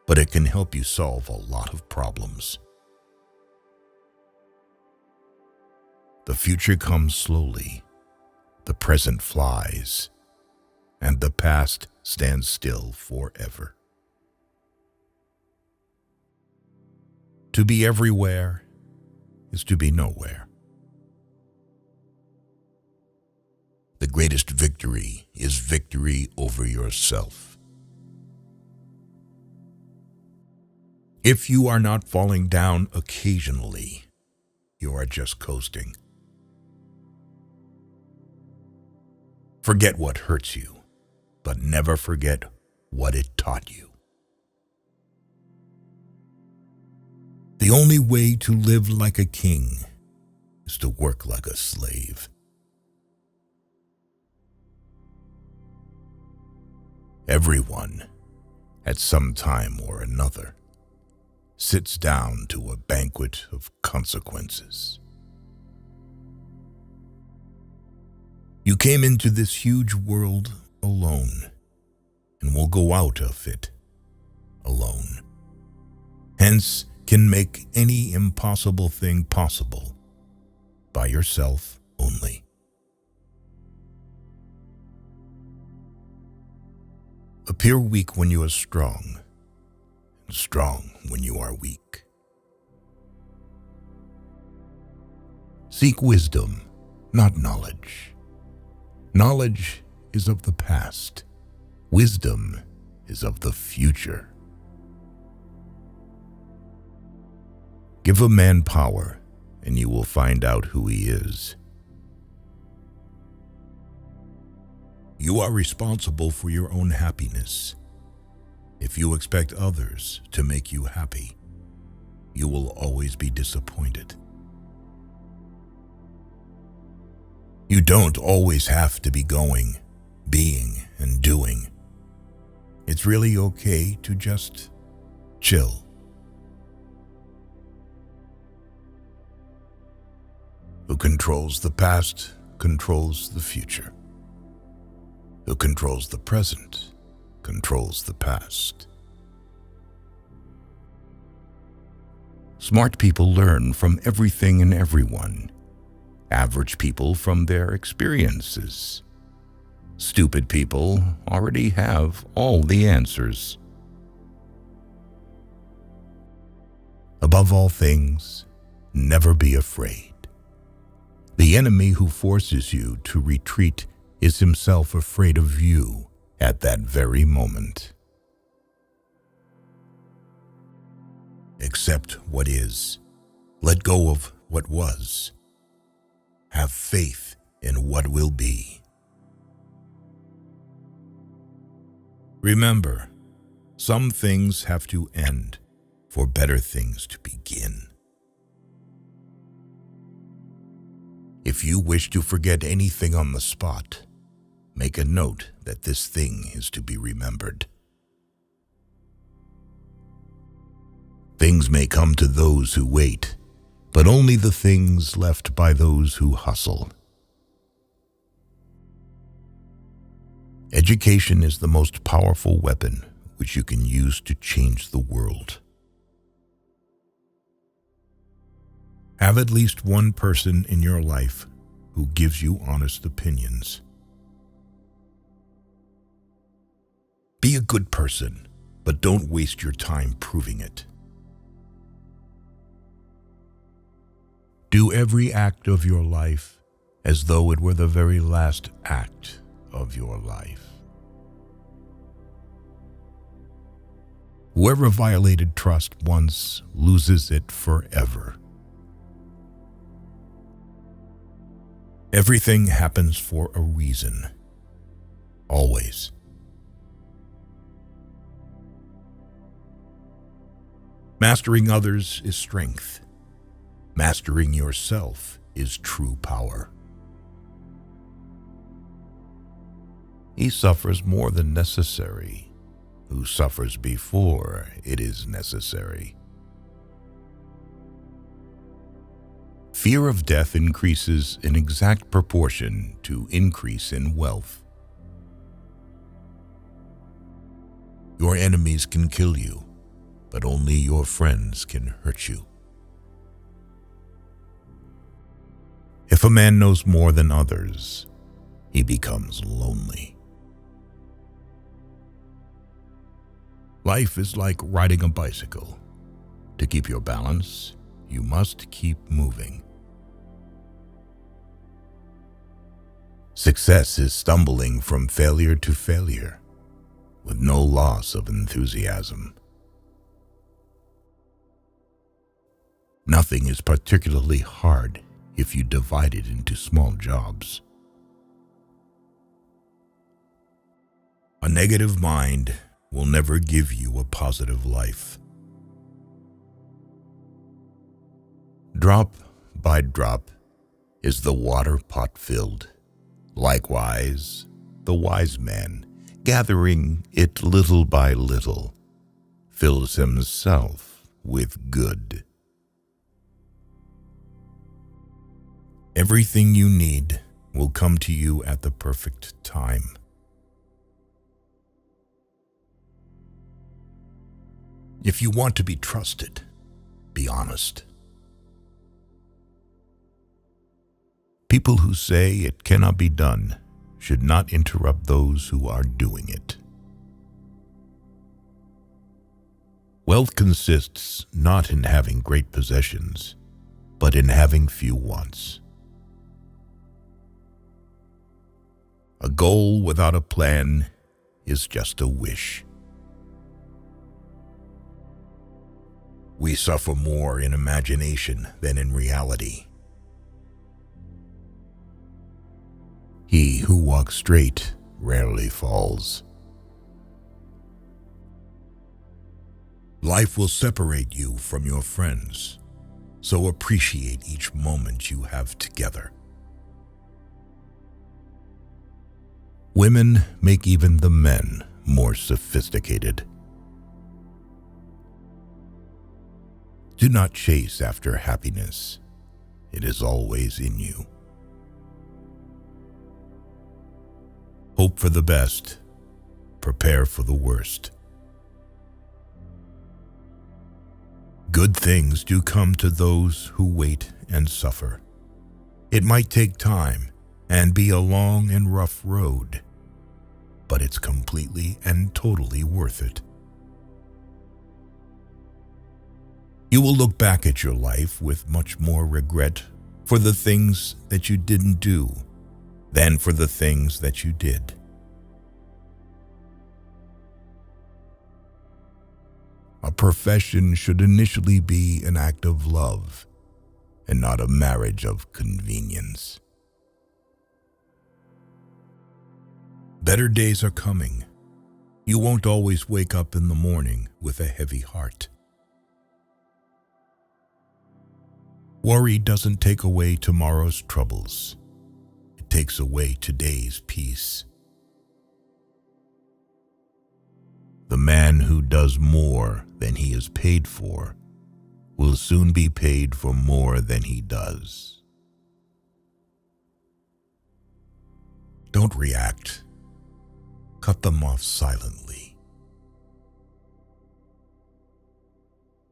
but it can help you solve a lot of problems. The future comes slowly, the present flies, and the past stands still forever. To be everywhere is to be nowhere. The greatest victory is victory over yourself. If you are not falling down occasionally, you are just coasting. Forget what hurts you, but never forget what it taught you. The only way to live like a king is to work like a slave. Everyone, at some time or another, sits down to a banquet of consequences. You came into this huge world alone, and will go out of it alone. Hence, can make any impossible thing possible by yourself only. Appear weak when you are strong, and strong when you are weak. Seek wisdom, not knowledge. Knowledge is of the past. Wisdom is of the future. Give a man power, and you will find out who he is. You are responsible for your own happiness. If you expect others to make you happy, you will always be disappointed. You don't always have to be going, being, and doing. It's really okay to just chill. Who controls the past controls the future. Who controls the present controls the past. Smart people learn from everything and everyone. Average people from their experiences. Stupid people already have all the answers. Above all things, never be afraid. The enemy who forces you to retreat is himself afraid of you at that very moment. Accept what is. Let go of what was. Have faith in what will be. Remember, some things have to end for better things to begin. If you wish to forget anything on the spot, make a note that this thing is to be remembered. Things may come to those who wait, but only the things left by those who hustle. Education is the most powerful weapon which you can use to change the world. Have at least one person in your life who gives you honest opinions. Be a good person, but don't waste your time proving it. Do every act of your life as though it were the very last act of your life. Whoever violated trust once loses it forever. Everything happens for a reason. Always. Mastering others is strength. Mastering yourself is true power. He suffers more than necessary, who suffers before it is necessary. Fear of death increases in exact proportion to increase in wealth. Your enemies can kill you, but only your friends can hurt you. If a man knows more than others, he becomes lonely. Life is like riding a bicycle. To keep your balance, you must keep moving. Success is stumbling from failure to failure, with no loss of enthusiasm. Nothing is particularly hard if you divide it into small jobs. A negative mind will never give you a positive life. Drop by drop is the water pot filled. Likewise, the wise man, gathering it little by little, fills himself with good. Everything you need will come to you at the perfect time. If you want to be trusted, be honest. People who say it cannot be done should not interrupt those who are doing it. Wealth consists not in having great possessions, but in having few wants. A goal without a plan is just a wish. We suffer more in imagination than in reality. He who walks straight rarely falls. Life will separate you from your friends, so appreciate each moment you have together. Women make even the men more sophisticated. Do not chase after happiness. It is always in you. Hope for the best. Prepare for the worst. Good things do come to those who wait and suffer. It might take time and be a long and rough road, but it's completely and totally worth it. You will look back at your life with much more regret for the things that you didn't do than for the things that you did. A profession should initially be an act of love and not a marriage of convenience. Better days are coming. You won't always wake up in the morning with a heavy heart. Worry doesn't take away tomorrow's troubles. It takes away today's peace. The man who does more than he is paid for will soon be paid for more than he does. Don't react. Cut them off silently.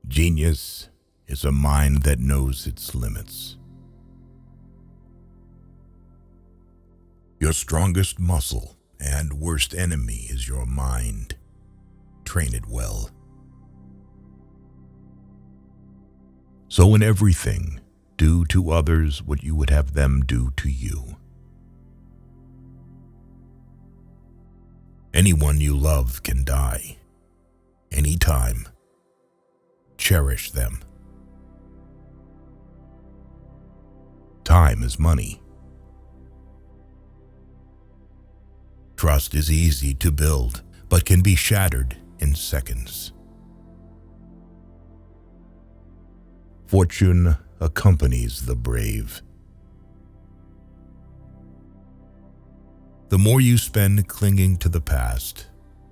Genius is a mind that knows its limits. Your strongest muscle and worst enemy is your mind. Train it well. So in everything, do to others what you would have them do to you. Anyone you love can die. Anytime. Cherish them. Time is money. Trust is easy to build, but can be shattered in seconds. Fortune accompanies the brave. The more you spend clinging to the past,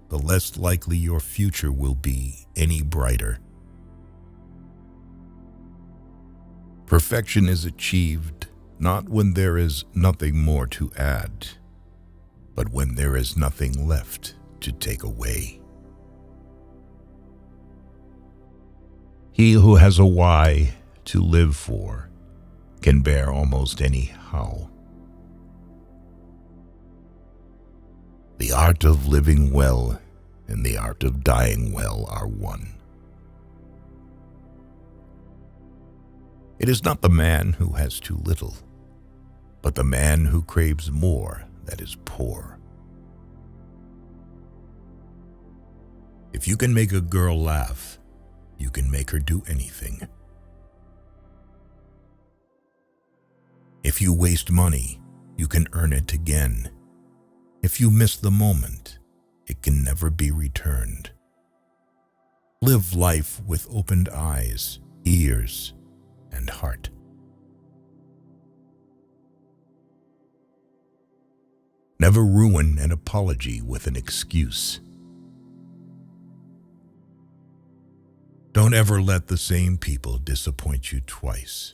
the less likely your future will be any brighter. Perfection is achieved not when there is nothing more to add, but when there is nothing left to take away. He who has a why to live for can bear almost any how. The art of living well and the art of dying well are one. It is not the man who has too little, but the man who craves more that is poor. If you can make a girl laugh, you can make her do anything. If you waste money, you can earn it again. If you miss the moment, it can never be returned. Live life with opened eyes, ears, and heart. Never ruin an apology with an excuse. Don't ever let the same people disappoint you twice.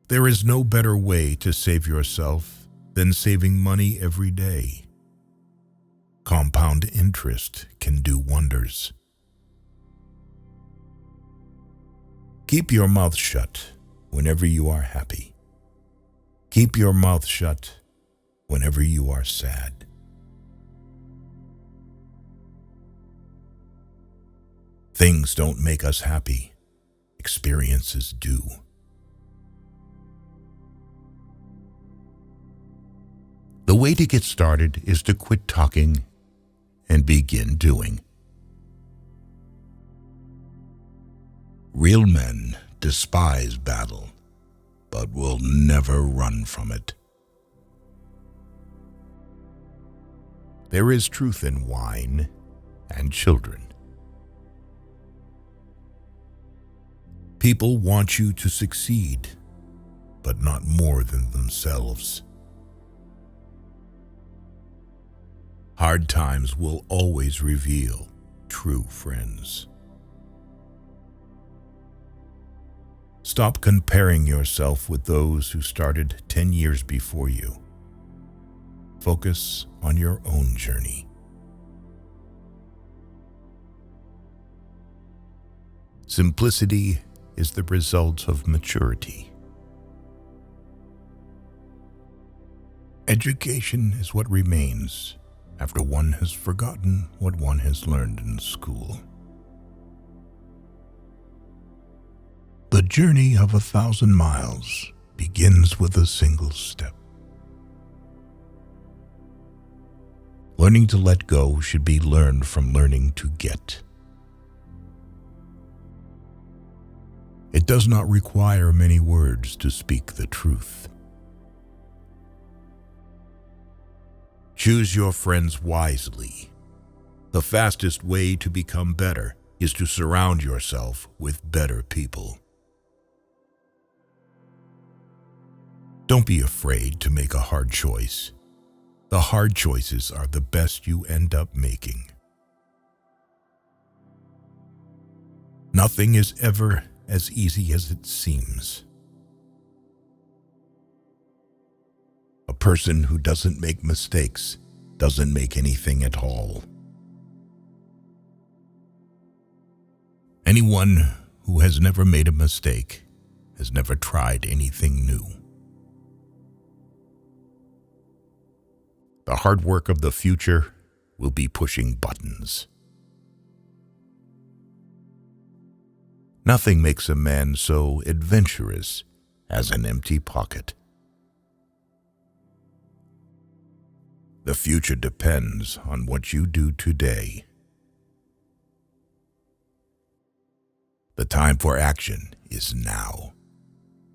There is no better way to save yourself than saving money every day. Compound interest can do wonders. Keep your mouth shut whenever you are happy. Keep your mouth shut whenever you are sad. Things don't make us happy. Experiences do. The way to get started is to quit talking and begin doing. Real men despise battle, but will never run from it. There is truth in wine and children. People want you to succeed, but not more than themselves. Hard times will always reveal true friends. Stop comparing yourself with those who started 10 years before you. Focus on your own journey. Simplicity is the result of maturity. Education is what remains after one has forgotten what one has learned in school. The journey of 1,000 miles begins with a single step. Learning to let go should be learned from learning to get. It does not require many words to speak the truth. Choose your friends wisely. The fastest way to become better is to surround yourself with better people. Don't be afraid to make a hard choice. The hard choices are the best you end up making. Nothing is ever as easy as it seems. A person who doesn't make mistakes doesn't make anything at all. Anyone who has never made a mistake has never tried anything new. The hard work of the future will be pushing buttons. Nothing makes a man so adventurous as an empty pocket. The future depends on what you do today. The time for action is now.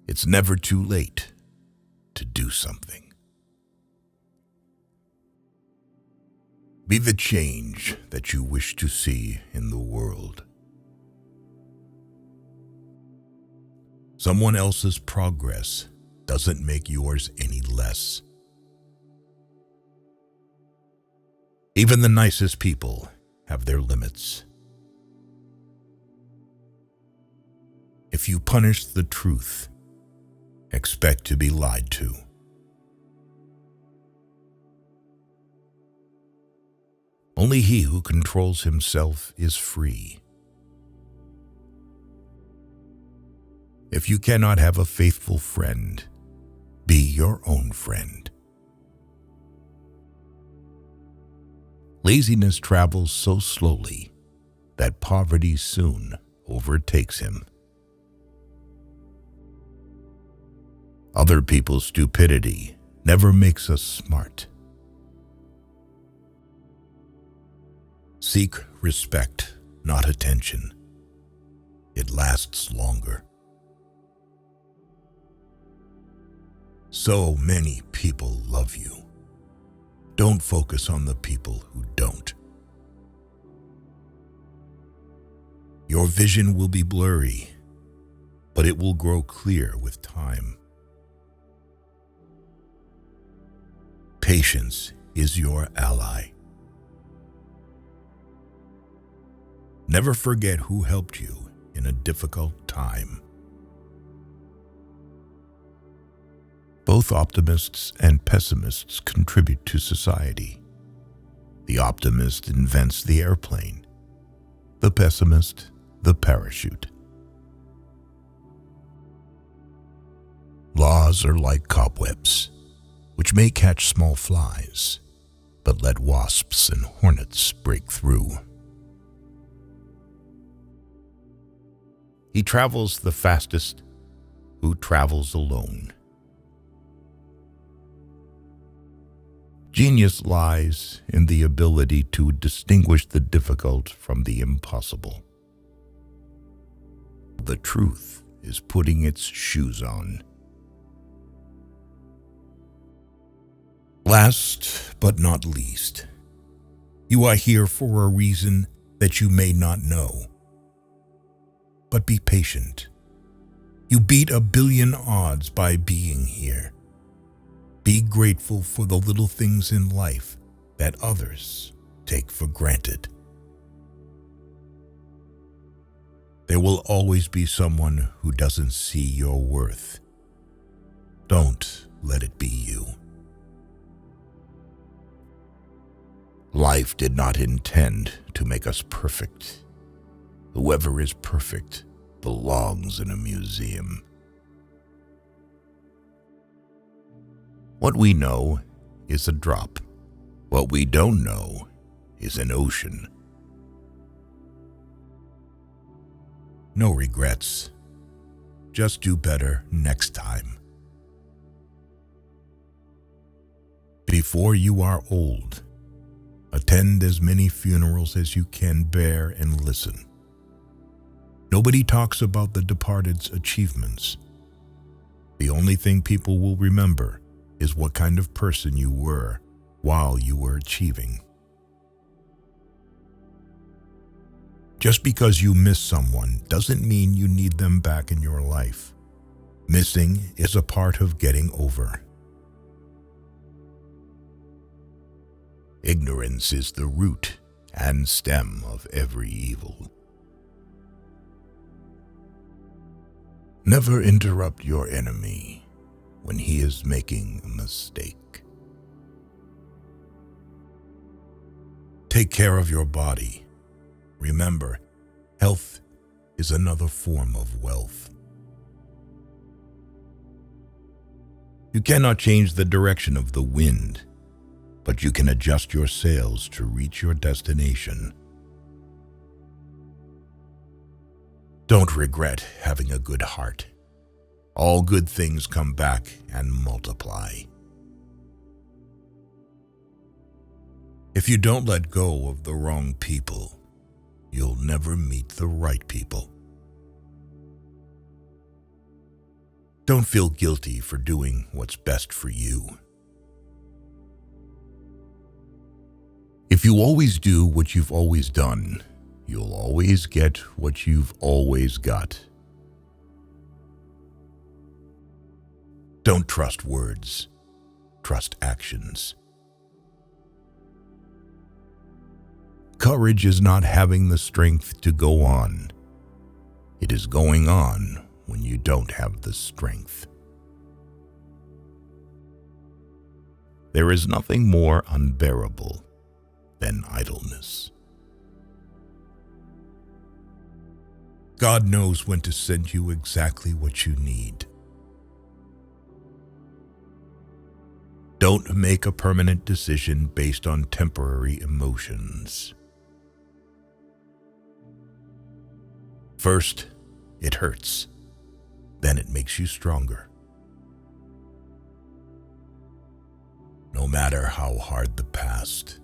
It's never too late to do something. Be the change that you wish to see in the world. Someone else's progress doesn't make yours any less. Even the nicest people have their limits. If you punish the truth, expect to be lied to. Only he who controls himself is free. If you cannot have a faithful friend, be your own friend. Laziness travels so slowly that poverty soon overtakes him. Other people's stupidity never makes us smart. Seek respect, not attention. It lasts longer. So many people love you. Don't focus on the people who don't. Your vision will be blurry, but it will grow clear with time. Patience is your ally. Never forget who helped you in a difficult time. Both optimists and pessimists contribute to society. The optimist invents the airplane, the pessimist, the parachute. Laws are like cobwebs, which may catch small flies, but let wasps and hornets break through. He travels the fastest who travels alone. Genius lies in the ability to distinguish the difficult from the impossible. The truth is putting its shoes on. Last but not least, you are here for a reason that you may not know. But be patient. You beat 1 billion odds by being here. Be grateful for the little things in life that others take for granted. There will always be someone who doesn't see your worth. Don't let it be you. Life did not intend to make us perfect. Whoever is perfect belongs in a museum. What we know is a drop. What we don't know is an ocean. No regrets. Just do better next time. Before you are old, attend as many funerals as you can bear and listen. Nobody talks about the departed's achievements. The only thing people will remember is what kind of person you were while you were achieving. Just because you miss someone doesn't mean you need them back in your life. Missing is a part of getting over. Ignorance is the root and stem of every evil. Never interrupt your enemy when he is making a mistake. Take care of your body. Remember, health is another form of wealth. You cannot change the direction of the wind, but you can adjust your sails to reach your destination. Don't regret having a good heart. All good things come back and multiply. If you don't let go of the wrong people, you'll never meet the right people. Don't feel guilty for doing what's best for you. If you always do what you've always done, you'll always get what you've always got. Don't trust words, trust actions. Courage is not having the strength to go on. It is going on when you don't have the strength. There is nothing more unbearable than idleness. God knows when to send you exactly what you need. Don't make a permanent decision based on temporary emotions. First, it hurts. Then it makes you stronger. No matter how hard the past,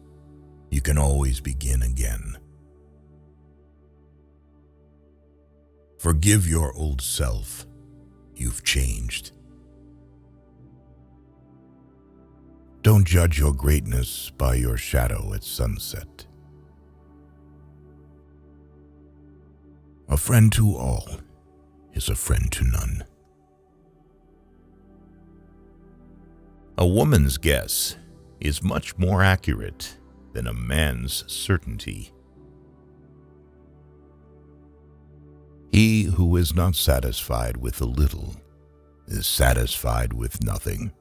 you can always begin again. Forgive your old self. You've changed. Don't judge your greatness by your shadow at sunset. A friend to all is a friend to none. A woman's guess is much more accurate than a man's certainty. He who is not satisfied with a little is satisfied with nothing.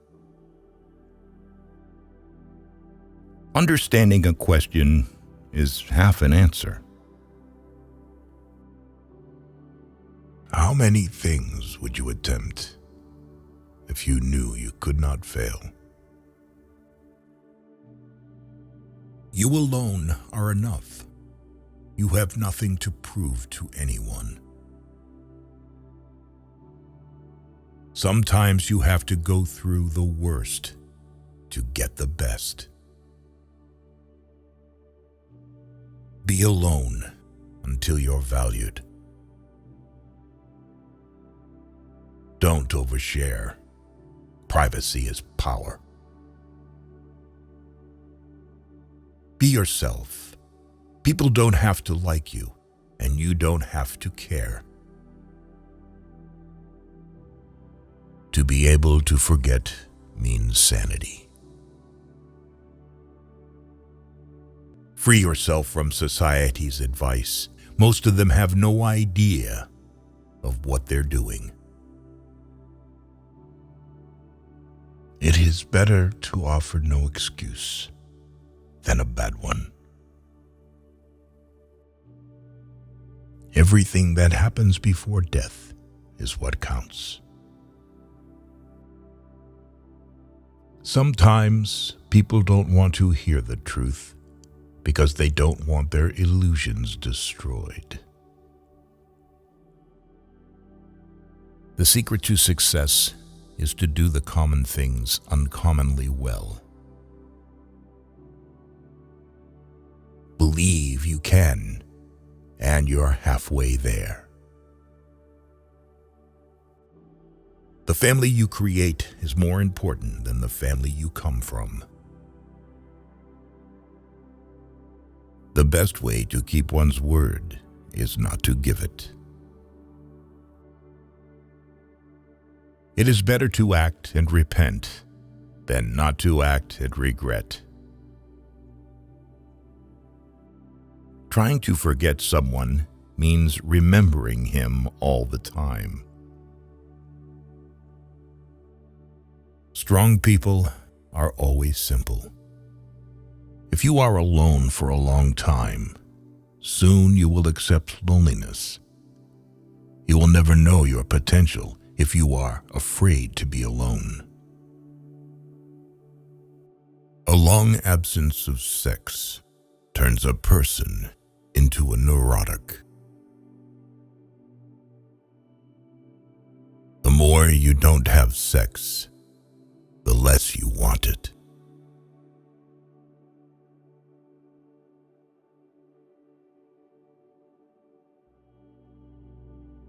Understanding a question is half an answer. How many things would you attempt if you knew you could not fail? You alone are enough. You have nothing to prove to anyone. Sometimes you have to go through the worst to get the best. Be alone until you're valued. Don't overshare. Privacy is power. Be yourself. People don't have to like you, and you don't have to care. To be able to forget means sanity. Free yourself from society's advice. Most of them have no idea of what they're doing. It is better to offer no excuse than a bad one. Everything that happens before death is what counts. Sometimes people don't want to hear the truth because they don't want their illusions destroyed. The secret to success is to do the common things uncommonly well. Believe you can, and you're halfway there. The family you create is more important than the family you come from. The best way to keep one's word is not to give it. It is better to act and repent than not to act and regret. Trying to forget someone means remembering him all the time. Strong people are always simple. If you are alone for a long time, soon you will accept loneliness. You will never know your potential if you are afraid to be alone. A long absence of sex turns a person into a neurotic. The more you don't have sex, the less you want it.